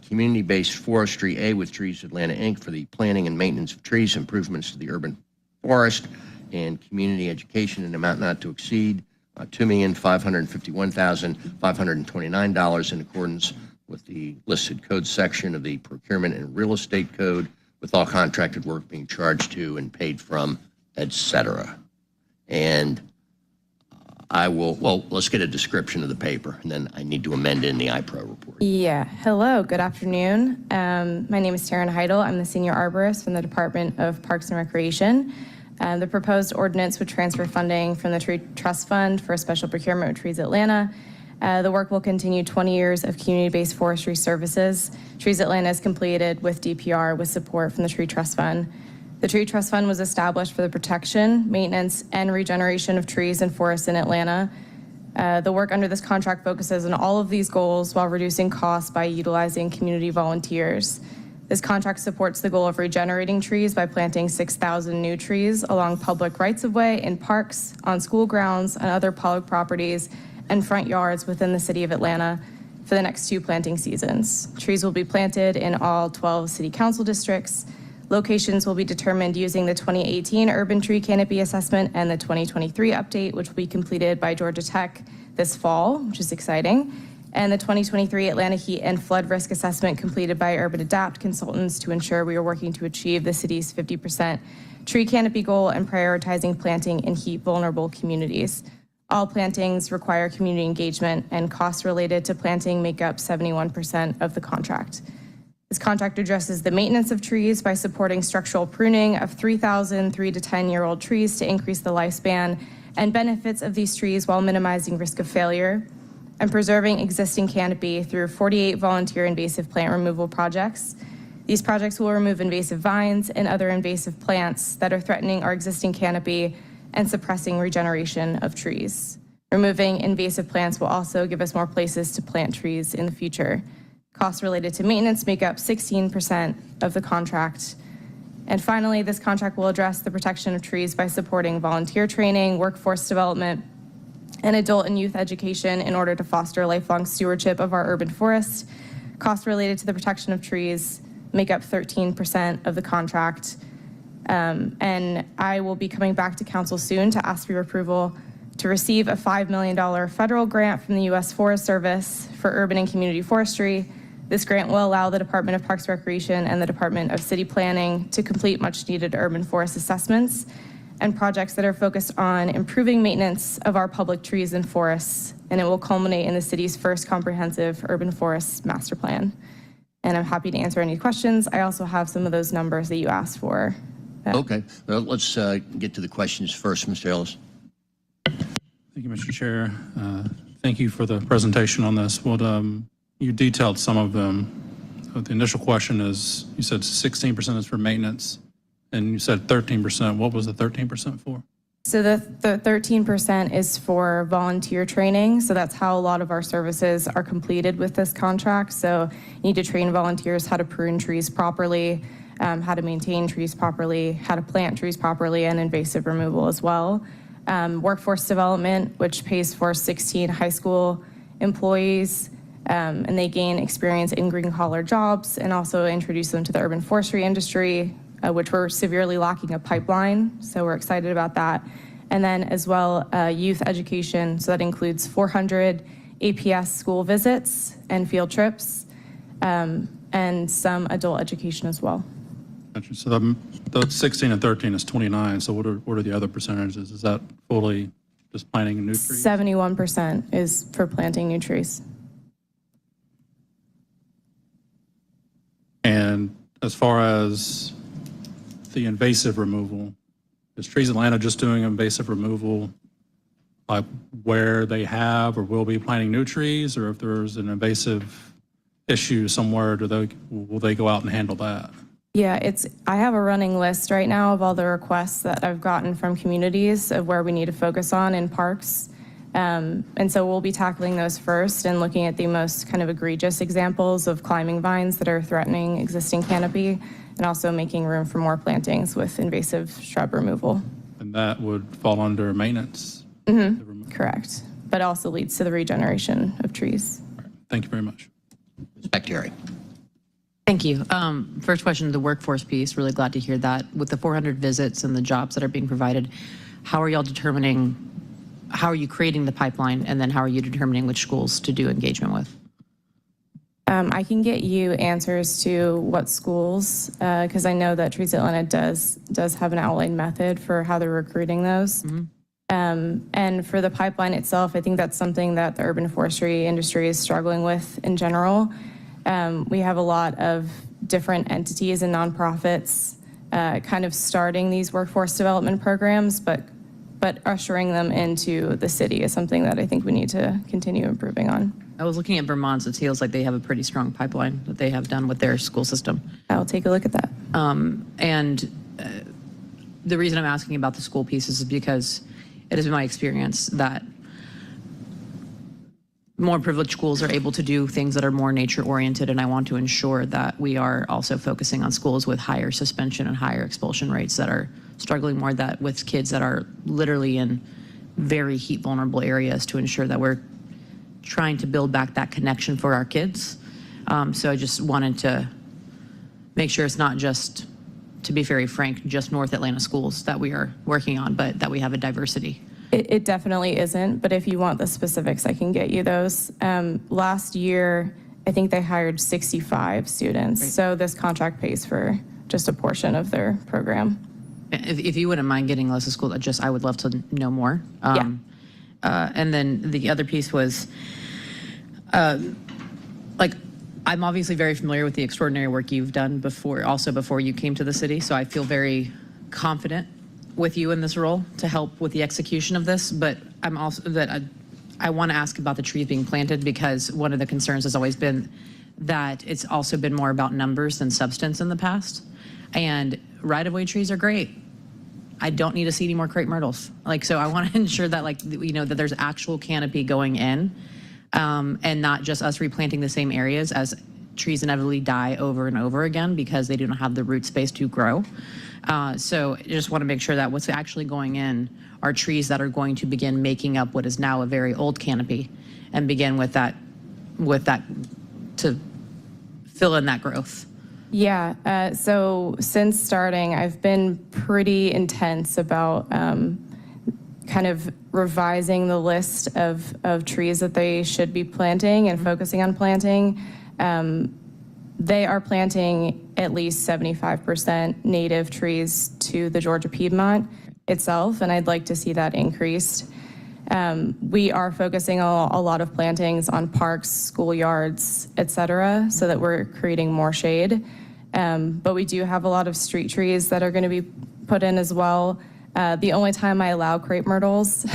community-based forestry A with Trees Atlanta Inc. for the planting and maintenance of trees, improvements to the urban forest, and community education in an amount not to exceed $2,551,529 in accordance with the listed code section of the Procurement and Real Estate Code, with all contracted work being charged to and paid from, etc. And I will, well, let's get a description of the paper, and then I need to amend in the iPro report.
Yeah, hello, good afternoon. My name is Taryn Heidel. I'm the Senior Arborist from the Department of Parks and Recreation. The proposed ordinance would transfer funding from the Tree Trust Fund for a special procurement of Trees Atlanta. The work will continue 20 years of community-based forestry services. Trees Atlanta is completed with DPR with support from the Tree Trust Fund. The Tree Trust Fund was established for the protection, maintenance, and regeneration of trees and forests in Atlanta. The work under this contract focuses on all of these goals while reducing costs by utilizing community volunteers. This contract supports the goal of regenerating trees by planting 6,000 new trees along public rights-of-way, in parks, on school grounds, and other public properties, and front yards within the city of Atlanta for the next 2 planting seasons. Trees will be planted in all 12 city council districts. Locations will be determined using the 2018 Urban Tree Canopy Assessment and the 2023 update, which will be completed by Georgia Tech this fall, which is exciting, and the 2023 Atlanta Heat and Flood Risk Assessment completed by Urban Adapt Consultants to ensure we are working to achieve the city's 50% tree canopy goal and prioritizing planting in heat-vulnerable communities. All plantings require community engagement, and costs related to planting make up 71% of the contract. This contract addresses the maintenance of trees by supporting structural pruning of 3,000 3 to 10-year-old trees to increase the lifespan and benefits of these trees while minimizing risk of failure, and preserving existing canopy through 48 volunteer invasive plant removal projects. These projects will remove invasive vines and other invasive plants that are threatening our existing canopy and suppressing regeneration of trees. Removing invasive plants will also give us more places to plant trees in the future. Costs related to maintenance make up 16% of the contract. And finally, this contract will address the protection of trees by supporting volunteer training, workforce development, and adult and youth education in order to foster lifelong stewardship of our urban forests. Costs related to the protection of trees make up 13% of the contract. And I will be coming back to council soon to ask for your approval to receive a $5 million federal grant from the U.S. Forest Service for urban and community forestry. This grant will allow the Department of Parks and Recreation and the Department of City Planning to complete much needed urban forest assessments and projects that are focused on improving maintenance of our public trees and forests, and it will culminate in the city's first comprehensive urban forest master plan. And I'm happy to answer any questions. I also have some of those numbers that you asked for.
Okay, well, let's get to the questions first, Mr. Ellis.
Thank you, Mr. Chair. Thank you for the presentation on this. You detailed some of them. The initial question is, you said 16% is for maintenance, and you said 13%. What was the 13% for?
So the 13% is for volunteer training. So that's how a lot of our services are completed with this contract. So you need to train volunteers how to prune trees properly, how to maintain trees properly, how to plant trees properly, and invasive removal as well. Workforce development, which pays for 16 high school employees, and they gain experience in green-collar jobs, and also introduce them to the urban forestry industry, which we're severely lacking a pipeline, so we're excited about that. And then as well, youth education, so that includes 400 APS school visits and field trips, and some adult education as well.
Gotcha. So the 16 and 13 is 29, so what are the other percentages? Is that fully just planting new trees?
71% is for planting new trees.
And as far as the invasive removal, is Trees Atlanta just doing invasive removal like where they have or will be planting new trees, or if there's an invasive issue somewhere, will they go out and handle that?
Yeah, I have a running list right now of all the requests that I've gotten from communities of where we need to focus on in parks. And so we'll be tackling those first and looking at the most kind of egregious examples of climbing vines that are threatening existing canopy, and also making room for more plantings with invasive shrub removal.
And that would fall under maintenance?
Mm-hmm. Correct. But also leads to the regeneration of trees.
Thank you very much.
Secretary.
Thank you. First question, the workforce piece, really glad to hear that. With the 400 visits and the jobs that are being provided, how are y'all determining, how are you creating the pipeline, and then how are you determining which schools to do engagement with?
I can get you answers to what schools, because I know that Trees Atlanta does have an outlined method for how they're recruiting those. Mm-hmm. And for the pipeline itself, I think that's something that the urban forestry industry is struggling with in general. We have a lot of different entities and nonprofits kind of starting these workforce development programs, but ushering them into the city is something that I think we need to continue improving on.
I was looking at Vermont's. It feels like they have a pretty strong pipeline that they have done with their school system.
I'll take a look at that.
The reason I'm asking about the school pieces is because it has been my experience that more privileged schools are able to do things that are more nature-oriented, and I want to ensure that we are also focusing on schools with higher suspension and higher expulsion rates that are struggling more with kids that are literally in very heat-vulnerable areas, to ensure that we're trying to build back that connection for our kids. So I just wanted to make sure it's not just, to be very frank, just North Atlanta schools that we are working on, but that we have a diversity.
It definitely isn't, but if you want the specifics, I can get you those. Last year, I think they hired 65 students, so this contract pays for just a portion of their program.
If you wouldn't mind getting us a school, I would love to know more. And then the other piece was, I'm obviously very familiar with the extraordinary work you've done before you came to the city, so I feel very confident with you in this role to help with the execution of this. But I'm also I want to ask about the trees being planted, because one of the concerns has always been that it's also been more about numbers than substance in the past. And right-of-way trees are great. I don't need to see any more crepe myrtles. So I want to ensure that, that there's actual canopy going in, and not just us replanting the same areas as trees inevitably die over and over again because they do not have the root space to grow. So I just want to make sure that what's actually going in are trees that are going to begin making up what is now a very old canopy, and begin with that to fill in that growth.
Yeah, so since starting, I've been pretty intense about kind of revising the list of trees that they should be planting and focusing on planting. They are planting at least 75% native trees to the Georgia Piedmont itself, and I'd like to see that increased. We are focusing a lot of plantings on parks, schoolyards, et cetera, so that we're creating more shade. But we do have a lot of street trees that are going to be put in as well. The only time I allow crepe myrtles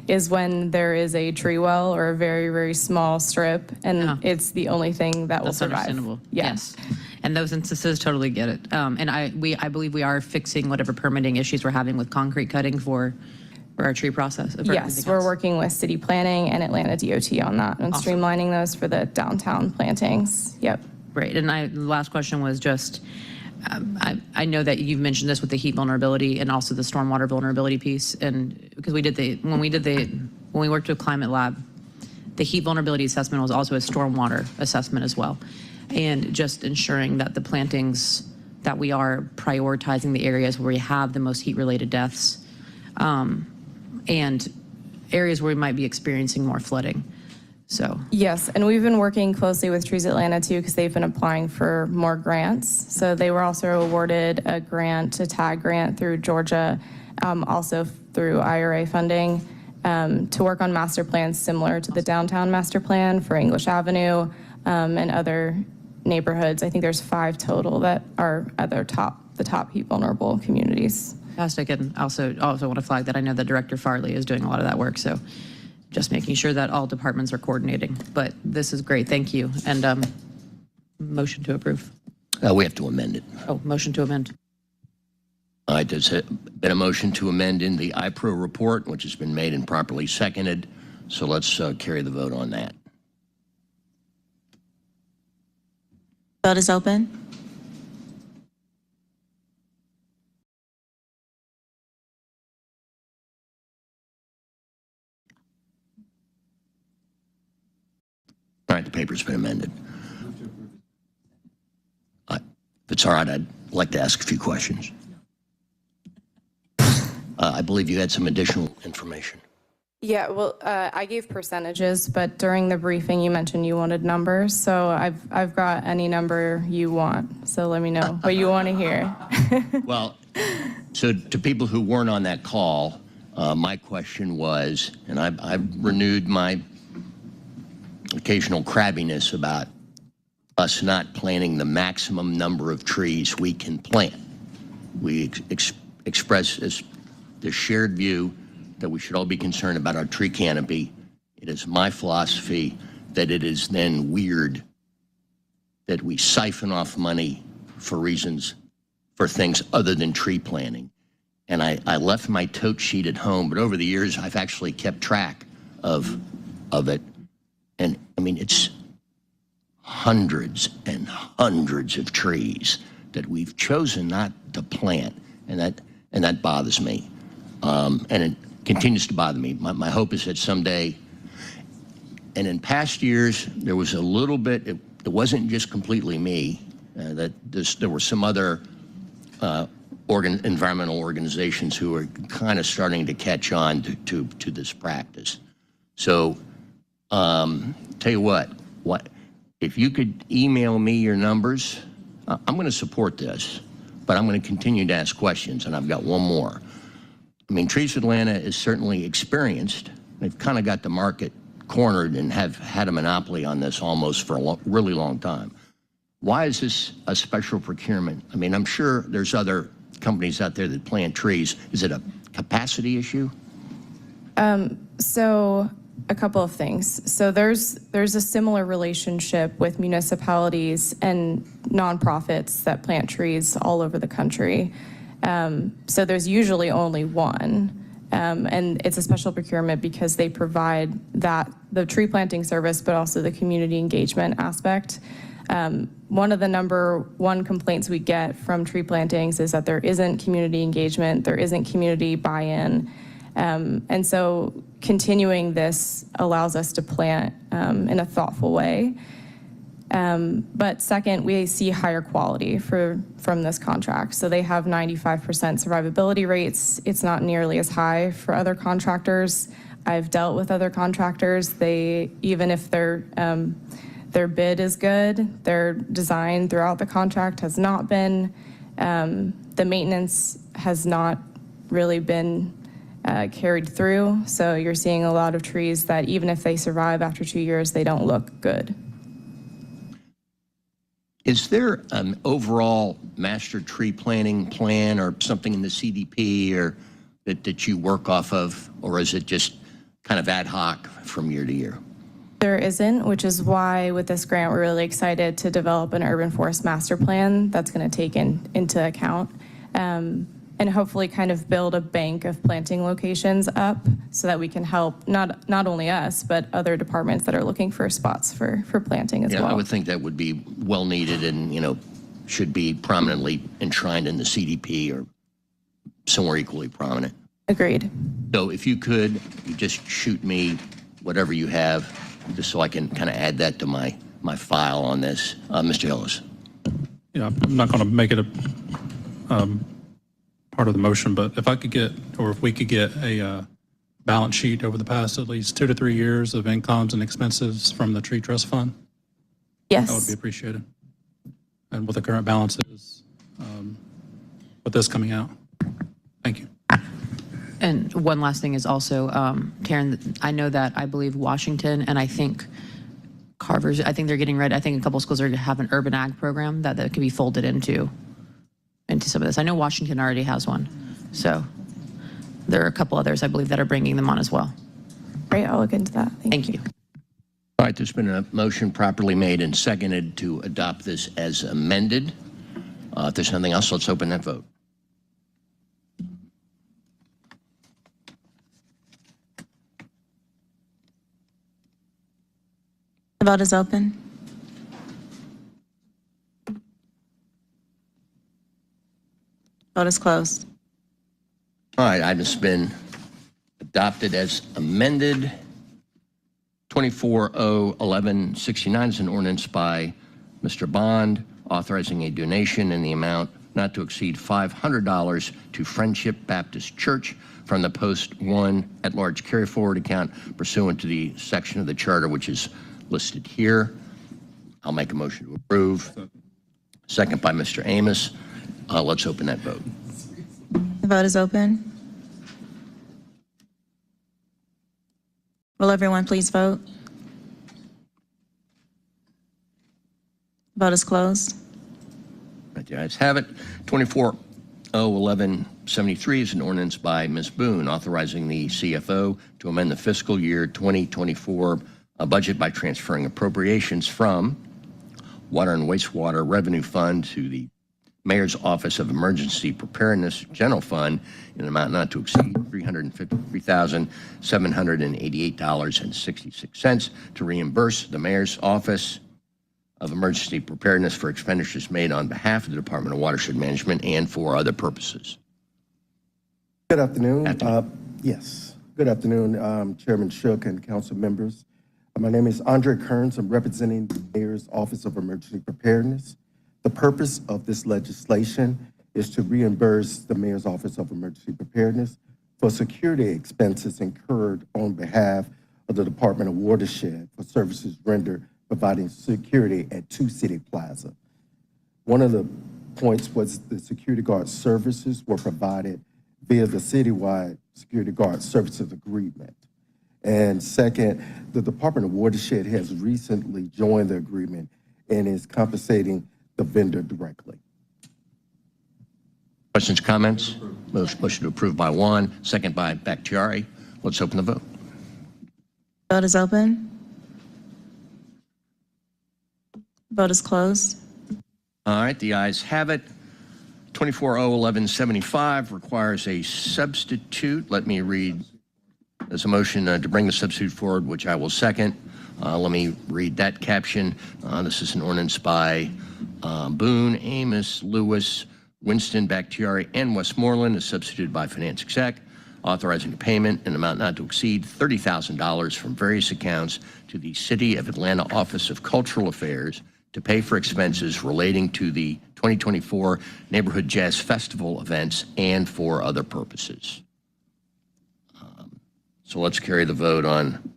is when there is a tree well or a very, very small strip, and it's the only thing that will survive.
That's understandable.
Yes.
And those instances, totally get it. And I believe we are fixing whatever permitting issues we're having with concrete cutting for our tree process.
Yes, we're working with city planning and Atlanta DOT on that, and streamlining those for the downtown plantings. Yep.
Great. And the last question was just, I know that you've mentioned this with the heat vulnerability and also the stormwater vulnerability piece, and because when we worked with Climate Lab, the heat vulnerability assessment was also a stormwater assessment as well, and just ensuring that the plantings, that we are prioritizing the areas where we have the most heat-related deaths, and areas where we might be experiencing more flooding. So
yes, and we've been working closely with Trees Atlanta too, because they've been applying for more grants. So they were also awarded a grant, a TAG grant through Georgia, also through IRA funding, to work on master plans similar to the downtown master plan for English Avenue and other neighborhoods. I think there's 5 total that are at the top heat vulnerable communities.
Fantastic. And also want to flag that I know that Director Farley is doing a lot of that work. So just making sure that all departments are coordinating. But this is great. Thank you. And motion to approve.
We have to amend it.
Oh, motion to amend.
All right, there's been a motion to amend in the iPro report, which has been made and properly seconded. So let's carry the vote on that.
Vote is open.
All right, the paper's been amended. If it's all right, I'd like to ask a few questions. I believe you had some additional information.
Yeah, well, I gave percentages, but during the briefing, you mentioned you wanted numbers. So I've got any number you want. So let me know what you want to hear.
Well, so to people who weren't on that call, my question was, and I've renewed my occasional crabbiness about us not planting the maximum number of trees we can plant. we express as the shared view that we should all be concerned about our tree canopy. It is my philosophy that it is then weird that we siphon off money for reasons, for things other than tree planting. And I left my tote sheet at home, but over the years, I've actually kept track of it. And I mean, it's hundreds and hundreds of trees that we've chosen not to plant. And that bothers me. And it continues to bother me. My hope is that someday, and in past years, there was a little bit, it wasn't just completely me, there were some other environmental organizations who are kind of starting to catch on to this practice. So, tell you what, if you could email me your numbers, I'm going to support this, but I'm going to continue to ask questions, and I've got one more. I mean, Trees Atlanta is certainly experienced. They've kind of got the market cornered and have had a monopoly on this almost for a really long time. Why is this a special procurement? I mean, I'm sure there's other companies out there that plant trees. Is it a capacity issue?
So a couple of things. So there's a similar relationship with municipalities and nonprofits that plant trees all over the country. So there's usually only one. And it's a special procurement because they provide the tree planting service, but also the community engagement aspect. One of the number one complaints we get from tree plantings is that there isn't community engagement, there isn't community buy-in. And so continuing this allows us to plant in a thoughtful way. But second, we see higher quality from this contract. So they have 95% survivability rates. It's not nearly as high for other contractors. I've dealt with other contractors. Even if their bid is good, their design throughout the contract has not been. The maintenance has not really been carried through. So you're seeing a lot of trees that even if they survive after 2 years, they don't look good.
Is there an overall master tree planting plan or something in the CDP or that you work off of, or is it just kind of ad hoc from year to year?
There isn't, which is why with this grant, we're really excited to develop an urban forest master plan that's going to take into account and hopefully kind of build a bank of planting locations up so that we can help not only us, but other departments that are looking for spots for planting as well.
I would think that would be well needed and, should be prominently enshrined in the CDP or somewhere equally prominent.
Agreed.
So if you could, you just shoot me whatever you have, just so I can kind of add that to my file on this. Mr. Hillis.
Yeah, I'm not going to make it a part of the motion, but if I could get, or if we could get a balance sheet over the past at least 2 to 3 years of incomes and expenses from the tree trust fund.
Yes.
That would be appreciated. And what the current balance is with this coming out. Thank you.
And one last thing is also, Taryn, I know that I believe Washington and I think Carver's, I think they're getting ready. I think a couple schools are to have an urban ag program that can be folded into some of this. I know Washington already has one. So there are a couple others, I believe, that are bringing them on as well.
Great, I'll look into that. Thank you.
All right, there's been a motion properly made and seconded to adopt this as amended. If there's nothing else, let's open that vote.
The vote is open. Vote is closed.
All right, item's been adopted as amended. 24-0-1169 is an ordinance by Mr. Bond authorizing a donation in the amount not to exceed $500 to Friendship Baptist Church from the Post 1 at-large carry-forward account pursuant to the section of the charter which is listed here. I'll make a motion to approve. Second by Mr. Amos. Let's open that vote.
The vote is open. Will everyone please vote? Vote is closed.
Right, the ayes have it. 24 20-1173 is an ordinance by Ms. Boone authorizing the CFO to amend the fiscal year 2024 budget by transferring appropriations from Water and Wastewater Revenue Fund to the Mayor's Office of Emergency Preparedness General Fund in an amount not to exceed $353,788.66 to reimburse the Mayor's Office of Emergency Preparedness for expenditures made on behalf of the Department of Watershed Management and for other purposes.
Good afternoon. Yes. Good afternoon, Chairman Shook and council members. My name is Andre Kearns. I'm representing the Mayor's Office of Emergency Preparedness. The purpose of this legislation is to reimburse the Mayor's Office of Emergency Preparedness for security expenses incurred on behalf of the Department of Watershed for services rendered providing security at 2 City Plaza. One of the points was the security guard services were provided via the citywide security guard services agreement. And second, the Department of Watershed has recently joined the agreement and is compensating the vendor directly.
Questions, comments? Motion to approve by Juan, second by Bakhtiari. Let's open the vote.
Vote is open. Vote is closed.
All right, the ayes have it. 24-0-1175 requires a substitute. Let me read. There's a motion to bring the substitute forward, which I will second. Let me read that caption. This is an ordinance by Boone, Amos, Lewis, Winston, Bakhtiari, and Westmoreland, is substituted by Finance Exec, authorizing a payment in an amount not to exceed $30,000 from various accounts to the City of Atlanta Office of Cultural Affairs to pay for expenses relating to the 2024 Neighborhood Jazz Festival events and for other purposes. So let's carry the vote on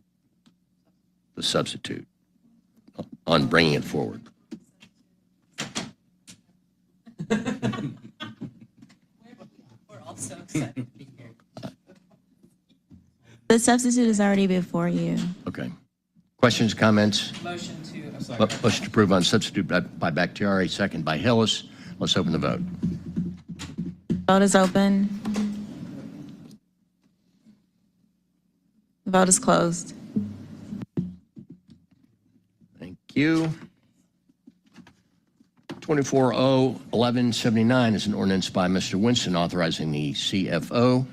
the substitute, on bringing it forward.
The substitute is already before you.
Okay. Questions, comments? Motion to approve on substitute by Bakhtiari, second by Hillis. Let's open the vote.
Vote is open. The vote is closed.
Thank you. 24-0-1179 is an ordinance by Mr. Winston authorizing the CFO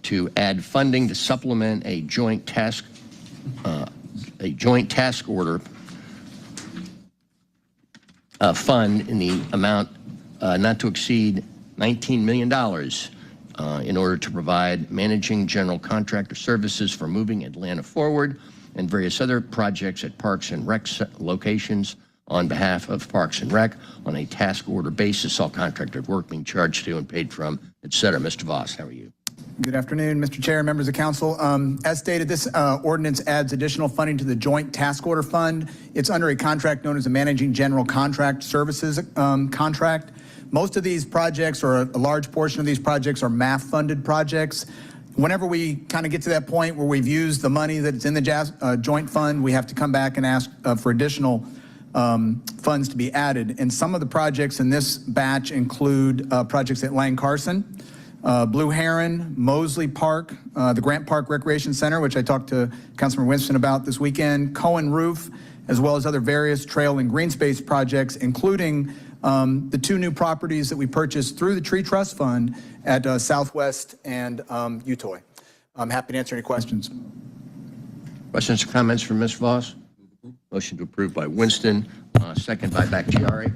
to add funding to supplement a joint task order fund in the amount not to exceed $19 million in order to provide managing general contractor services for moving Atlanta forward and various other projects at Parks and Rec locations on behalf of Parks and Rec on a task order basis, all contracted work being charged to and paid from, et cetera. Mr. Voss, how are you?
Good afternoon, Mr. Chair, members of council. As stated, this ordinance adds additional funding to the Joint Task Order Fund. It's under a contract known as a Managing General Contract Services contract. Most of these projects, or a large portion of these projects, are MAF-funded projects. Whenever we kind of get to that point where we've used the money that's in the joint fund, we have to come back and ask for additional funds to be added. And some of the projects in this batch include projects at Lang Carson, Blue Heron, Mosley Park, the Grant Park Recreation Center, which I talked to Councilman Winston about this weekend, Cohen Roof, as well as other various trail and green space projects, including the 2 new properties that we purchased through the Tree Trust Fund at Southwest and Utoy. I'm happy to answer any questions.
Questions or comments from Ms. Voss? Motion to approve by Winston, second by Bakhtiari.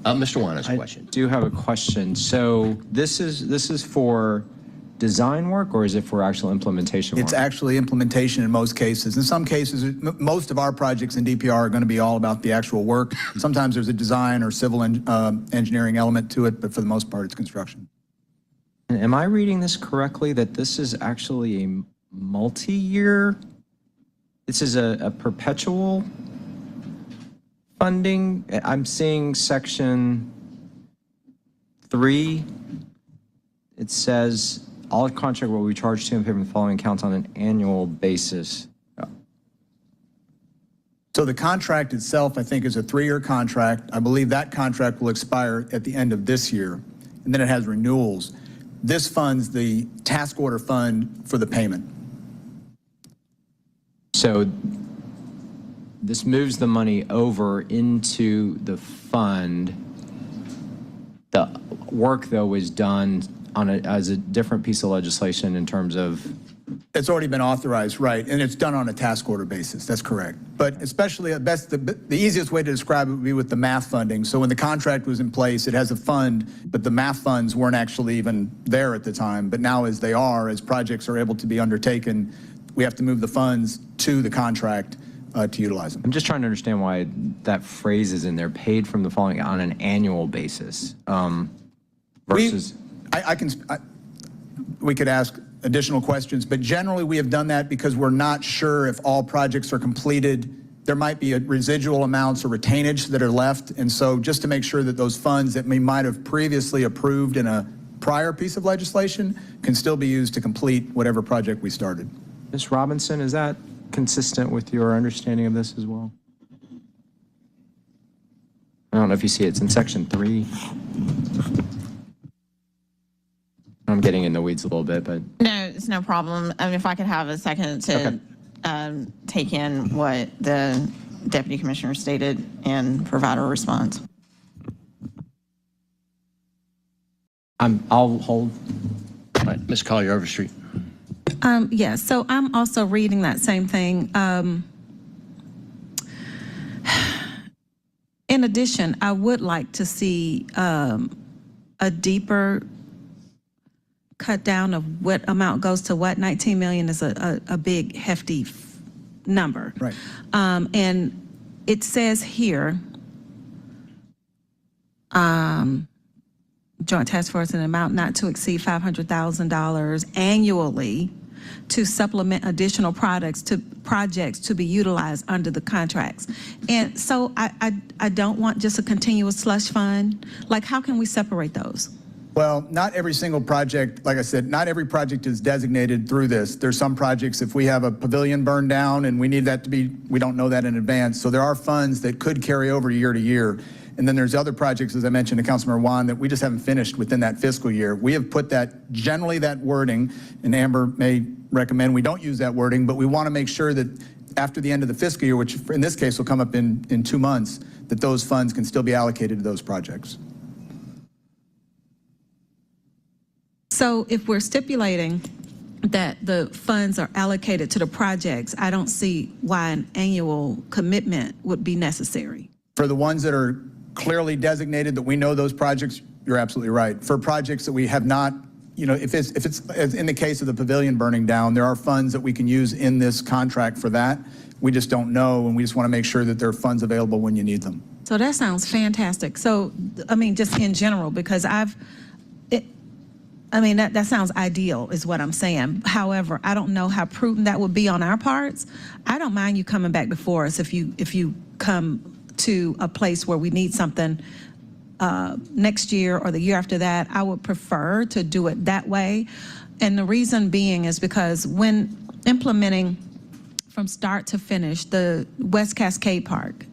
Mr. Juan has a question.
I do have a question. So this is for design work, or is it for actual implementation work?
It's actually implementation in most cases. In some cases, most of our projects in DPR are going to be all about the actual work. Sometimes there's a design or civil engineering element to it, but for the most part, it's construction.
And am I reading this correctly, that this is actually a multi-year? This is a perpetual funding? I'm seeing section 3. It says all contract will be charged to and paid from the following accounts on an annual basis.
So the contract itself, I think, is a 3-year contract. I believe that contract will expire at the end of this year. and then it has renewals. This funds the task order fund for the payment.
So this moves the money over into the fund. The work, though, was done on as a different piece of legislation in terms of...
It's already been authorized, right, and it's done on a task order basis. That's correct. But especially at best, the easiest way to describe it would be with the MAF funding. So when the contract was in place, it has a fund, but the MAF funds weren't actually even there at the time. But now as they are, as projects are able to be undertaken, we have to move the funds to the contract to utilize them.
I'm just trying to understand why that phrase is in there, paid from the following on an annual basis versus...
We could ask additional questions, but generally we have done that because we're not sure if all projects are completed. There might be residual amounts or retainage that are left, and so just to make sure that those funds that we might have previously approved in a prior piece of legislation can still be used to complete whatever project we started.
Ms. Robinson, is that consistent with your understanding of this as well? I don't know if you see it. It's in section 3. I'm getting in the weeds a little bit, but...
No, it's no problem. I mean, if I could have a second to take in what the Deputy Commissioner stated and provide a response.
I'll hold.
All right, Ms. Collier Overstreet.
Yes, so I'm also reading that same thing. In addition, I would like to see a deeper cut down of what amount goes to what. 19 million is a big, hefty number.
Right.
And it says here, Joint Task Force, an amount not to exceed $500,000 annually to supplement additional projects to be utilized under the contracts. And so I don't want just a continuous slush fund. Like, how can we separate those?
Well, not every single project, like I said, not every project is designated through this. There's some projects, if we have a pavilion burned down and we need that to be, we don't know that in advance. So there are funds that could carry over year to year. And then there's other projects, as I mentioned to Councilmember Juan, that we just haven't finished within that fiscal year. We have put that, generally that wording, and Amber may recommend we don't use that wording, but we want to make sure that after the end of the fiscal year, which in this case will come up in 2 months, that those funds can still be allocated to those projects.
So if we're stipulating that the funds are allocated to the projects, I don't see why an annual commitment would be necessary.
For the ones that are clearly designated that we know those projects, you're absolutely right. For projects that we have not, you know, if it's as in the case of the pavilion burning down, there are funds that we can use in this contract for that. We just don't know, and we just want to make sure that there are funds available when you need them.
So that sounds fantastic. So, I mean, just in general, because that sounds ideal is what I'm saying. However, I don't know how prudent that would be on our parts. I don't mind you coming back before us if you come to a place where we need something next year or the year after that. I would prefer to do it that way. And the reason being is because when implementing from start to finish the West Cascade Park,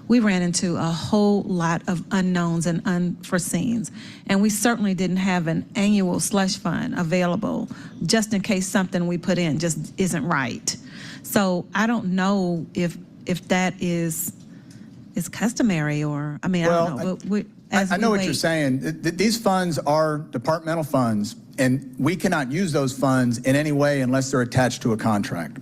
we ran into a whole lot of unknowns and unforeseens. And we certainly didn't have an annual slush fund available just in case something we put in just isn't right. So I don't know if that is customary, or, I mean,
well,
I don't know.
I know what you're saying. These funds are departmental funds, and we cannot use those funds in any way unless they're attached to a contract.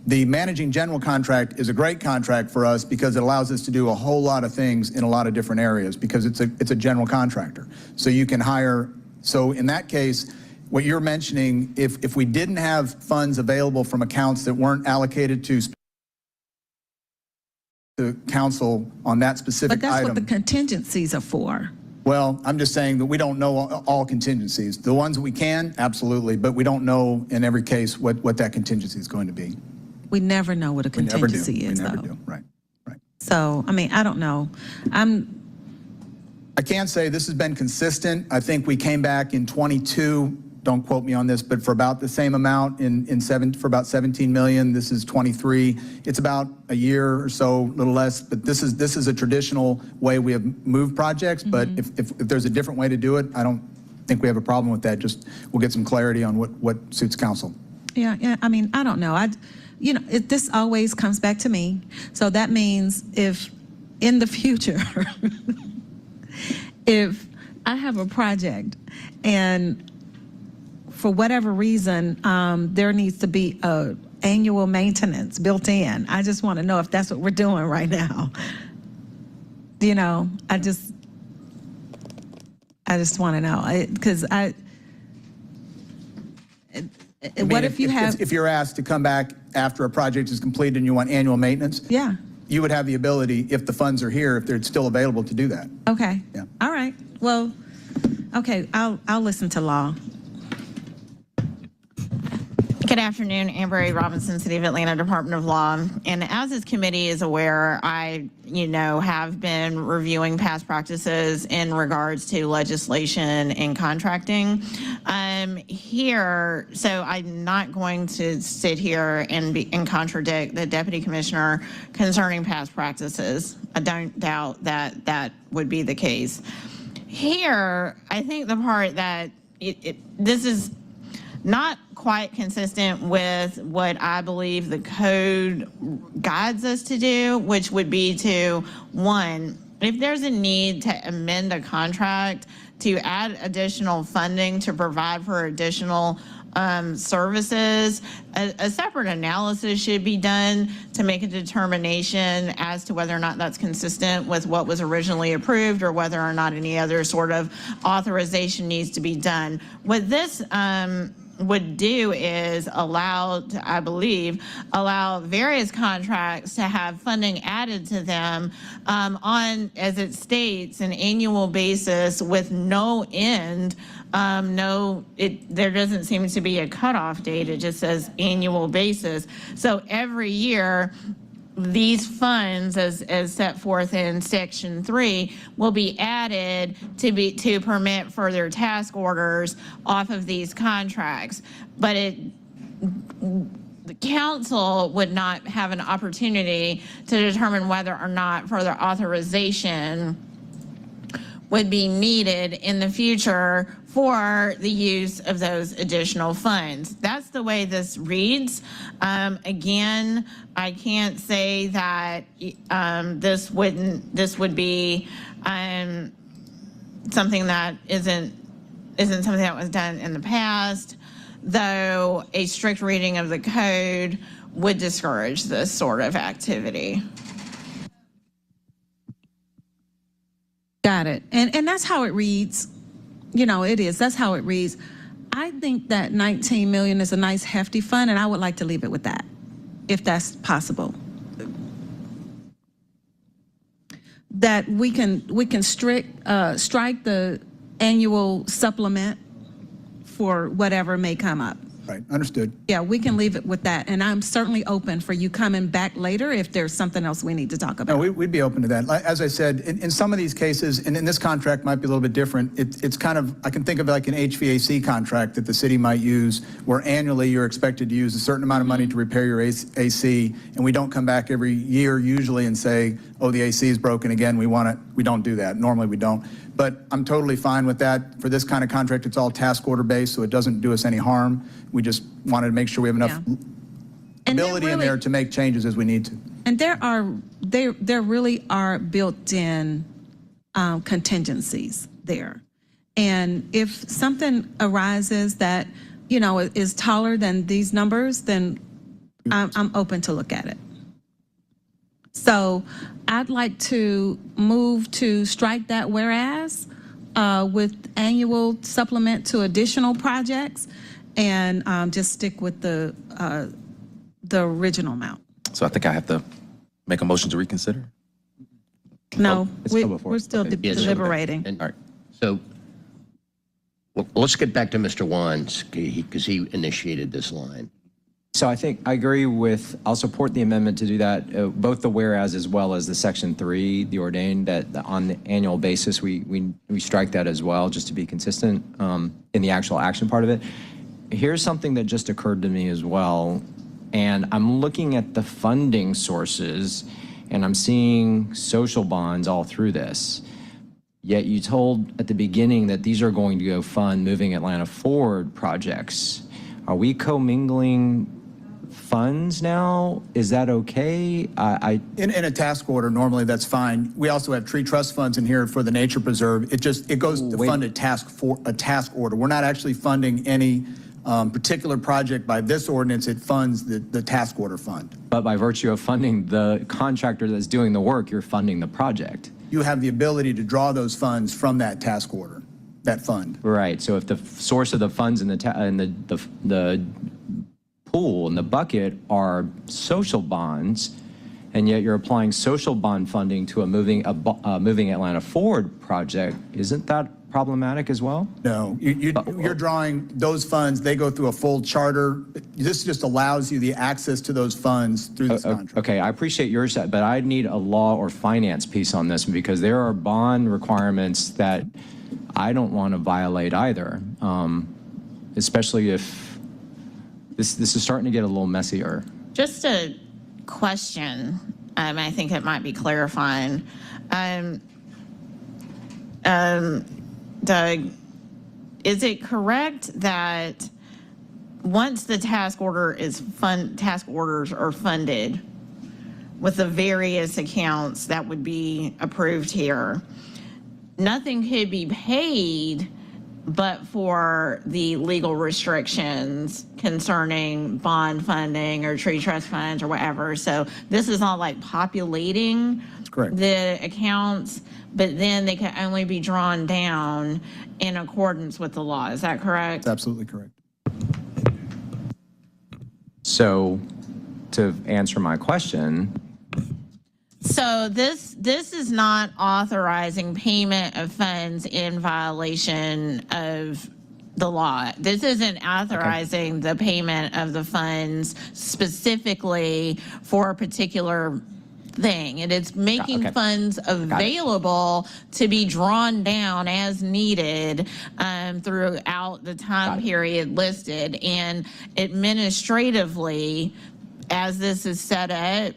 The managing general contract is a great contract for us because it allows us to do a whole lot of things in a lot of different areas because it's a general contractor. So you can hire, so in that case, what you're mentioning, if we didn't have funds available from accounts that weren't allocated to the council on that specific
But that's
item.
what the contingencies are for.
Well, I'm just saying that we don't know all contingencies. The ones that we can, absolutely, but we don't know in every case what that contingency is going to be.
We never know what a contingency is,
We never
though.
do, right.
So, I mean, I don't know.
I can say this has been consistent. I think we came back in 22 don't quote me on this, but for about the same amount for about 17 million. This is 23. It's about a year or so, a little less, but this is a traditional way we have moved projects. But if there's a different way to do it, I don't think we have a problem with that. Just we'll get some clarity on what suits council.
Yeah. I mean, I don't know. This always comes back to me. So that means if in the future, if I have a project and for whatever reason, there needs to be a annual maintenance built in, I just want to know if that's what we're doing right now. I just want to know, because what if you have...
If you're asked to come back after a project is completed and you want annual maintenance,
Yeah.
you would have the ability, if the funds are here, if they're still available, to do that.
Okay.
Yeah.
All right. Well, okay, I'll listen to law.
Good afternoon, Amber A. Robinson, City of Atlanta Department of Law. And as this committee is aware, I, have been reviewing past practices in regards to legislation and contracting. So I'm not going to sit here and contradict the Deputy Commissioner concerning past practices. I don't doubt that would be the case. Here, I think the part that this is not quite consistent with what I believe the code guides us to do, which would be to, one, if there's a need to amend a contract to add additional funding to provide for additional services, a separate analysis should be done to make a determination as to whether or not that's consistent with what was originally approved or whether or not any other sort of authorization needs to be done. What this would do is allow various contracts to have funding added to them on, as it states, an annual basis with no end. There doesn't seem to be a cutoff date. It just says annual basis. So every year, these funds, as set forth in Section 3, will be added to permit further task orders off of these contracts. But the council would not have an opportunity to determine whether or not further authorization would be needed in the future for the use of those additional funds. That's the way this reads. Again, I can't say that this would be something that isn't something that was done in the past, though a strict reading of the code would discourage this sort of activity.
Got it. And that's how it reads. It is. That's how it reads. I think that 19 million is a nice hefty fund, and I would like to leave it with that, if that's possible. That we can strike the annual supplement for whatever may come up.
Right, understood.
Yeah, we can leave it with that. And I'm certainly open for you coming back later if there's something else we need to talk about.
No, we'd be open to that. As I said, in some of these cases, and in this contract might be a little bit different, it's kind of, I can think of it like an HVAC contract that the city might use, where annually you're expected to use a certain amount of money to repair your AC, and we don't come back every year usually and say, oh, the AC is broken again, we want it. We don't do that. Normally we don't. But I'm totally fine with that. For this kind of contract, it's all task order based, so it doesn't do us any harm. We just wanted to make sure we have enough ability in there to make changes as we need to.
And there really are built-in contingencies there. And if something arises that, is taller than these numbers, then I'm open to look at it. So I'd like to move to strike that whereas with annual supplement to additional projects, and just stick with the original amount.
So I think I have to make a motion to reconsider?
No,
it's still before.
we're still deliberating.
All right. So let's get back to Mr. Wands, because he initiated this line.
So I think I agree with, I'll support the amendment to do that, both the whereas as well as the section 3, the ordained, that on the annual basis, we strike that as well, just to be consistent in the actual action part of it. Here's something that just occurred to me as well, and I'm looking at the funding sources, and I'm seeing social bonds all through this. Yet you told at the beginning that these are going to go fund Moving Atlanta Forward projects. Are we commingling funds now? Is that okay?
In a task order, normally that's fine. We also have tree trust funds in here for the nature preserve. It goes to fund a task order. We're not actually funding any particular project by this ordinance. It funds the task order fund.
But by virtue of funding the contractor that's doing the work, you're funding the project.
You have the ability to draw those funds from that task order, that fund.
Right. So if the source of the funds in the pool and the bucket are social bonds, and yet you're applying social bond funding to a Moving Atlanta Forward project, isn't that problematic as well?
No, you're drawing those funds. They go through a full charter. This just allows you the access to those funds through this contract.
Okay, I appreciate yours, but I need a law or finance piece on this because there are bond requirements that I don't want to violate either, especially if this is starting to get a little messier.
Just a question. I think it might be clarifying. Doug, is it correct that once the task orders are funded with the various accounts that would be approved here, nothing could be paid but for the legal restrictions concerning bond funding or tree trust funds or whatever? So this is not like populating the accounts, but then they can only be drawn down in accordance with the law. Is that correct?
That's absolutely correct.
So to answer my question,
so this is not authorizing payment of funds in violation of the law. This isn't authorizing the payment of the funds specifically for a particular thing. And it's making funds available to be drawn down as needed throughout the time period listed. And administratively, as this is set up,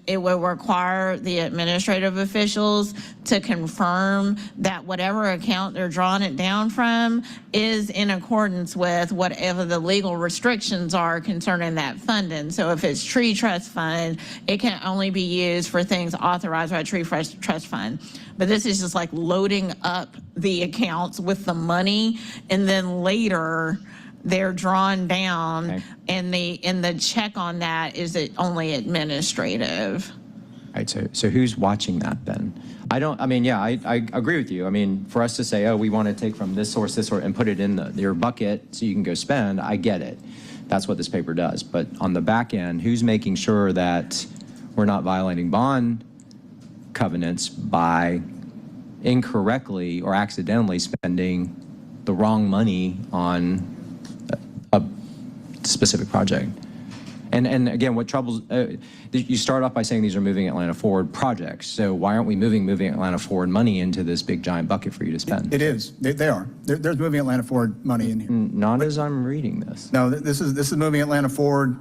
it will require the administrative officials to confirm that whatever account they're drawing it down from is in accordance with whatever the legal restrictions are concerning that funding. So if it's tree trust fund, it can only be used for things authorized by a tree trust fund. But this is just like loading up the accounts with the money, and then later they're drawn down, and the check on that is only administrative.
Right, so who's watching that then? I agree with you. I mean, for us to say, oh, we want to take from this source, and put it in your bucket so you can go spend, I get it. That's what this paper does. But on the back end, who's making sure that we're not violating bond covenants by incorrectly or accidentally spending the wrong money on a specific project? And again, what troubles, you start off by saying these are Moving Atlanta Forward projects. So why aren't we moving Atlanta Forward money into this big giant bucket for you to spend?
It is. They are. There's Moving Atlanta Forward money in here.
Not as I'm reading this.
No, this is Moving Atlanta Forward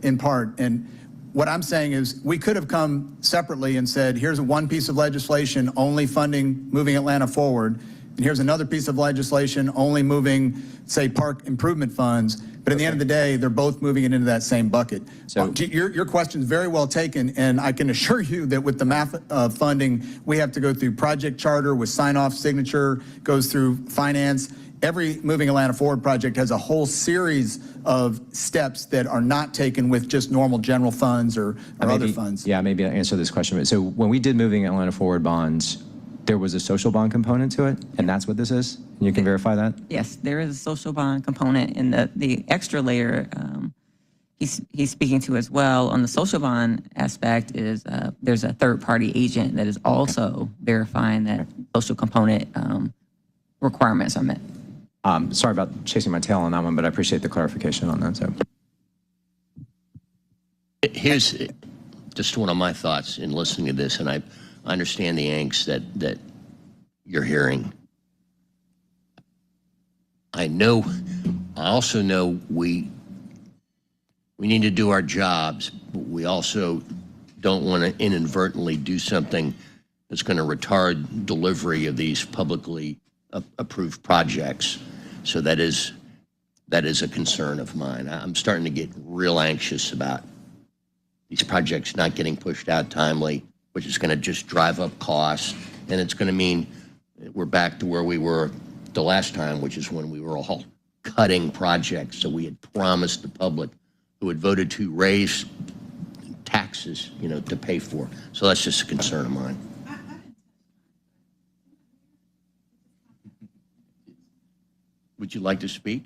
in part. And what I'm saying is we could have come separately and said, here's one piece of legislation only funding Moving Atlanta Forward, and here's another piece of legislation only moving, say, park improvement funds. But at the end of the day, they're both moving it into that same bucket. So your question is very well taken, and I can assure you that with the MAF funding, we have to go through project charter with sign-off signature, goes through finance. Every Moving Atlanta Forward project has a whole series of steps that are not taken with just normal general funds or other funds.
Yeah, maybe I'll answer this question. So when we did Moving Atlanta Forward bonds, there was a social bond component to it, and that's what this is? And you can verify that?
Yes, there is a social bond component, and the extra layer he's speaking to as well on the social bond aspect is there's a third-party agent that is also verifying that social component requirements are met.
Sorry about chasing my tail on that one, but I appreciate the clarification on that. So,
Here's just one of my thoughts in listening to this, and I understand the angst that you're hearing. I also know we need to do our jobs, but we also don't want to inadvertently do something that's going to retard delivery of these publicly approved projects. So that is a concern of mine. I'm starting to get real anxious about these projects not getting pushed out timely, which is going to just drive up costs, and it's going to mean we're back to where we were the last time, which is when we were all cutting projects. So we had promised the public who had voted to raise taxes, to pay for. So that's just a concern of mine. Would you like to speak?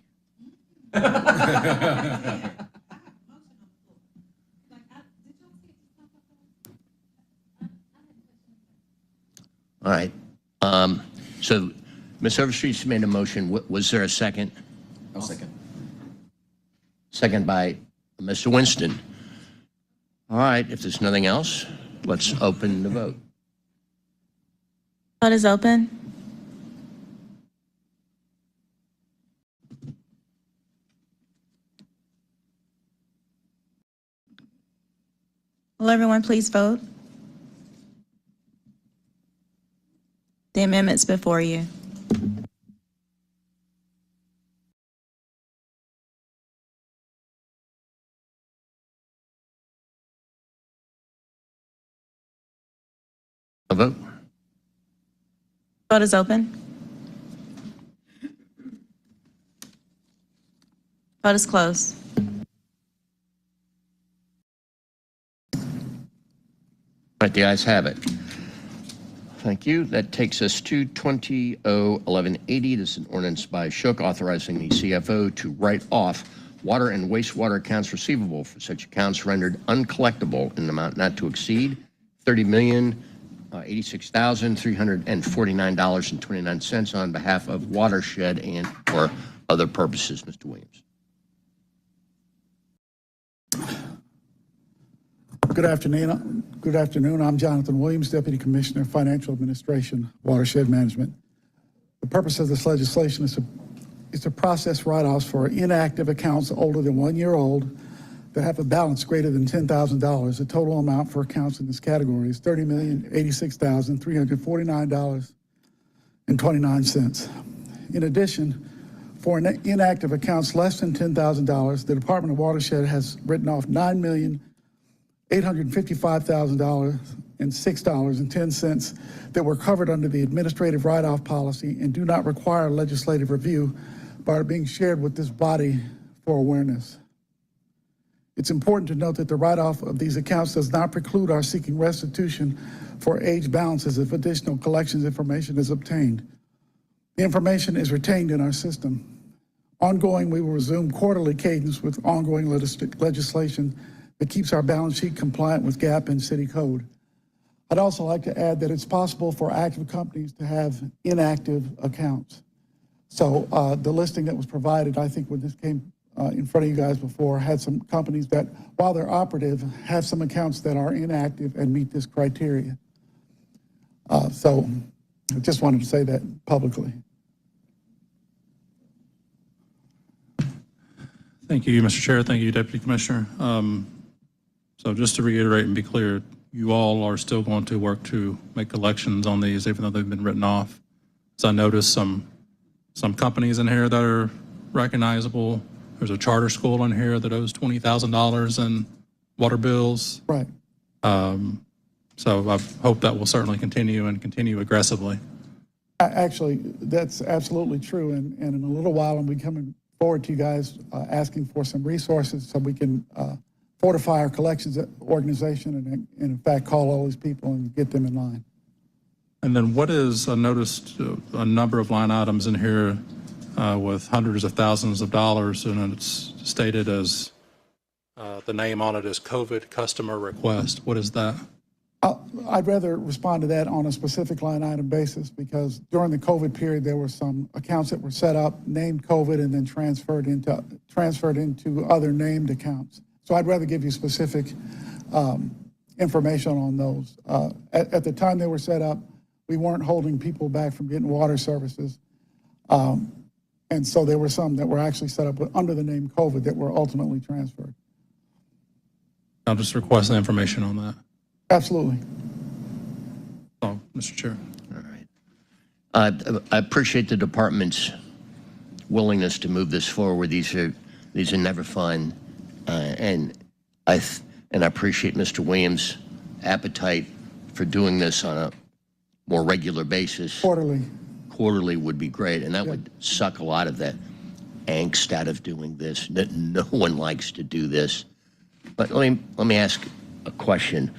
All right. So Ms. Overstreet's made a motion. Was there a second?
I'll second.
Second by Mr. Winston. All right. If there's nothing else, let's open the vote.
Vote is open. Will everyone please vote? The amendments before you.
A vote.
Vote is open. Vote is closed.
All right, the ayes have it. Thank you. That takes us to 20-0-1180. This is an ordinance by Shook authorizing the CFO to write off water and wastewater accounts receivable for such accounts rendered uncollectible in an amount not to exceed $30,086,349.29 on behalf of Watershed and for other purposes. Mr. Williams.
Good afternoon. Good afternoon. I'm Jonathan Williams, Deputy Commissioner, Financial Administration, Watershed Management. The purpose of this legislation is to process write-offs for inactive accounts older than 1 year old that have a balance greater than $10,000. The total amount for accounts in this category is $30,086,349.29. In addition, for inactive accounts less than $10,000, the Department of Watershed has written off $9,855,000 and $6.10 that were covered under the administrative write-off policy and do not require legislative review, but are being shared with this body for awareness. It's important to note that the write-off of these accounts does not preclude our seeking restitution for aged balances if additional collections information is obtained. The information is retained in our system. Ongoing, we will resume quarterly cadence with ongoing legislation that keeps our balance sheet compliant with GAAP and city code. I'd also like to add that it's possible for active companies to have inactive accounts. So the listing that was provided, I think when this came in front of you guys before, had some companies that, while they're operative, have some accounts that are inactive and meet this criteria. So I just wanted to say that publicly.
Thank you, Mr. Chair. Thank you, Deputy Commissioner. So just to reiterate and be clear, you all are still going to work to make collections on these, even though they've been written off. So I noticed some companies in here that are recognizable. There's a charter school in here that owes $20,000 in water bills.
Right.
So I hope that will certainly continue and continue aggressively.
Actually, that's absolutely true. And in a little while, I'm coming forward to you guys asking for some resources so we can fortify our collections organization and in fact call all these people and get them in line.
And then what is, I noticed a number of line items in here with hundreds of thousands of dollars, and it's stated as the name on it is COVID customer request. What is that?
I'd rather respond to that on a specific line item basis because during the COVID period, there were some accounts that were set up, named COVID, and then transferred into other named accounts. So I'd rather give you specific information on those. At the time they were set up, we weren't holding people back from getting water services. And so there were some that were actually set up under the name COVID that were ultimately transferred.
I'll just request the information on that.
Absolutely.
Oh, Mr. Chair.
All right. I appreciate the department's willingness to move this forward. These are never fun, and I appreciate Mr. Williams' appetite for doing this on a more regular basis. Quarterly would be great, and that would suck a lot of that angst out of doing this. That no one likes to do this. But let me ask a question.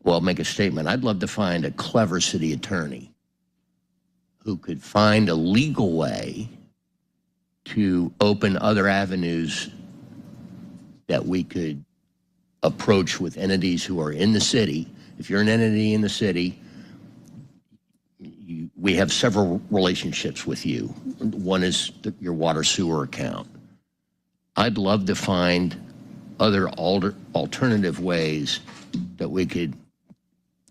Well, make a statement. I'd love to find a clever city attorney who could find a legal way to open other avenues that we could approach with entities who are in the city. If you're an entity in the city, we have several relationships with you. One is your water sewer account. I'd love to find other alternative ways that we could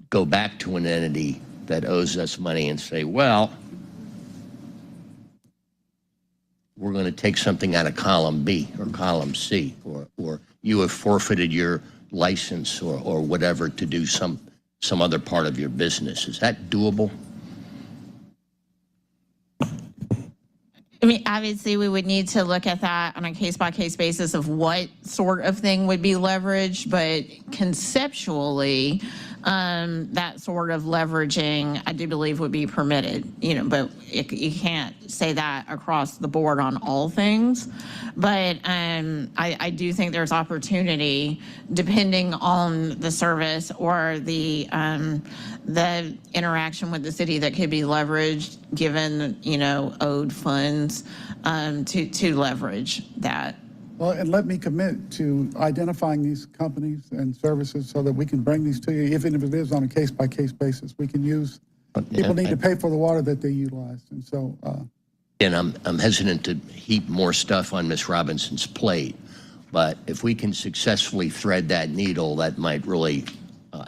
go back to an entity that owes us money and say, well, we're going to take something out of column B or column C, or you have forfeited your license or whatever to do some other part of your business. Is that doable?
I mean, obviously, we would need to look at that on a case-by-case basis of what sort of thing would be leveraged, but conceptually, that sort of leveraging, I do believe, would be permitted, but you can't say that across the board on all things. But I do think there's opportunity, depending on the service or the interaction with the city, that could be leveraged, given, owed funds, to leverage that.
Well, and let me commit to identifying these companies and services so that we can bring these to you, even if it is on a case-by-case basis. We can use, people need to pay for the water that they utilize. And so,
and I'm hesitant to heap more stuff on Ms. Robinson's plate, but if we can successfully thread that needle, that might really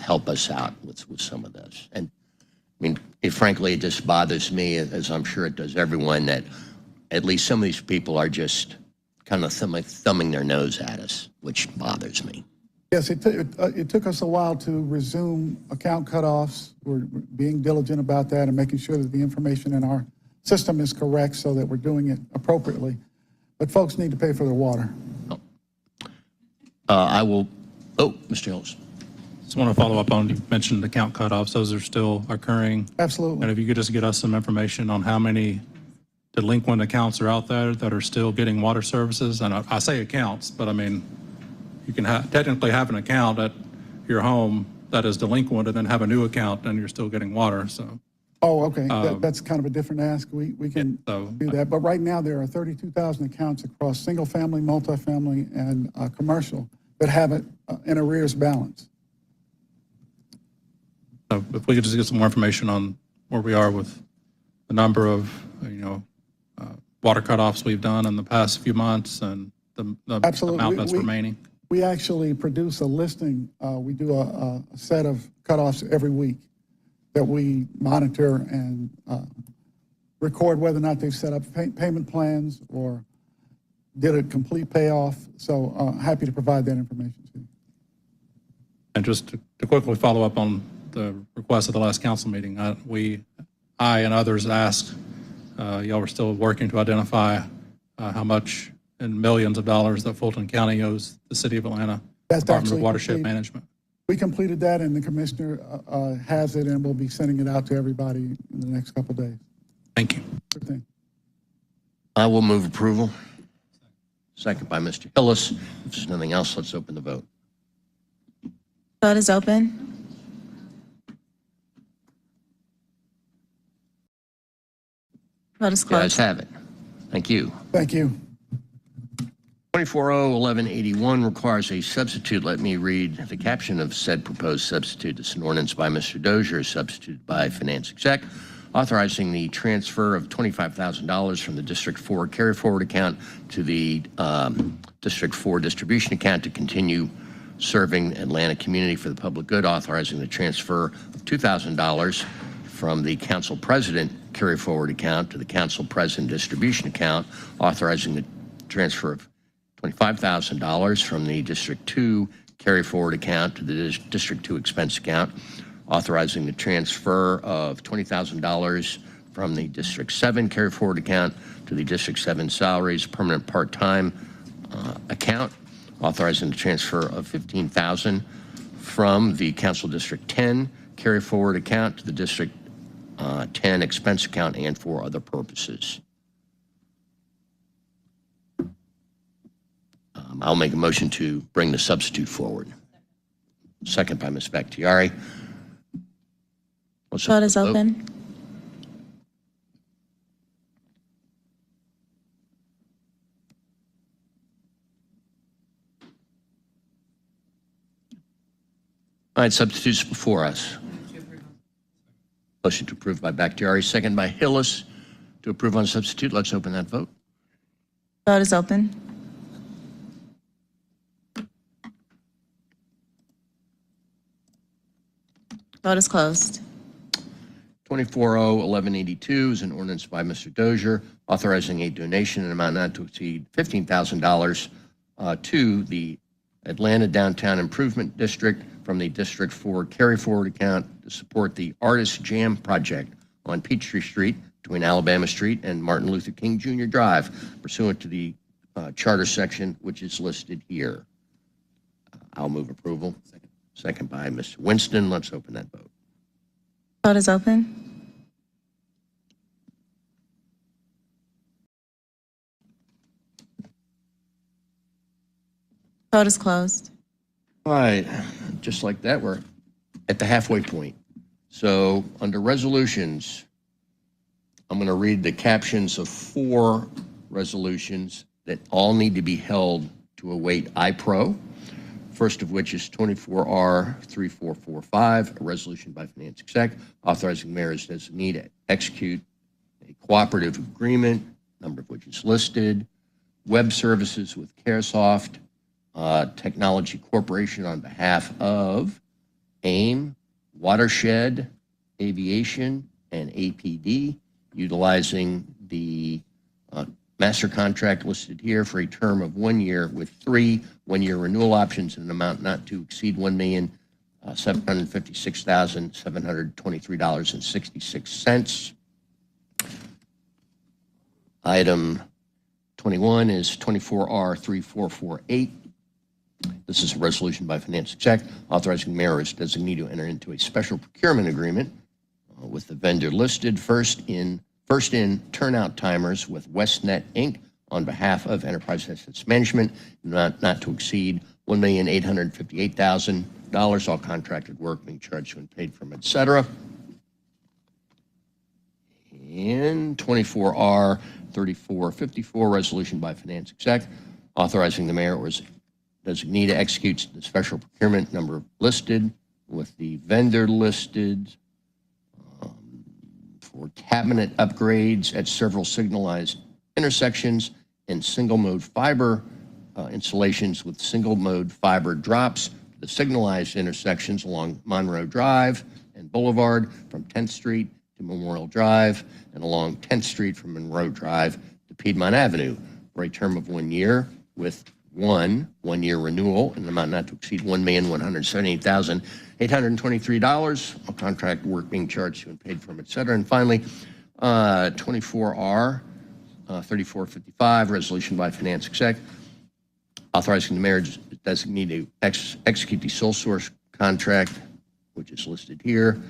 help us out with some of this. And I mean, frankly, it just bothers me, as I'm sure it does everyone, that at least some of these people are just kind of thumbing their nose at us, which bothers me.
yes, it took us a while to resume account cutoffs. We're being diligent about that and making sure that the information in our system is correct so that we're doing it appropriately. But folks need to pay for their water.
Mr. Hills.
Just want to follow up on, you mentioned account cutoffs. Those are still occurring.
Absolutely.
And if you could just get us some information on how many delinquent accounts are out there that are still getting water services. And I say accounts, but I mean, you can technically have an account at your home that is delinquent and then have a new account and you're still getting water, so.
Oh, okay. That's kind of a different ask. We can do that. But right now, there are 32,000 accounts across single-family, multifamily, and commercial that have an arrears balance.
So if we could just get some more information on where we are with the number of, water cutoffs we've done in the past few months and the amount that's remaining.
We actually produce a listing. We do a set of cutoffs every week that we monitor and record whether or not they've set up payment plans or did a complete payoff. So happy to provide that information to you.
And just to quickly follow up on the request of the last council meeting, I and others asked, y'all were still working to identify how much in millions of dollars that Fulton County owes the City of Atlanta Department of Watershed Management.
We completed that, and the commissioner has it, and we'll be sending it out to everybody in the next couple of days.
Thank you.
Good thing.
I will move approval. Second by Mr. Hillis. If there's nothing else, let's open the vote.
Vote is open. Vote is
You
closed.
guys have it. Thank you.
Thank you.
2401181 requires a substitute. Let me read the caption of said proposed substitute. It's an ordinance by Mr. Dozier, substituted by Finance Exec, authorizing the transfer of $25,000 from the District 4 carry forward account to the District 4 distribution account to continue serving Atlanta community for the public good, authorizing the transfer of $2,000 from the council president carry forward account to the council president distribution account, authorizing the transfer of $25,000 from the District 2 carry forward account to the District 2 expense account, authorizing the transfer of $20,000 from the District 7 carry forward account to the District 7 salaries permanent part-time account, authorizing the transfer of $15,000 from the Council District 10 carry forward account to the District 10 expense account and for other purposes. I'll make a motion to bring the substitute forward. Second by Ms. Bakhtiari.
Vote is open.
All right, substitutes before us. Motion to approve by Bakhtiari, second by Hillis to approve on substitute. Let's open that vote.
Vote is open. Vote is closed.
24-0-1182 is an ordinance by Mr. Dozier authorizing a donation in amount not to exceed $15,000 to the Atlanta Downtown Improvement District from the District 4 carry forward account to support the Artist Jam Project on Peachtree Street between Alabama Street and Martin Luther King Jr. Drive pursuant to the charter section which is listed here. I'll move approval. Second by Mr. Winston. Let's open that vote.
Vote is open. Vote is closed.
All right, just like that, we're at the halfway point. So under resolutions, I'm going to read the captions of 4 resolutions that all need to be held to await iPro. First of which is 24R3445, a resolution by Finance Exec authorizing mayor as designee to execute a cooperative agreement, number of which is listed, web services with Caresoft Technology Corporation on behalf of AIM, Watershed, Aviation, and APD, utilizing the master contract listed here for a term of 1 year with 3 one-year renewal options in an amount not to exceed $1,756,723.66. Item 21 is 24R3448. This is a resolution by Finance Exec authorizing mayor as designee to enter into a special procurement agreement with the vendor listed first in turnout timers with Westnet Inc. on behalf of Enterprise Assets Management, not to exceed $1,858,000, all contracted work being charged and paid from, etc. And 24R3454, resolution by Finance Exec, authorizing the mayor or his designee to execute the special procurement number listed with the vendor listed for cabinet upgrades at several signalized intersections and single-mode fiber installations with single-mode fiber drops to the signalized intersections along Monroe Drive and Boulevard from 10th Street to Memorial Drive and along 10th Street from Monroe Drive to Piedmont Avenue for a term of 1 year with one-year renewal in an amount not to exceed $1,178,823, all contract work being charged to and paid from, et cetera. And finally, 24R3455, resolution by Finance Exec, authorizing the mayor designee to execute the sole source contract, which is listed here,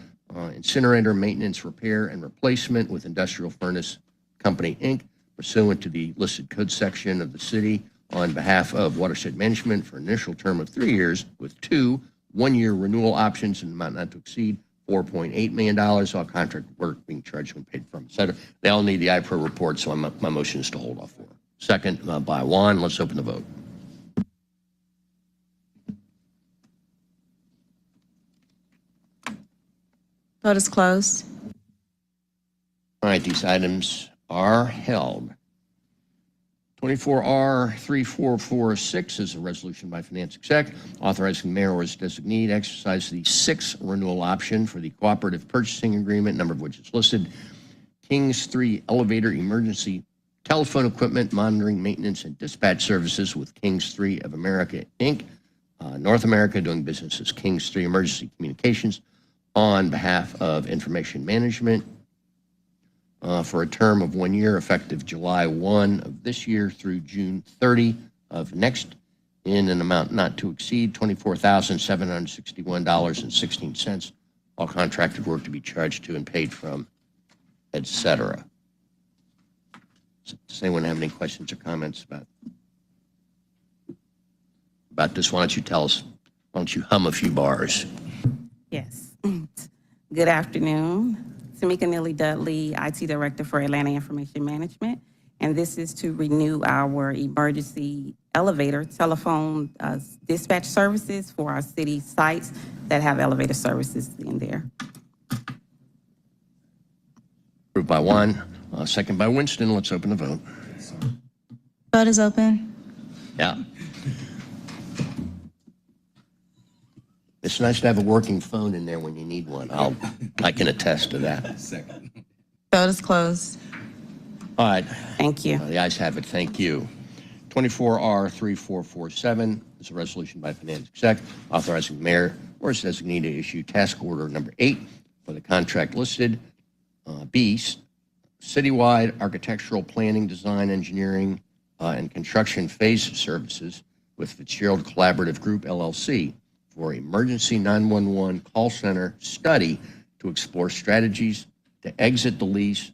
incinerator maintenance, repair, and replacement with Industrial Furnace Company, Inc., pursuant to the listed code section of the city on behalf of Watershed Management for an initial term of 3 years with 2 one-year renewal options in an amount not to exceed $4.8 million, all contract work being charged when paid from, et cetera. They all need the iPro report, so my motion is to hold off for. Second by Juan. Let's open the vote.
Vote is closed.
All right, these items are held. 24R3446 is a resolution by Finance Exec authorizing the mayor or his designee to exercise the 6th renewal option for the cooperative purchasing agreement, number of which is listed. Kings 3 Elevator Emergency Telephone Equipment Monitoring, Maintenance, and Dispatch Services with Kings 3 of America, Inc., North America, doing business as Kings 3 Emergency Communications, on behalf of Information Management, for a term of 1 year, effective July 1 of this year through June 30 of next, in an amount not to exceed $24,761.16. All contracted work to be charged to and paid from, etc. Does anyone have any questions or comments about this? Why don't you tell us? Why don't you hum a few bars?
Yes. Good afternoon. Tamika Neely Dudley, IT Director for Atlanta Information Management. And this is to renew our emergency elevator telephone dispatch services for our city sites that have elevator services in there.
Approved by Juan, second by Winston. Let's open the vote.
Vote is open.
Yeah. It's nice to have a working phone in there when you need one. I can attest to that.
Vote is closed.
All right.
Thank you.
The ayes have it. Thank you. 24R3447 is a resolution by Finance Exec authorizing the mayor or his designee to issue task order number 8 for the contract listed. B, citywide architectural planning, design, engineering, and construction phase services with Fitzgerald Collaborative Group, LLC, for emergency 911 call center study to explore strategies to exit the lease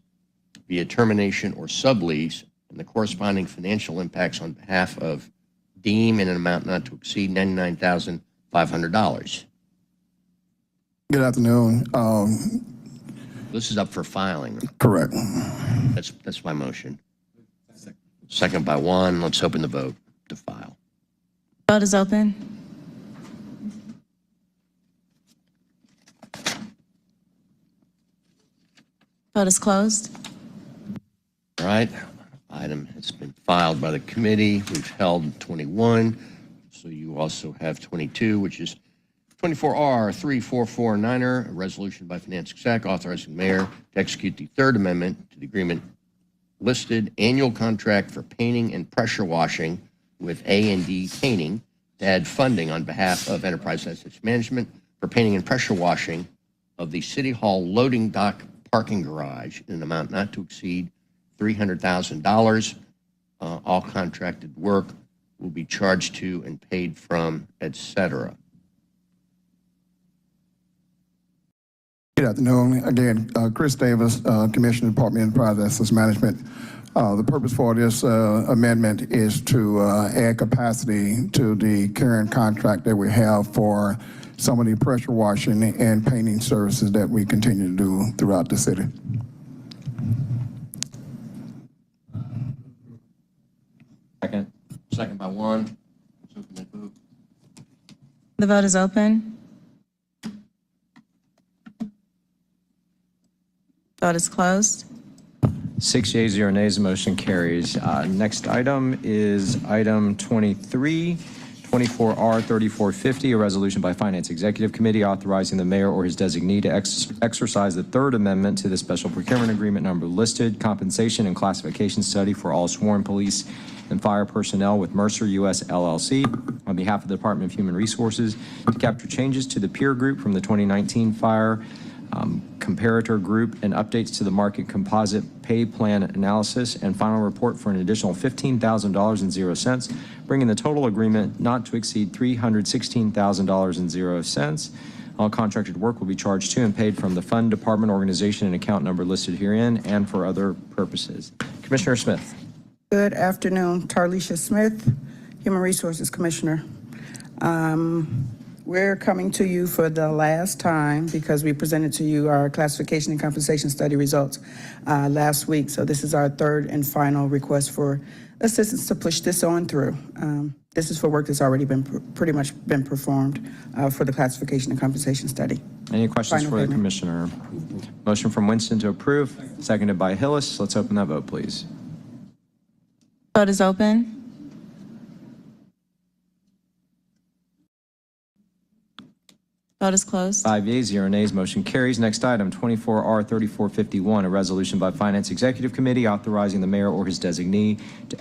via termination or sublease and the corresponding financial impacts on behalf of Deem in an amount not to exceed $99,500.
Good afternoon.
This is up for filing.
Correct.
That's my motion. Second by Juan. Let's open the vote to file.
Vote is open. Vote is closed.
All right. Item has been filed by the committee. We've held 21. So you also have 22, which is 24R3449, a resolution by Finance Exec authorizing the mayor to execute the third amendment to the agreement listed annual contract for painting and pressure washing with A&D Painting to add funding on behalf of Enterprise Assets Management for painting and pressure washing of the City Hall loading dock parking garage in an amount not to exceed $300,000. All contracted work will be charged to and paid from, etc.
Good afternoon. Again, Chris Davis, Commissioner, Department of Enterprise Assets Management. The purpose for this amendment is to add capacity to the current contract that we have for some of the pressure washing and painting services that we continue to do throughout the city.
Second. Second by Juan. Let's open that vote.
The vote is open. Vote is closed.
6 yeas, 0 nays, the motion carries. Next item is item 23, 24R3450, a resolution by Finance Executive Committee authorizing the mayor or his designee to exercise the third amendment to the special procurement agreement number listed, compensation and classification study for all sworn police and fire personnel with Mercer US LLC on behalf of the Department of Human Resources to capture changes to the peer group from the 2019 fire comparator group and updates to the market composite pay plan analysis and final report for an additional $15,000.00, bringing the total agreement not to exceed $316,000.00. All contracted work will be charged to and paid from the fund, department, organization, and account number listed herein and for other purposes. Commissioner Smith.
Good afternoon. Tarlisha Smith, Human Resources Commissioner. We're coming to you for the last time because we presented to you our classification and compensation study results last week. So this is our third and final request for assistance to push this on through. This is for work that's already been pretty much been performed for the classification and compensation study.
Any questions for the commissioner? Motion from Winston to approve, seconded by Hillis. Let's open that vote, please.
Vote is open. Vote is closed.
5 yeas, 0 nays, motion carries. Next item, 24R3451, a resolution by Finance Executive Committee authorizing the mayor or his designee to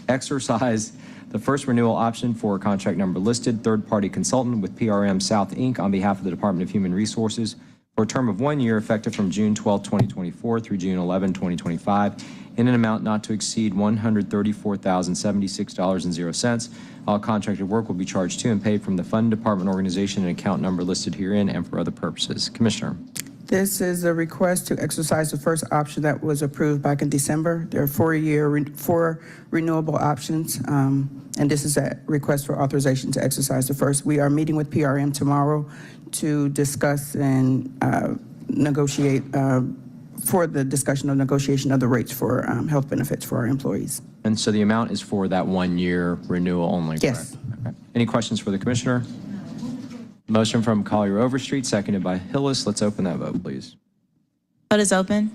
exercise the first renewal option for contract number listed, third-party consultant with PRM South, Inc. on behalf of the Department of Human Resources for a term of 1 year effective from June 12, 2024 through June 11, 2025, in an amount not to exceed $134,076.00. All contracted work will be charged to and paid from the fund department organization and account number listed herein and for other purposes. Commissioner.
This is a request to exercise the first option that was approved back in December. There are four renewable options, and this is a request for authorization to exercise the first. We are meeting with PRM tomorrow to discuss and negotiate for the discussion of negotiation of the rates for health benefits for our employees.
And so the amount is for that 1 year renewal only,
Yes.
correct? Okay. Any questions for the commissioner? Motion from Collier Overstreet, seconded by Hillis. Let's open that vote, please.
Vote is open.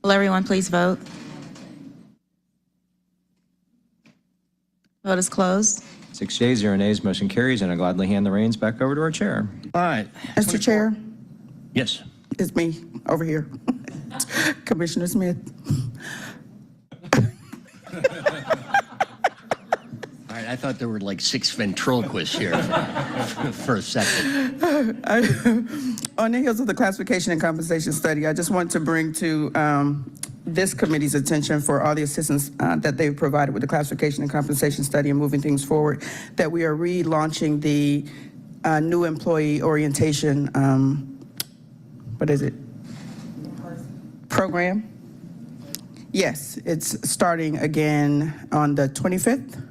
Will everyone please vote? Vote is closed.
6 yeas, 0 nays, motion carries, and I gladly hand the reins back over to our chair.
All right.
Mr. Chair,
Yes.
it's me over here, Commissioner Smith.
All right, I thought there were like 6 ventriloquists here for a second.
On the heels of the classification and compensation study, I just want to bring to this committee's attention for all the assistance that they've provided with the classification and compensation study and moving things forward, that we are relaunching the new employee orientation, what is it? Program? Yes, it's starting again on the 25th.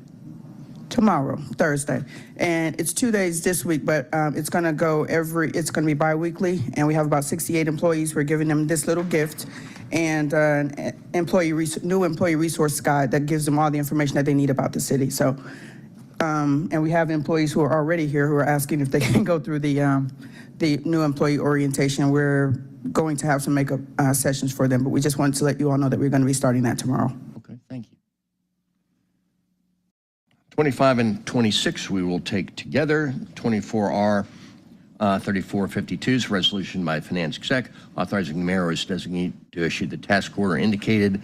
Tomorrow, Thursday. And it's 2 days this week, but it's going to it's going to be bi-weekly, and we have about 68 employees. We're giving them this little gift and an new employee resource guide that gives them all the information that they need about the city. So, and we have employees who are already here who are asking if they can go through the new employee orientation. We're going to have some makeup sessions for them, but we just wanted to let you all know that we're going to be starting that tomorrow.
Okay, thank you. 25 and 26 we will take together. 24R 3452 is a resolution by Finance Exec authorizing the mayor or his designee to issue the task order indicated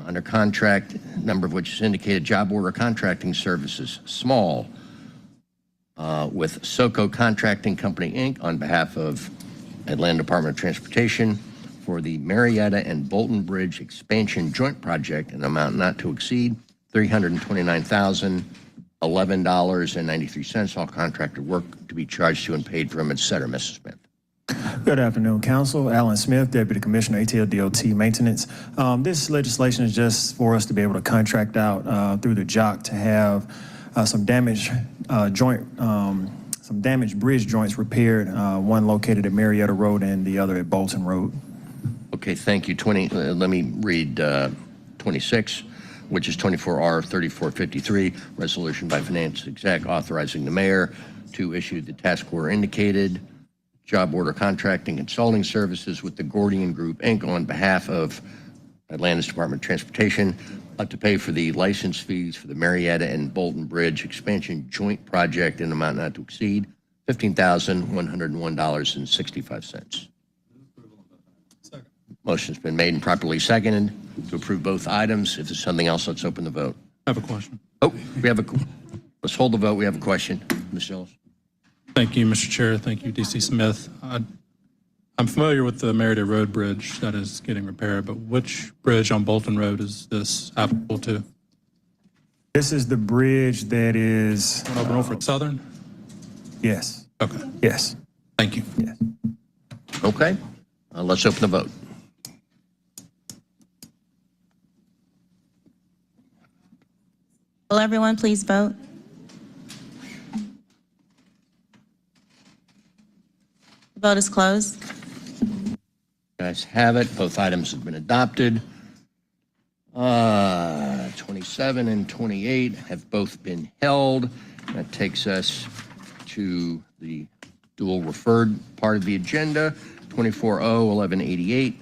under contract, number of which is indicated, job order contracting services, small, with SoCo Contracting Company, Inc. on behalf of Atlanta Department of Transportation for the Marietta and Bolton Bridge Expansion Joint Project, an amount not to exceed $329,011.93. All contracted work to be charged to and paid from, et cetera. Mr. Smith.
Good afternoon, Council. Alan Smith, Deputy Commissioner, ATL DOT Maintenance. This legislation is just for us to be able to contract out through the JOC to have some damaged bridge joints repaired, one located at Marietta Road and the other at Bolton Road.
Okay, thank you. Let me read 26. Which is 24R 3453, resolution by Finance Exec authorizing the mayor to issue the task order indicated, job order contracting consulting services with the Gordian Group, Inc. on behalf of Atlanta's Department of Transportation to pay for the license fees for the Marietta and Bolton Bridge Expansion Joint Project in an amount not to exceed $15,101.65. Motion's been made and properly seconded to approve both items. If there's something else, let's open the vote.
I have a question.
Oh, let's hold the vote. We have a question. Ms. Ellis.
Thank you, Mr. Chair. Thank you, DC Smith. I'm familiar with the Marietta Road Bridge that is getting repaired, but which bridge on Bolton Road is this applicable to?
This is the bridge that is...
Over Norfolk Southern?
Yes.
Okay.
Yes.
Thank you.
Yes.
Okay. Let's open the vote.
Will everyone please vote? Vote is closed.
You guys have it. Both items have been adopted. 27 and 28 have both been held. That takes us to the dual referred part of the agenda, 24-0-1188,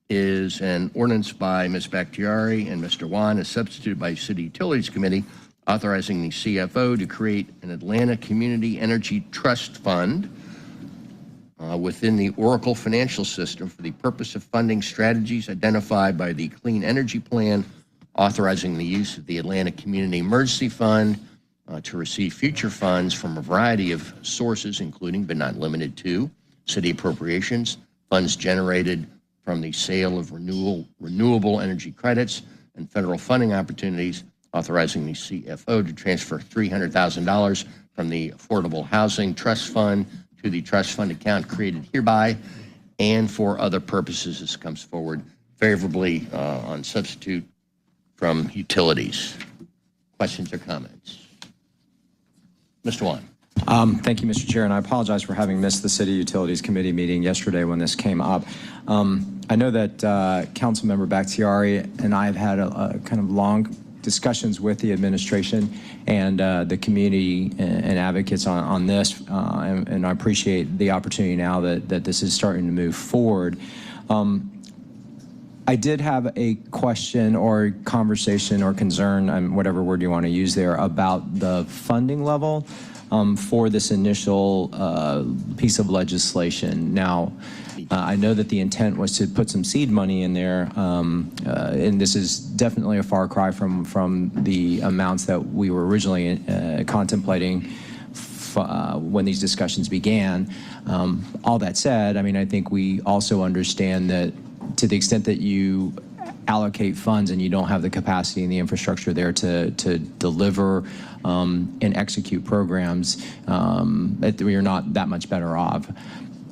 is an ordinance by Ms. Bakhtiari and Mr. Juan, as substituted by City Utilities Committee, authorizing the CFO to create an Atlanta Community Energy Trust Fund within the Oracle financial system for the purpose of funding strategies identified by the Clean Energy Plan, authorizing the use of the Atlanta Community Emergency Fund to receive future funds from a variety of sources, including but not limited to city appropriations, funds generated from the sale of renewable energy credits, and federal funding opportunities, authorizing the CFO to transfer $300,000 from the Affordable Housing Trust Fund to the trust fund account created hereby, and for other purposes. This comes forward favorably on substitute from utilities. Questions or comments? Mr. Juan.
Thank you, Mr. Chair, and I apologize for having missed the City Utilities Committee meeting yesterday when this came up. I know that Councilmember Bakhtiari and I have had a kind of long discussions with the administration and the community and advocates on this, and I appreciate the opportunity now that this is starting to move forward. I did have a question or conversation or concern, whatever word you want to use there, about the funding level for this initial piece of legislation. Now, I know that the intent was to put some seed money in there, and this is definitely a far cry from the amounts that we were originally contemplating when these discussions began. All that said, I mean, I think we also understand that to the extent that you allocate funds and you don't have the capacity and the infrastructure there to deliver and execute programs, that you're not that much better off.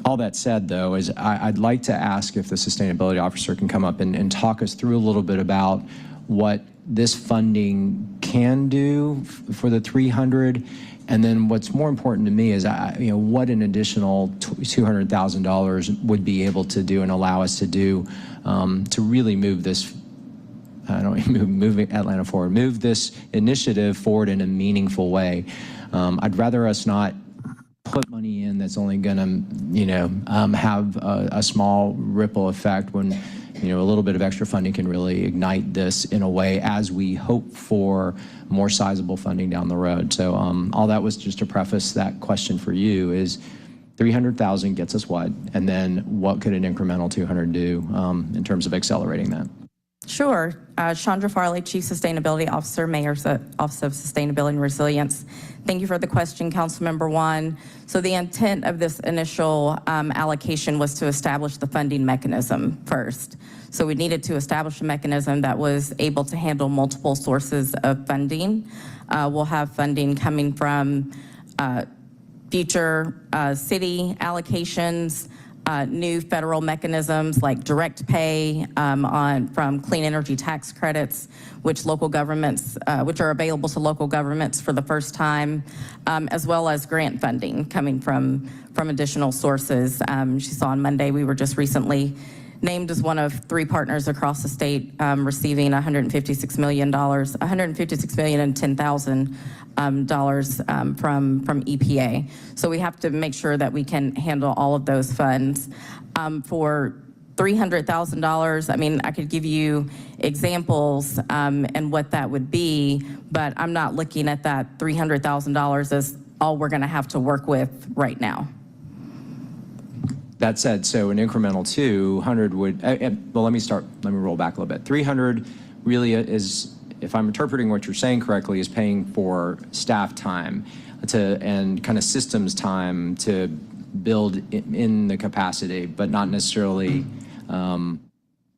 All that said, though, is I'd like to ask if the sustainability officer can come up and talk us through a little bit about what this funding can do for the 300. And then what's more important to me is, what an additional $200,000 would be able to do and allow us to do to really move this, move Atlanta forward, move this initiative forward in a meaningful way. I'd rather us not put money in that's only going to, have a small ripple effect when, a little bit of extra funding can really ignite this in a way as we hope for more sizable funding down the road. So all that was just to preface that question for you is 300,000 gets us what? And then what could an incremental 200 do in terms of accelerating that?
Sure. Chandra Farley, Chief Sustainability Officer, Mayor's Office of Sustainability and Resilience. Thank you for the question, Councilmember Juan. So the intent of this initial allocation was to establish the funding mechanism first. So we needed to establish a mechanism that was able to handle multiple sources of funding. We'll have funding coming from future city allocations, new federal mechanisms like direct pay from clean energy tax credits, which local governments, which are available to local governments for the first time, as well as grant funding coming from additional sources. You saw on Monday, we were just recently named as one of 3 partners across the state receiving $156 million, $156 million and $10,000 from EPA. So we have to make sure that we can handle all of those funds. For $300,000, I mean, I could give you examples and what that would be, but I'm not looking at that $300,000 as all we're gonna have to work with right now.
That said, so an incremental 200 would, well, let me roll back a little bit. 300 really is, if I'm interpreting what you're saying correctly, is paying for staff time and kind of systems time to build in the capacity, but not necessarily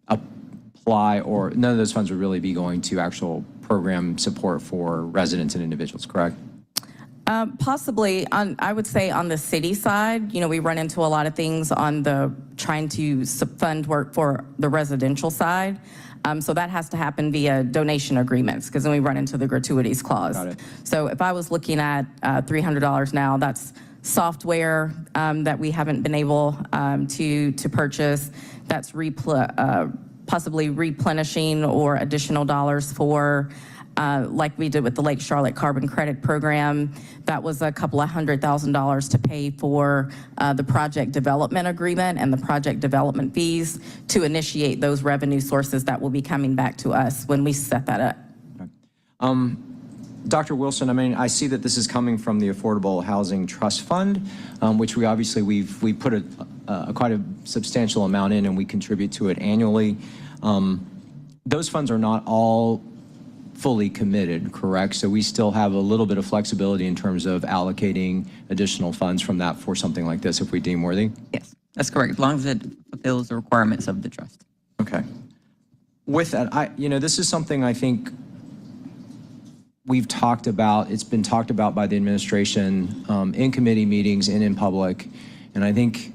apply, or none of those funds would really be going to actual program support for residents and individuals, correct?
Possibly, I would say on the city side, we run into a lot of things on the trying to fund work for the residential side. So that has to happen via donation agreements, because then we run into the gratuities clause.
Got it.
So if I was looking at $300 now, that's software that we haven't been able to purchase. That's possibly replenishing or additional dollars for like we did with the Lake Charlotte Carbon Credit Program. That was a couple of $100,000 to pay for the project development agreement and the project development fees to initiate those revenue sources that will be coming back to us when we set that up.
Dr. Wilson, I mean, I see that this is coming from the Affordable Housing Trust Fund, which we put quite a substantial amount in, and we contribute to it annually. Those funds are not all fully committed, correct? So we still have a little bit of flexibility in terms of allocating additional funds from that for something like this if we deem worthy?
Yes, that's correct, as long as it fulfills the requirements of the trust.
Okay. With that, this is something I think we've talked about. It's been talked about by the administration in committee meetings and in public. And I think,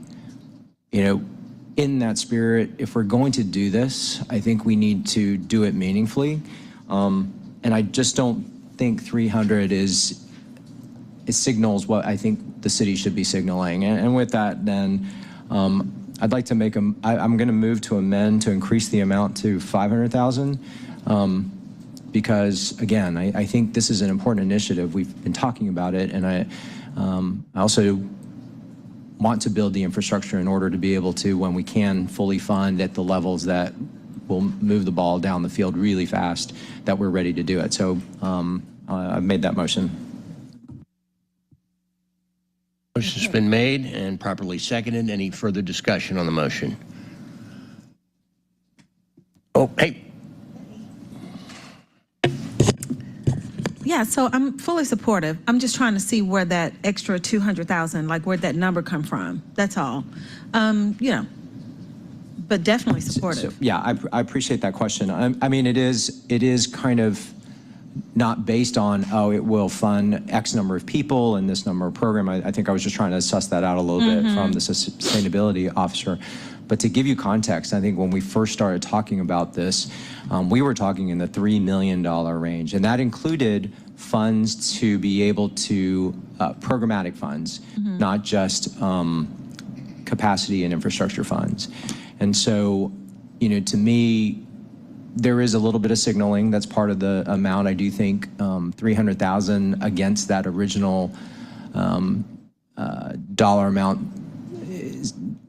in that spirit, if we're going to do this, I think we need to do it meaningfully. And I just don't think 300 it signals what I think the city should be signaling. And with that, then I'd like to I'm going to move to amend to increase the amount to 500,000. Because again, I think this is an important initiative. We've been talking about it, and I also want to build the infrastructure in order to be able to, when we can, fully fund at the levels that will move the ball down the field really fast, that we're ready to do it. So I've made that motion.
Motion's been made and properly seconded. Any further discussion on the motion? Oh, hey.
Yeah, so I'm fully supportive. I'm just trying to see where that extra 200,000, like where'd that number come from? That's all. But definitely supportive.
Yeah, I appreciate that question. I mean, it is kind of not based on, it will fund X number of people and this number of program. I think I was just trying to suss that out a little bit from the sustainability officer. But to give you context, I think when we first started talking about this, we were talking in the $3 million range, and that included funds to be able to, programmatic funds, not just capacity and infrastructure funds. And so, to me, there is a little bit of signaling that's part of the amount. I do think 300,000 against that original dollar amount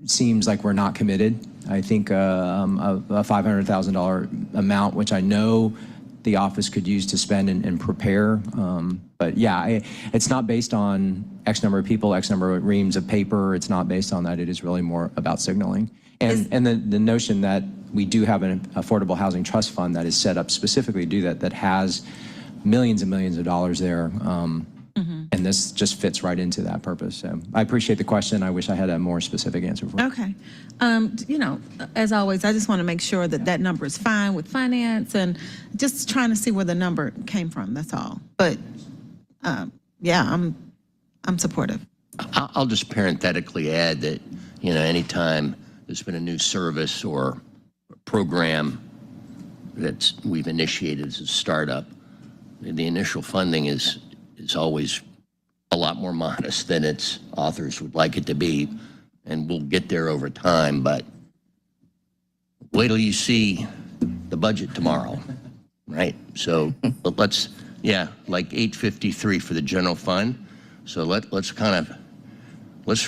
seems like we're not committed. I think a $500,000 amount, which I know the office could use to spend and prepare. But yeah, it's not based on X number of people, X number of reams of paper. It's not based on that. It is really more about signaling. And the notion that we do have an affordable housing trust fund that is set up specifically to do that has millions and millions of dollars there. And this just fits right into that purpose. So I appreciate the question. I wish I had a more specific answer for it.
Okay. As always, I just want to make sure that that number is fine with finance and just trying to see where the number came from. That's all. But yeah, I'm supportive.
I'll just parenthetically add that, anytime there's been a new service or program that we've initiated as a startup, the initial funding is always a lot more modest than its authors would like it to be, and we'll get there over time. But wait till you see the budget tomorrow, right? So let's, like 853 for the general fund. So let's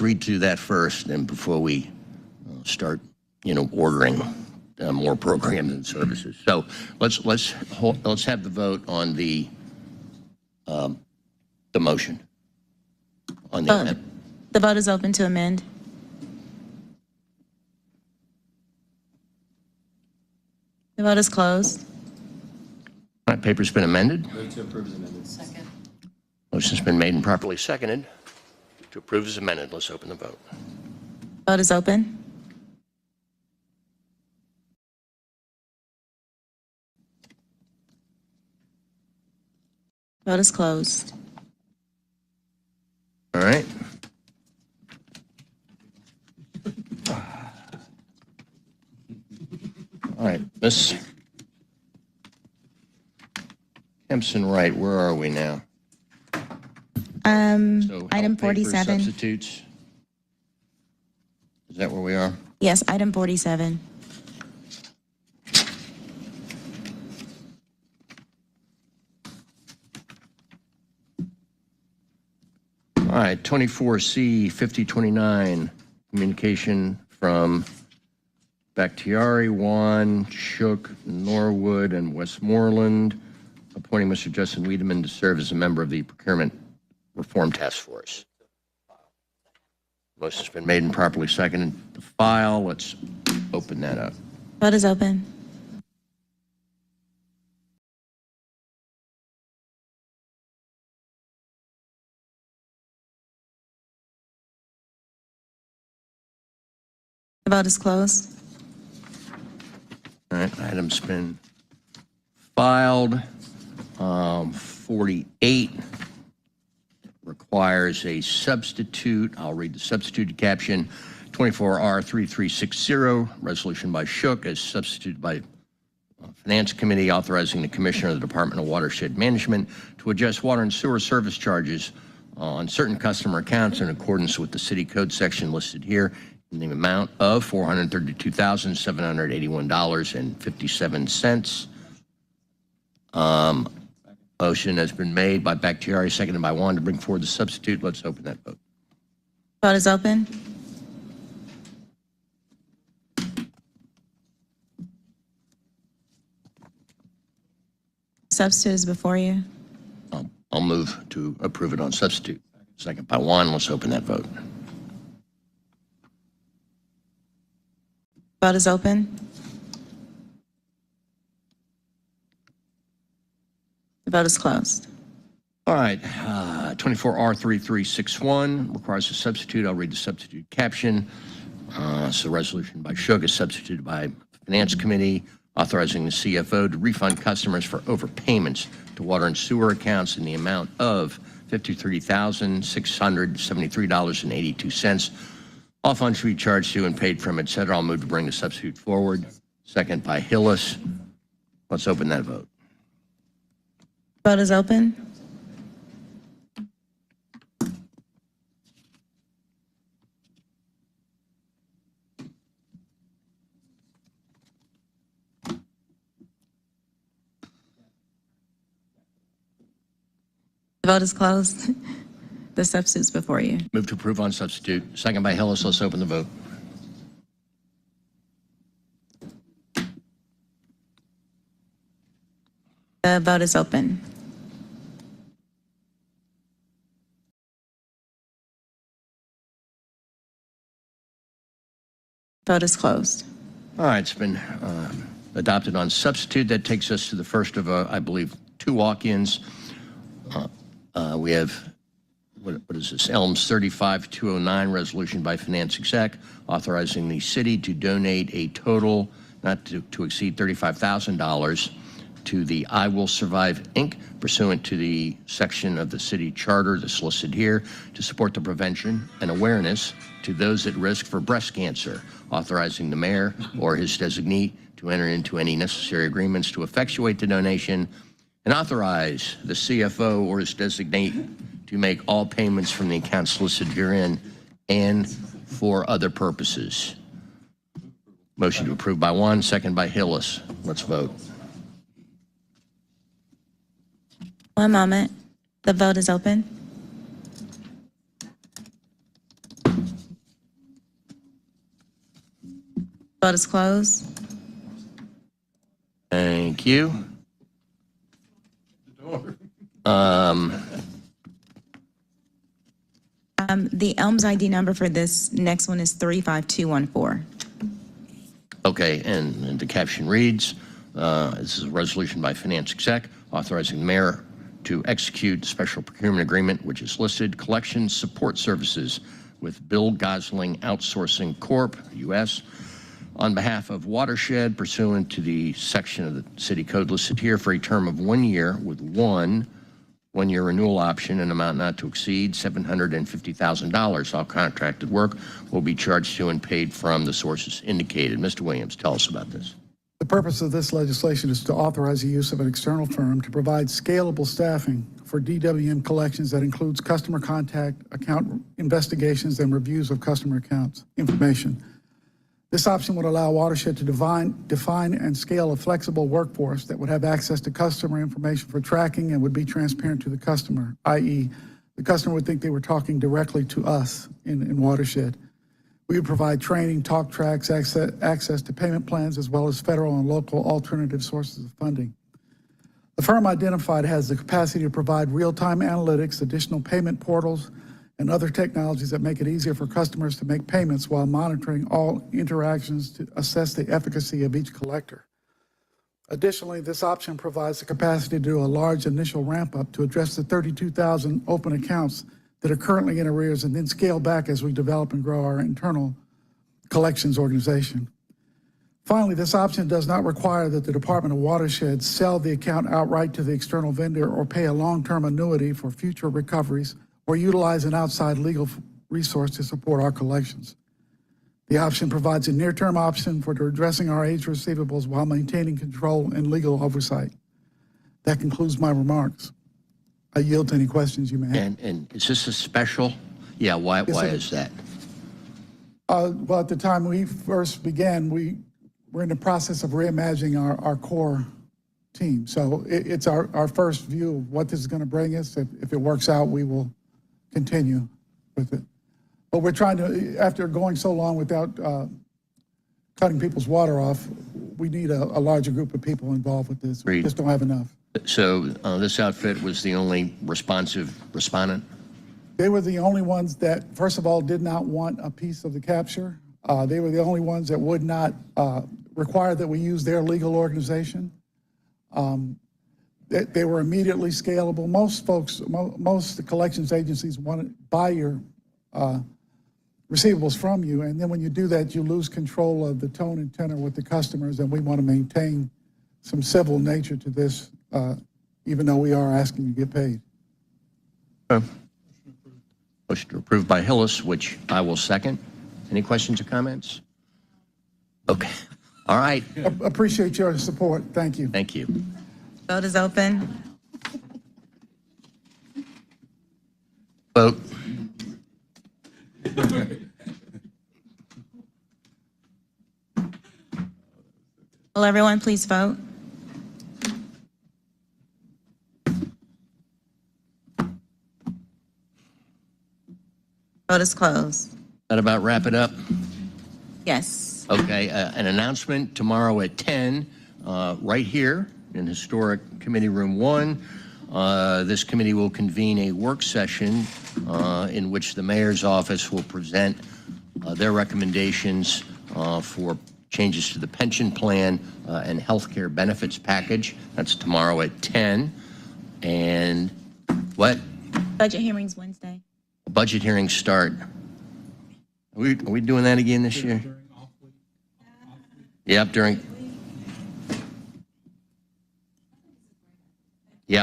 read through that first, and before we start, ordering more programs and services. So let's have the vote on the motion. On the amendment.
The vote is open to amend. The vote is closed.
All right, paper's been amended.
Move to approve as amended.
Second.
Motion's been made and properly seconded to approve as amended. Let's open the vote.
Vote is open. Vote is closed.
All right. All right, Ms. Kempson Wright, where are we now? So
Item
health paper
47.
Substitutes. Is that where we are?
Yes, item 47.
right, 24C 5029, communication from Bakhtiari, Wan, Shook, Norwood, and Westmoreland, appointing Mr. Justin Wiedemann to serve as a member of the Procurement Reform Task Force. Motion's been made and properly seconded. The file, let's open that up.
Vote is open. The vote is closed.
All right, item's been filed. 48 requires a substitute. I'll read the substituted caption. 24R3360, resolution by Shook as substituted by Finance Committee authorizing the Commissioner of the Department of Watershed Management to adjust water and sewer service charges on certain customer accounts in accordance with the city code section listed here in the amount of $432,781.57. Motion has been made by Bakhtiari, seconded by Wan to bring forward the substitute. Let's open that vote.
Vote is open. Substitute is before you.
I'll move to approve it on substitute. Second by Wan. Let's open that vote.
Vote is open. The vote is closed.
All right, 24R3361 requires a substitute. I'll read the substitute caption. So resolution by Shook is substituted by Finance Committee authorizing the CFO to refund customers for overpayments to water and sewer accounts in the amount of $53,673.82. All funds to be charged to and paid from, et cetera. I'll move to bring the substitute forward. Second by Hillis. Let's open that vote.
Vote is open. The vote is closed. The substitute's before you.
Move to approve on substitute. Second by Hillis. Let's open the vote.
The vote is open. Vote is closed.
All right, it's been adopted on substitute. That takes us to the first of, I believe, two walk-ins. We have, what is this, ELMS 35209, resolution by Finance Exec, authorizing the city to donate a total not to exceed $35,000 to the I Will Survive, Inc., pursuant to the section of the city charter that's listed here, to support the prevention and awareness to those at risk for breast cancer, authorizing the mayor or his designee to enter into any necessary agreements to effectuate the donation, and authorize the CFO or his designee to make all payments from the accounts listed herein and for other purposes. Motion to approve by Wan, second by Hillis. Let's vote.
One moment. The vote is open. Vote is closed.
Thank you.
The ELMS ID number for this next one is 35214.
Okay, and the caption reads, this is a resolution by Finance Exec authorizing the mayor to execute special procurement agreement, which is listed, collection support services with Bill Gosling Outsourcing Corp., U.S., on behalf of Watershed pursuant to the section of the city code listed here for a term of 1 year with one-year renewal option, an amount not to exceed $750,000. All contracted work will be charged to and paid from the sources indicated. Mr. Williams, tell us about this.
The purpose of this legislation is to authorize the use of an external firm to provide scalable staffing for DWM collections that includes customer contact, account investigations, and reviews of customer accounts information. This option would allow Watershed to define and scale a flexible workforce that would have access to customer information for tracking and would be transparent to the customer, i.e., The customer would think they were talking directly to us in Watershed. We would provide training, talk tracks, access to payment plans, as well as federal and local alternative sources of funding. The firm identified has the capacity to provide real-time analytics, additional payment portals, and other technologies that make it easier for customers to make payments while monitoring all interactions to assess the efficacy of each collector. Additionally, this option provides the capacity to do a large initial ramp-up to address the 32,000 open accounts that are currently in arrears and then scale back as we develop and grow our internal collections organization. Finally, this option does not require that the Department of Watershed sell the account outright to the external vendor or pay a long-term annuity for future recoveries or utilize an outside legal resource to support our collections. The option provides a near-term option for addressing our aged receivables while maintaining control and legal oversight. That concludes my remarks. I yield to any questions you may have.
And is this a special? Yeah, why is that?
Well, at the time we first began, we're in the process of reimagining our core team. So it's our first view of what this is going to bring us. If it works out, we will continue with it. But we're trying to, after going so long without cutting people's water off, we need a larger group of people involved with this. We just don't have enough.
So this outfit was the only responsive respondent?
They were the only ones that, first of all, did not want a piece of the capture. They were the only ones that would not require that we use their legal organization. They were immediately scalable. Most folks, most collections agencies want to buy your receivables from you, and then when you do that, you lose control of the tone and tenor with the customers, and we want to maintain some civil nature to this, even though we are asking you to get paid.
Motion to approve by Hillis, which I will second. Any questions or comments? Okay. All right.
Appreciate your support. Thank you.
Thank you.
Vote is open.
Vote.
Will everyone please vote? Vote is closed.
That about wrap it up?
Yes.
Okay, an announcement tomorrow at 10, right here in Historic Committee Room 1. This committee will convene a work session in which the mayor's office will present their recommendations for changes to the pension plan and healthcare benefits package. That's tomorrow at 10. And what?
Budget hearings Wednesday.
Budget hearings start. Are we doing that again this year? Yep,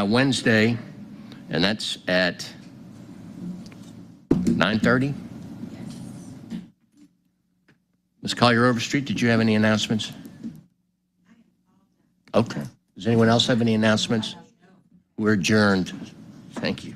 Wednesday, and that's at 9:30? Ms. Collier-Overstreet, did you have any announcements? Okay. Does anyone else have any announcements? We're adjourned. Thank you.